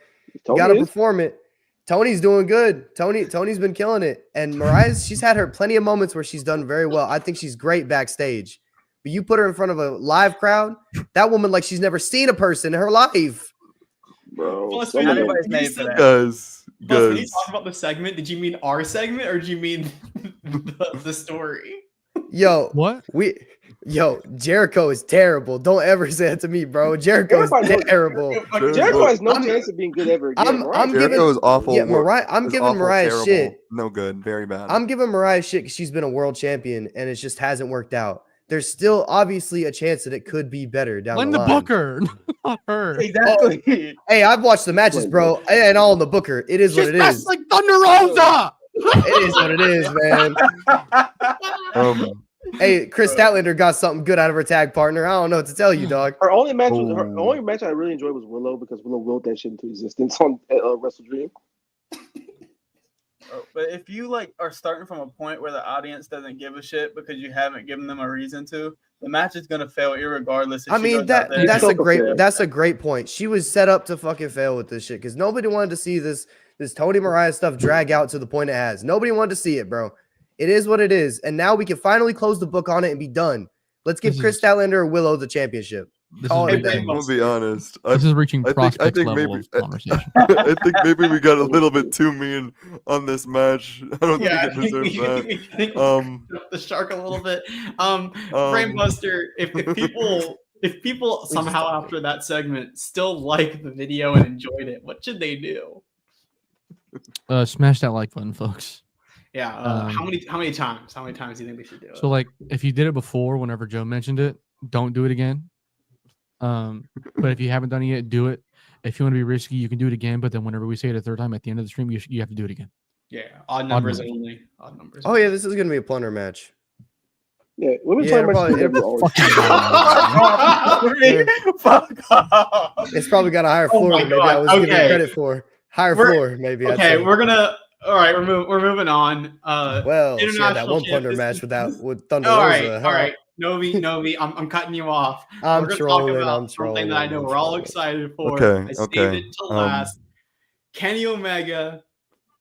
Tony Gotta is. perform it. Tony's doing good. Tony's been killing it. And Mariah's, she's had her plenty of moments where she's done very well. I think she's great backstage. But you put her in front of a live crowd, that woman like she's never seen a person in her life. Bro, Plus, some we- of them- Everybody's made for that. Guys, Plus, when you guys. talk about the segment, did you mean our segment or did you mean the story? Yo, What? Jericho is terrible. Don't ever say that to me, bro. Jericho is Everybody knows- terrible. Jericho has no I'm- chance of being good ever again. I'm right? giving- Jericho is awful. Yeah, Mariah. I'm is giving awful, Mariah terrible, shit. No good. Very bad. I'm giving Mariah shit because she's been a world champion and it just hasn't worked out. There's still obviously a chance that it could be better down When the the line. booker, not her. Exactly. Hey, I've watched the matches, bro, and all in the Booker. It is what She's it dressed is. like Thunder Rosa. It is what it is, man. Hey, Chris Statlander got something good out of her tag partner. I don't know what to tell you, dog. Her only match, her Oh. only match I really enjoyed was Willow because Willow willed that shit into existence on Wrestle Dream. But if you like are starting from a point where the audience doesn't give a shit because you haven't given them a reason to, the match is gonna fail irregardless. if I she mean goes out there. that's a great point. She was set up to fucking fail with this shit because nobody wanted to see this Tony Mariah stuff drag out to the point it has. Nobody wanted to see it, bro. It is what it is, and now we can finally close the book on it and be done. Let's give This Chris is- Statlander or Willow the championship. This Call is it a day. reaching, I'm gonna be honest. this is reaching I think- prospects level maybe- of conversation. I think maybe we got a little bit too mean on this match. I don't Yeah, I think it think deserves we, that. I think we Um, jumped the shark a little bit. Brainbuster, if people somehow after that segment still like the video and enjoyed it, what should they do? Smash that like button, folks. Yeah, how many times? How many times do you think they should do it? So, like, if you did it before, whenever Joe mentioned it, don't do it again. But if you haven't done it yet, do it. If you want to be risky, you can do it again. But then, whenever we say it a third time at the end of the stream, you have to do it again. Yeah, odd numbers numbers. only. Odd numbers. Oh yeah, this is gonna be a plunder match. Yeah, women's Yeah, tournament probably- Fuck off. It's probably got a higher Oh floor my than maybe I God, was giving okay. credit for. Higher We're- floor, maybe. I'd Okay, say. we're gonna. All right, we're moving on. Well, she had that international one plunder champ- match with Thunder All Rosa. right, huh? all right. Novi, I'm cutting you off. I'm We're gonna trolling. talk about I'm something trolling. that I know I'm we're all trolling. excited for. Okay, I saved okay, it till um, last. Kenny Omega,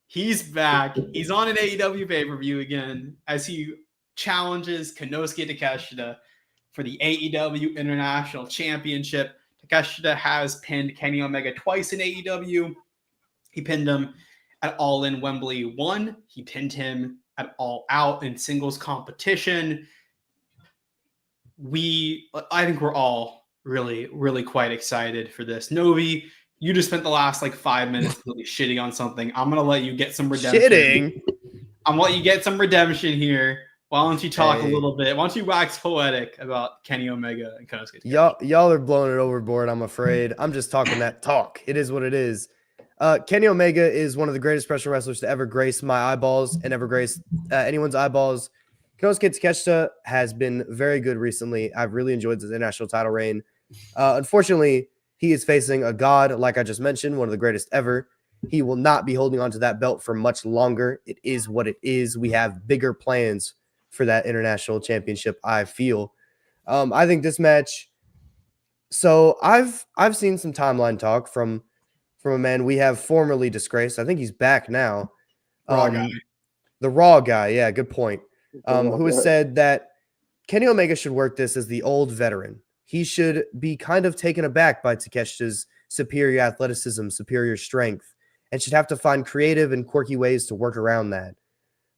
he's back. He's on an AEW pay-per-view again as he challenges Konosuke Takeshita for the AEW International Championship. Takeshita has pinned Kenny Omega twice in AEW. He pinned him at All In Wembley 1. He pinned him at All Out in singles competition. I think we're all really, really quite excited for this. Novi, you just spent the last 5 minutes really shitting on something. I'm gonna let you get some redemption. Shitting. I'm gonna let you get some redemption here. Why don't you talk a Hey. little bit? Why don't you wax poetic about Kenny Omega and Konosuke? Y'all are blowing it overboard, I'm afraid. I'm just talking that talk. It is what it is. Kenny Omega is one of the greatest professional wrestlers to ever grace my eyeballs and ever grace anyone's eyeballs. Konosuke Takeshita has been very good recently. I've really enjoyed his international title reign. Unfortunately, he is facing a god, like I just mentioned, one of the greatest ever. He will not be holding on to that belt for much longer. It is what it is. We have bigger plans for that international championship, I feel. I think this match. So I've seen some timeline talk from a man we have formerly disgraced. I think he's back now. Raw guy. The Raw guy, yeah, good point. Who has said that Kenny Omega should work this as the old veteran. He should be kind of taken aback by Takeshita's superior athleticism, superior strength, and should have to find creative and quirky ways to work around that.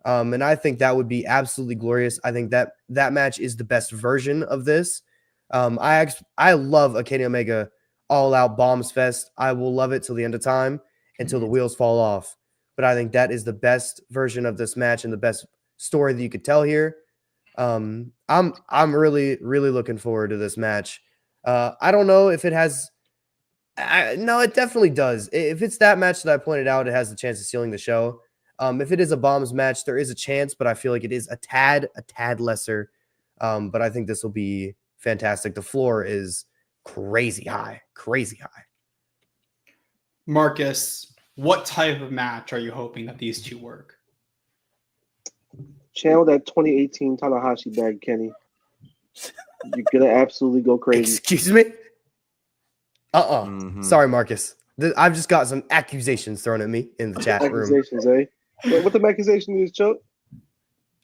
And I think that would be absolutely glorious. I think that match is the best version of this. I love a Kenny Omega all-out bombs fest. I will love it till the end of time, until the wheels fall off. But I think that is the best version of this match and the best story that you could tell here. I'm really, really looking forward to this match. I don't know if it has. No, it definitely does. If it's that match that I pointed out, it has the chance of sealing the show. If it is a bombs match, there is a chance, but I feel like it is a tad lesser. But I think this will be fantastic. The floor is crazy high. Marcus, what type of match are you hoping that these two work? Channel that 2018 Tanahashi bag, Kenny. You're gonna absolutely go crazy. Excuse me? Sorry, Marcus. I've just got some accusations thrown at me in the chat room. Accusations, eh? What the accusation is, Chuck?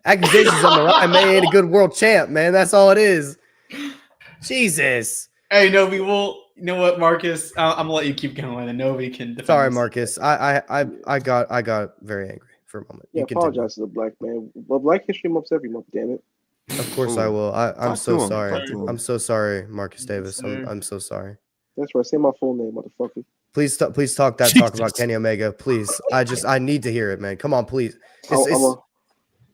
Accusations on Mariah May ain't a good world champ, man. That's all it is. Jesus. Hey, Novi, you know what, Marcus? I'm gonna let you keep going, and Novi can defend. Sorry, this. Marcus. I got very angry for a moment. Yeah, apologize to the black man. Well, Black History Month's every month, damn it. Of course I will. I'm so to him. sorry. Talk to him. I'm so sorry, Marcus Davis. sir. I'm so sorry. That's right. Say my full name, motherfucker. Please talk about Kenny Omega, please. I need to hear it, man. Come on, please. I'm gonna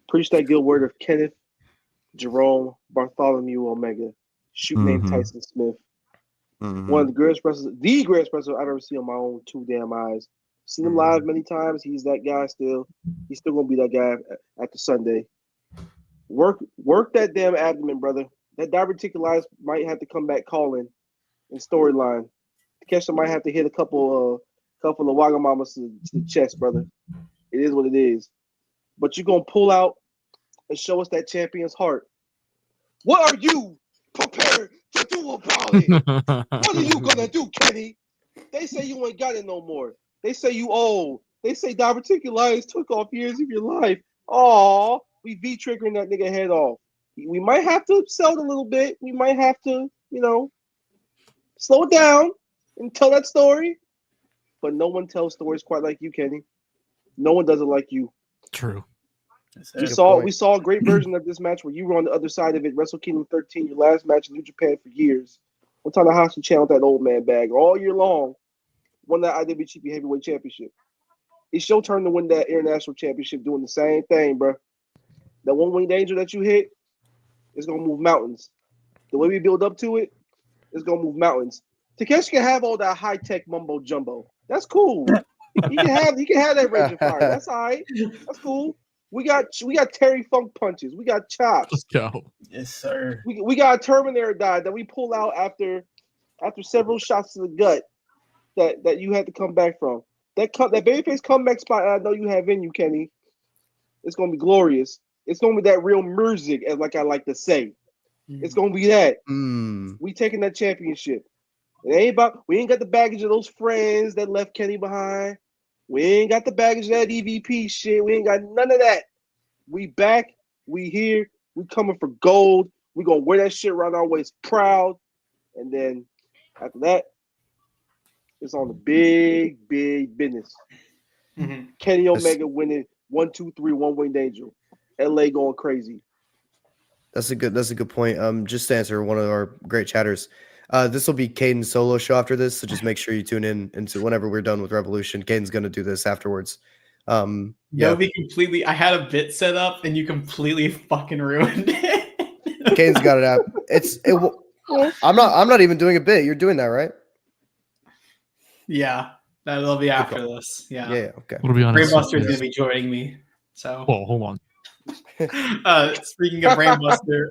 preach that good word of Kenneth Jerome Bartholomew Omega, shoot name Tyson Smith. One of the greatest wrestlers, I've ever seen on my own two damn eyes. Seen him live many times. He's that guy still. He's still gonna be that guy after Sunday. Work that damn abdomen, brother. That diverticulitis might have to come back calling in storyline. Takeshita might have to hit a couple of Wagamamas to the chest, brother. It is what it is. But you're gonna pull out and show us that champion's heart. What are you prepared to do about it? What are you gonna do, Kenny? They say you ain't got it no more. They say you old. They say diverticulitis took off years of your life. Aw, we V-triggering that nigga head off. We might have to sell it a little bit. We might have to, slow it down and tell that story. But no one tells stories quite like you, Kenny. No one does it like you. True. We saw a great version of this match where you were on the other side of it. Wrestle Kingdom 13, your last match in New Japan for years. One time Tanahashi channeled that old man bag all year long. Won that IWGP Heavyweight Championship. It's your turn to win that International Championship doing the same thing, bro. That one winged angel that you hit is going to move mountains. The way we build up to it is going to move mountains. Takeshi can have all that high-tech mumbo jumbo. That's cool. He can have that Raging Fire. That's all right. That's cool. We got Terry Funk punches. We got chops. Let's go. Yes, sir. We got a Terminator dive that we pull out after several shots to the gut that you had to come back from. That babyface comeback spot I know you have in you, Kenny. It's gonna be glorious. It's gonna be that real music, as like I like to say. It's gonna be that. We taking that championship. It ain't about we ain't got the baggage of those friends that left Kenny behind. We ain't got the baggage of that EVP shit. We ain't got none of that. We back. We here. We coming for gold. We gonna wear that shit around our waist proud. And then after that, it's on the big business. Kenny Omega winning 1, 2, 3, one winged angel. LA going crazy. That's a good point. Just to answer one of our great chatters. This will be Kaden's solo show after this, so just make sure you tune in into whenever we're done with Revolution. Kaden's gonna do this afterwards. Yeah. Novi completely. I had a bit set up, and you completely fucking ruined it. Kaden's got it out. I'm not even doing a bit. You're doing that, right? Yeah, that'll be after this. Yeah. Okay. We'll be honest. Brainbuster is gonna be joining me. So. Whoa, hold on. Speaking of Brainbuster,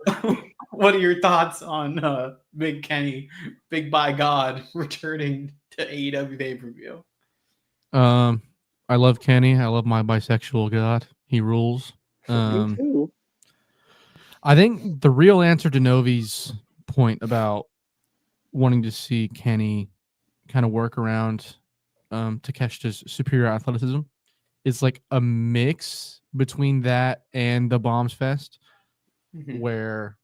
what are your thoughts on Big Kenny, Big by God, returning to AEW pay-per-view? I love Kenny. I love my bisexual god. He rules. Me too. I think the real answer to Novi's point about wanting to see Kenny kind of work around Takeshita's superior athleticism is like a mix between that and the Bombs Fest, where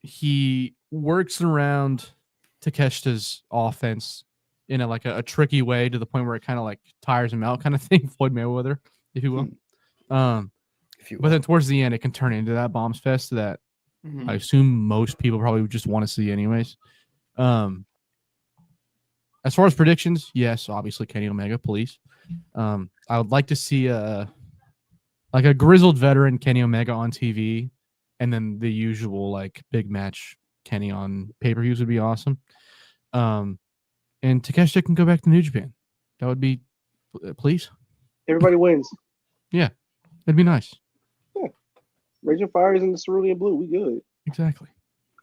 he works around Takeshita's offense in a tricky way to the point where it kind of like tires him out, kind of thing. Floyd Mayweather, if you will. But then towards the end, it can turn into that Bombs Fest that I assume most people probably would just want to see anyways. As far as predictions, yes, obviously Kenny Omega, please. I would like to see a grizzled veteran Kenny Omega on TV, and then the usual like big match Kenny on pay-per-views would be awesome. And Takeshita can go back to New Japan. That would be, please. Everybody wins. Yeah, it'd be nice. Yeah. Raging Fire is in the cerulean blue. We good. Exactly.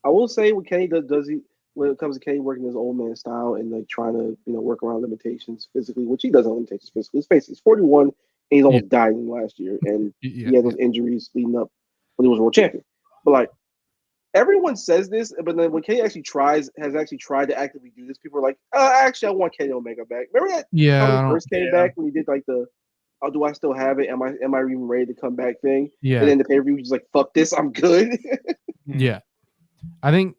I will say what Kenny does he when it comes to Kenny working his old man style and like trying to work around limitations physically, which he does have limitations physically. Let's face it, he's 41 and he's almost dying last year, and he had those injuries leading up when he was world champion. But like everyone says this, but then when Kenny has actually tried to actively do this, people are like, actually, I want Kenny Omega back. Remember that? Yeah. When he first came back when he did like the do I still have it? Am I even ready to come back thing? Yeah. And then the pay-per-view was just like, fuck this, I'm good. Yeah. I think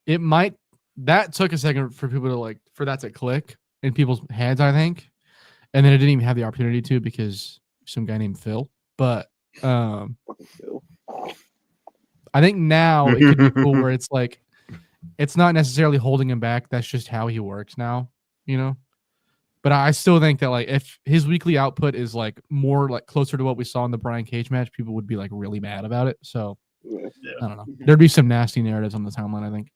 that took a second for people to for that to click in people's heads, I think. And then it didn't even have the opportunity to because some guy named Phil. But Fucking Phil. I think now it could be cool where it's like it's not necessarily holding him back. That's just how he works now, But I still think that if his weekly output is more closer to what we saw in the Brian Cage match, people would be really mad about it. So I don't know. There'd be some nasty narratives on the timeline, I think.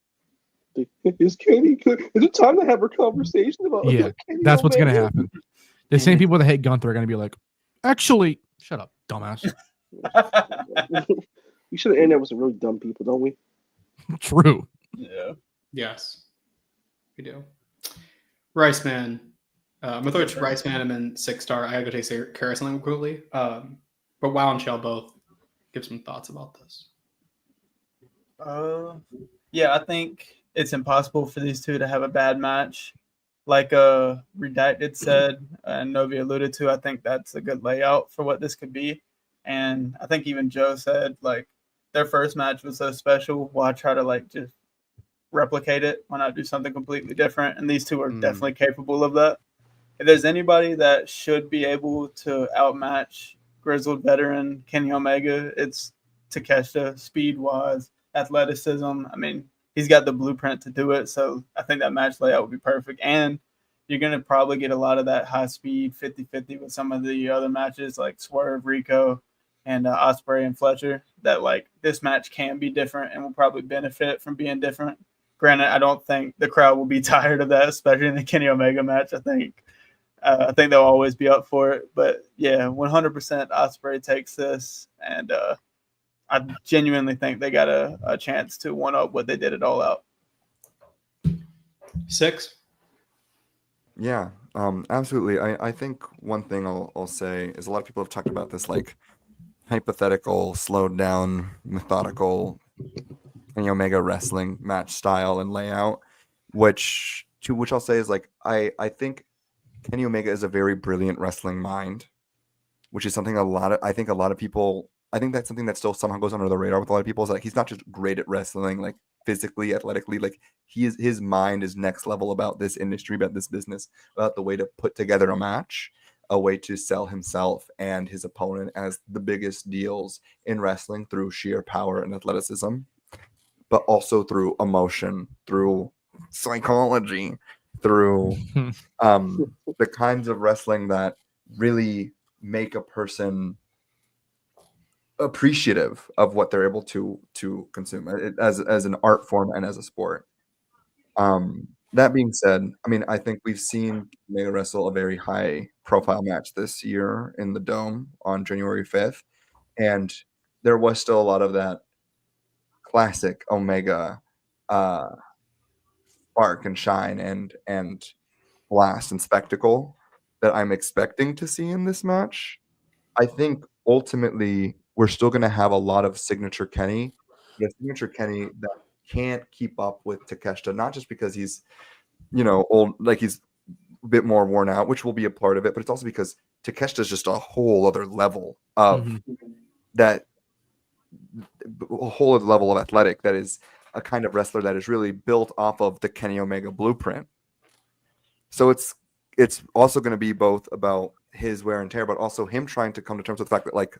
Is Kenny good? Is it time to have a conversation about That's Kenny what's gonna Omega? happen. The same people that hate Gunther are gonna be like, actually, shut up, dumbass. We should have ended with some really dumb people, don't we? True. Yeah. Yes, we do. Riceman. I'm gonna throw it to Riceman and then 6-star. I gotta go take care of something quickly. But Wow and Shell both give some thoughts about this. Yeah, I think it's impossible for these two to have a bad match. Like Redacted said and Novi alluded to, I think that's a good layout for what this could be. And I think even Joe said their first match was so special. Why try to just replicate it? Why not do something completely different? And these two are definitely capable of that. If there's anybody that should be able to outmatch grizzled veteran Kenny Omega, it's Takeshita, speed-wise, athleticism. I mean, he's got the blueprint to do it, so I think that match layout would be perfect. And you're going to probably get a lot of that high-speed 50-50 with some of the other matches like Swerve, Rico, and Ospreay and Fletcher, that this match can be different and will probably benefit from being different. Granted, I don't think the crowd will be tired of that, especially in the Kenny Omega match. I think they'll always be up for it. But, yeah, 100% Ospreay takes this, and I genuinely think they got a chance to one-up what they did it All Out. 6? Yeah, absolutely. I think one thing I'll say is a lot of people have talked about this hypothetical, slowed down, methodical Kenny Omega wrestling match style and layout, which I'll say is I think Kenny Omega is a very brilliant wrestling mind, which is something I think that's something that still somehow goes under the radar with a lot of people. Is he's not just great at wrestling, physically, athletically, his mind is next level about this industry, about this business, about the way to put together a match, a way to sell himself and his opponent as the biggest deals in wrestling through sheer power and athleticism, but also through emotion, through psychology, through the kinds of wrestling that really make a person appreciative of what they're able to consume as an art form and as a sport. That being said, I mean, I think we've seen Omega wrestle a very high profile match this year in the Dome on January 5th, and there was still a lot of that classic Omega spark and shine and blast and spectacle that I'm expecting to see in this match. I think ultimately we're still going to have a lot of signature Kenny, but a signature Kenny that can't keep up with Takeshita, not just because he's, old, like he's a bit more worn out, which will be a part of it, but it's also because Takeshita is just a whole other level of that, a whole other level of athletic that is a kind of wrestler that is really built off of the Kenny Omega blueprint. So it's also going to be both about his wear and tear, but also him trying to come to terms with the fact that, like,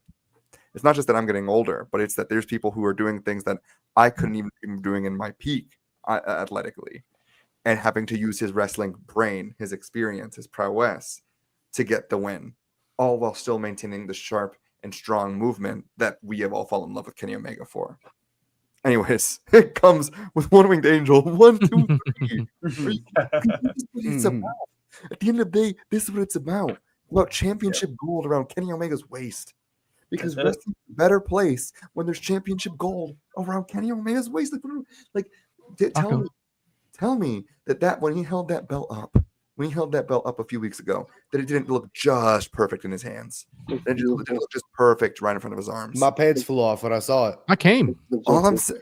it's not just that I'm getting older, but it's that there's people who are doing things that I couldn't even be doing in my peak athletically, and having to use his wrestling brain, his experience, his prowess to get the win, all while still maintaining the sharp and strong movement that we have all fallen in love with Kenny Omega for. Anyways, it comes with One Winged Angel. 1, 2, 3. It's about. At the end of the day, this is what it's about. About championship gold around Kenny Omega's waist. Because wrestling's a better place when there's championship gold around Kenny Omega's waist. Tell me that when he held that belt up, a few weeks ago, that it didn't look just perfect in his hands. It didn't look just perfect right in front of his arms. My pants flew off when I saw it. I came. All I'm saying,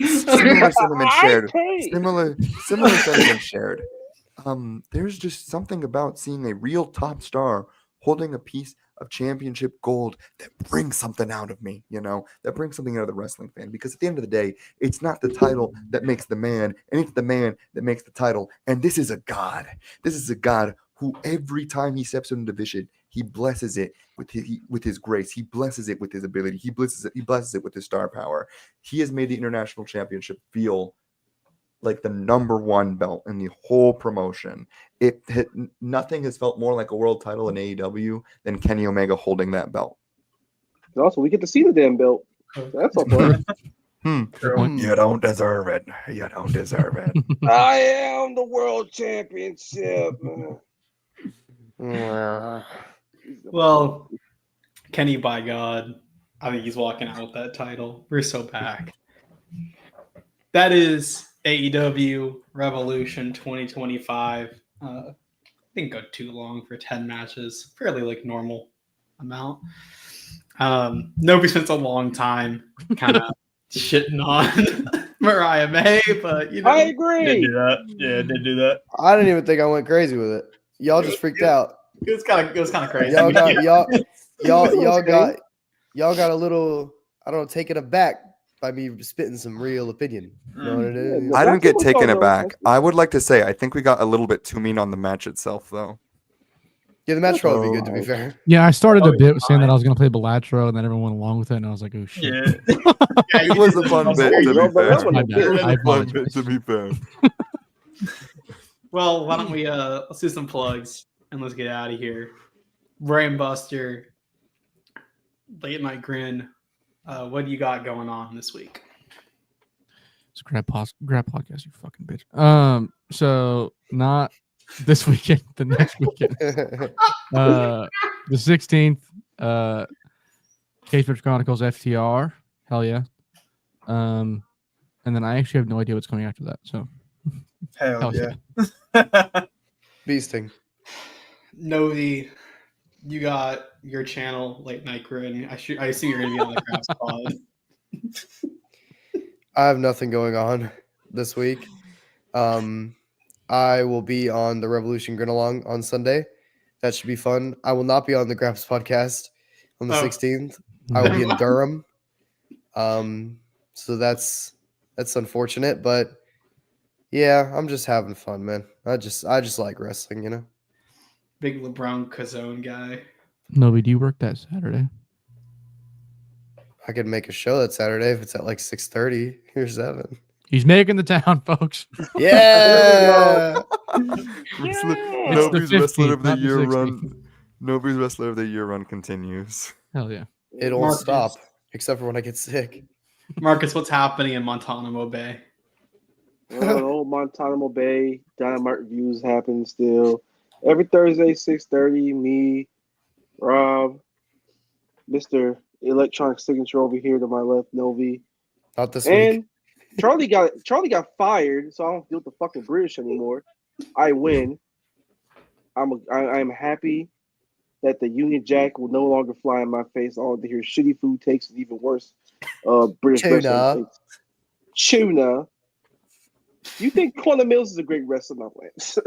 similar sentiment shared. Similar sentiment shared. There's just something about seeing a real top star holding a piece of championship gold that brings something out of me, that brings something out of the wrestling fan. Because at the end of the day, it's not the title that makes the man, and it's the man that makes the title. And this is a god. This is a god who every time he steps into division, he blesses it with his grace. He blesses it with his ability. He blesses it with his star power. He has made the international championship feel like the number one belt in the whole promotion. Nothing has felt more like a world title in AEW than Kenny Omega holding that belt. Also, we get to see the damn belt. That's all fun. You don't deserve it. You don't deserve it. I am the world championship. Well, Kenny, by God, I think he's walking out with that title. We're so back. That is AEW Revolution 2025. Didn't go too long for 10 matches. Fairly normal amount. Nobody spent a long time kind of shitting on Mariah May, but I agree. Did do that. Yeah, did do that. I didn't even think I went crazy with it. Y'all just freaked out. It was kind of crazy. Y'all got a little, I don't know, taken aback by me spitting some real opinion. You know what it is? I didn't get taken aback. I would like to say I think we got a little bit too mean on the match itself, though. Yeah, the match probably be good, to be fair. Yeah, I started a bit saying that I was going to play Belatro, and then everyone went along with it, and I was like, oh, shit. Yeah. It was a fun bit, to be fair. That's my bad. I Fun apologize. bit, to be fair. Well, why don't we let's do some plugs and let's get out of here. Brainbuster, Late Night Grin. What do you got going on this week? It's grab podcast, you fucking bitch. So not this weekend, the next weekend. The 16th, Cage Match Chronicles FTR. Hell yeah. And then I actually have no idea what's coming after that. So Hell yeah. Beasting. Novi, you got your channel, Late Night Grin. I assume you're going to be on the Crafts Pod. I have nothing going on this week. I will be on the Revolution Grin Along on Sunday. That should be fun. I will not be on the Graps podcast on the 16th. I will be in Durham. So that's unfortunate, but yeah, I'm just having fun, man. I just like wrestling, Big LeBron Cazone guy. Novi, do you work that Saturday? I could make a show that Saturday if it's at 6:30 or 7. He's making the town, folks. Yeah. Nobody's Wrestler of the Year run. Nobody's Wrestler of the Year run continues. Hell yeah. It won't stop, except for when I get sick. Marcus, what's happening in Guantanamo Bay? Old Guantanamo Bay Dynamite reviews happen still. Every Thursday, 6:30, me, Rob, Mr. Electronic Signature over here to my left, Novi. Not this and week. Charlie got fired, so I don't deal with the fucking British anymore. I win. I'm happy that the Union Jack will no longer fly in my face. All to hear shitty food takes and even worse British wrestling takes. Tuna. You think Corner Mills is a great wrestler? Not Lance.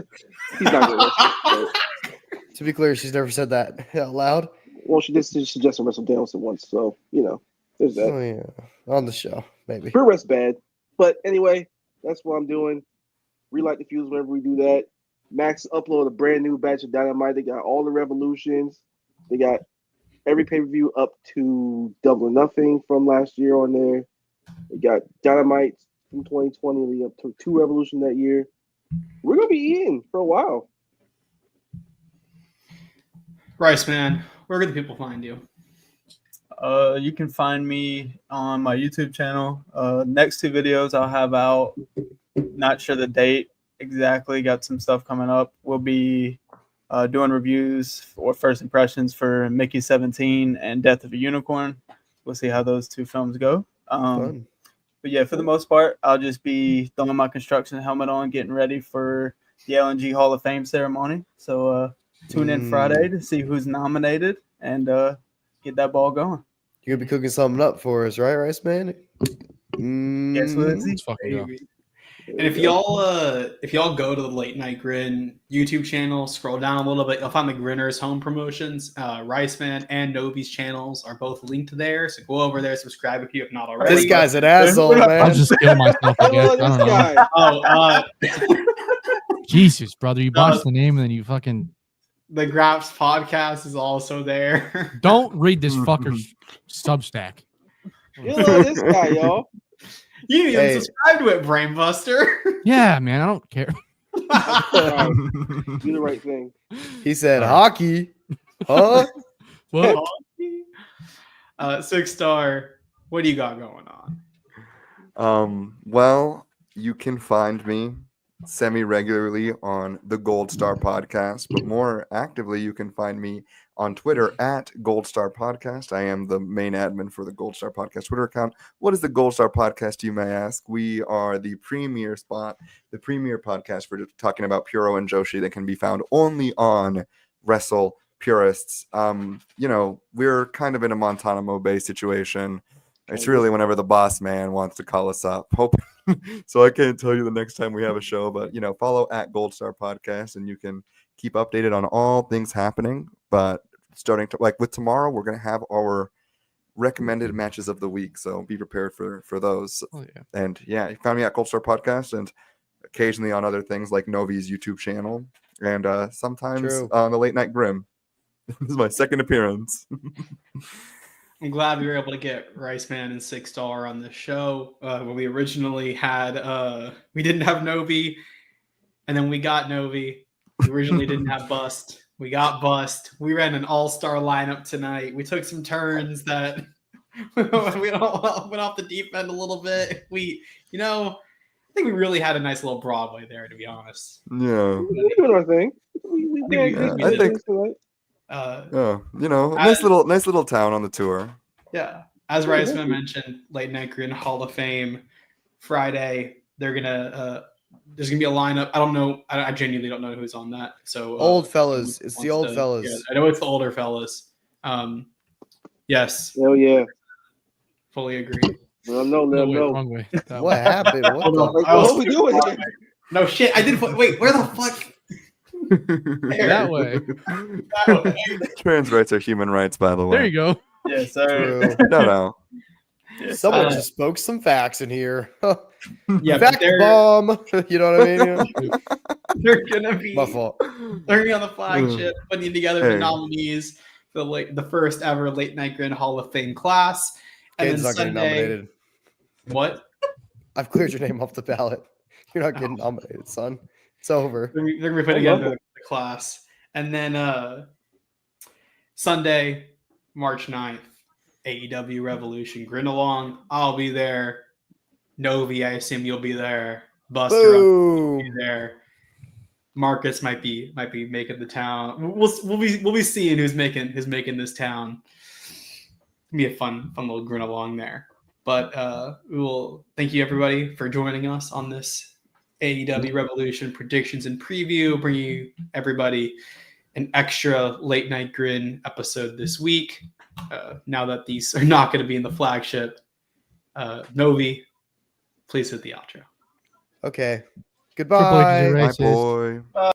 He's not a great wrestler. But... To be clear, she's never said that out loud. Well, she did suggest to wrestle Danielson once, so there's that. Oh yeah, on the show maybe. Her rest bad, but anyway, that's what I'm doing. Relight the fuse whenever we do that. Max upload a brand new batch of Dynamite. They got all the Revolutions. They got every pay-per-view up to Double or Nothing from last year on there. They got Dynamite from 2020 leading up to 2 Revolution that year. We're gonna be in for a while. Riceman, where can the people find you? You can find me on my YouTube channel. Next 2 videos I'll have out. Not sure the date exactly. Got some stuff coming up. We'll be doing reviews or first impressions for Mickey 17 and Death of a Unicorn. We'll see how those 2 films go. But yeah, for the most part, I'll just be throwing my construction helmet on, getting ready for the LNG Hall of Fame ceremony. So tune in Friday to see who's nominated and get that ball going. You're gonna be cooking something up for us, right, Riceman? Yes, Lindsay. Let's fucking go. And if y'all go to the Late Night Grin YouTube channel, scroll down a little bit, you'll find the Grinners home promotions. Riceman and Novi's channels are both linked there, so go over there, subscribe if you have not already. This guy's an asshole, I'll man. just kill myself, I guess. I don't know. Jesus, brother, you botched the name and then you fucking. The Graps podcast is also there. Don't read this fucker's Substack. You love this guy, y'all. You didn't even subscribe to it, Brainbuster. Yeah, man, I don't care. Do the right thing. He said hockey. Huh? What? 6 Star, what do you got going on? Well, you can find me semi-regularly on the Gold Star Podcast, but more actively, you can find me on Twitter at Gold Star Podcast. I am the main admin for the Gold Star Podcast Twitter account. What is the Gold Star Podcast, you may ask? We are the premier podcast for talking about Puro and Joshi that can be found only on Wrestle Purists. We're kind of in a Montana Bay situation. It's really whenever the boss man wants to call us up. So I can't tell you the next time we have a show, but follow at Gold Star Podcast and you can keep updated on all things happening. But starting to with tomorrow, we're gonna have our recommended matches of the week, so be prepared for those. Oh, yeah. And you found me at Gold Star Podcast and occasionally on other things like Novi's YouTube channel and sometimes on the Late Night Grim. This is my second appearance. I'm glad we were able to get Riceman and 6 Star on this show. When we originally had, we didn't have Novi, and then we got Novi. We originally didn't have Bust. We got Bust. We ran an all-star lineup tonight. We took some turns that we went off the deep end a little bit. I think we really had a nice little Broadway there, to be honest. Yeah. We're doing our thing. I think nice little town on the tour. Yeah. As Riceman mentioned, Late Night Grin Hall of Fame Friday. They're gonna there's gonna be a lineup. I don't know. I genuinely don't know who's on that. So old fellas. It's the old fellas. Yeah, I know it's the older fellas. Yes. Oh yeah. Fully agree. Let them know. Wrong way. What happened? What are we doing here? No shit. I did. Wait. Where the fuck? That way. Trans rights are human rights, by the way. There you go. Yes, sir. No. Someone just spoke some facts in here. Yeah, fact bomb. You know what I mean? They're gonna be. My fault. They're gonna be on the flagship, putting together the nominees for the first ever Late Night Grin Hall of Fame class. And Kaden's then not getting nominated. What? I've cleared your name off the ballot. You're not getting nominated, son. It's over. They're gonna be putting together the class, and then Sunday, March 9th, AEW Revolution Grin Along. I'll be there. Novi, I assume you'll be there. Buster will be there. Marcus might be making the town. We'll be seeing who's making this town. It'll be a fun little Grin Along there. But we will thank you everybody for joining us on this AEW Revolution predictions and preview, bringing everybody an extra late night Grin episode this week. Now that these are not going to be in the flagship, Novi, please hit the outro. Okay. Triple H's Goodbye. Bye, racist. boy.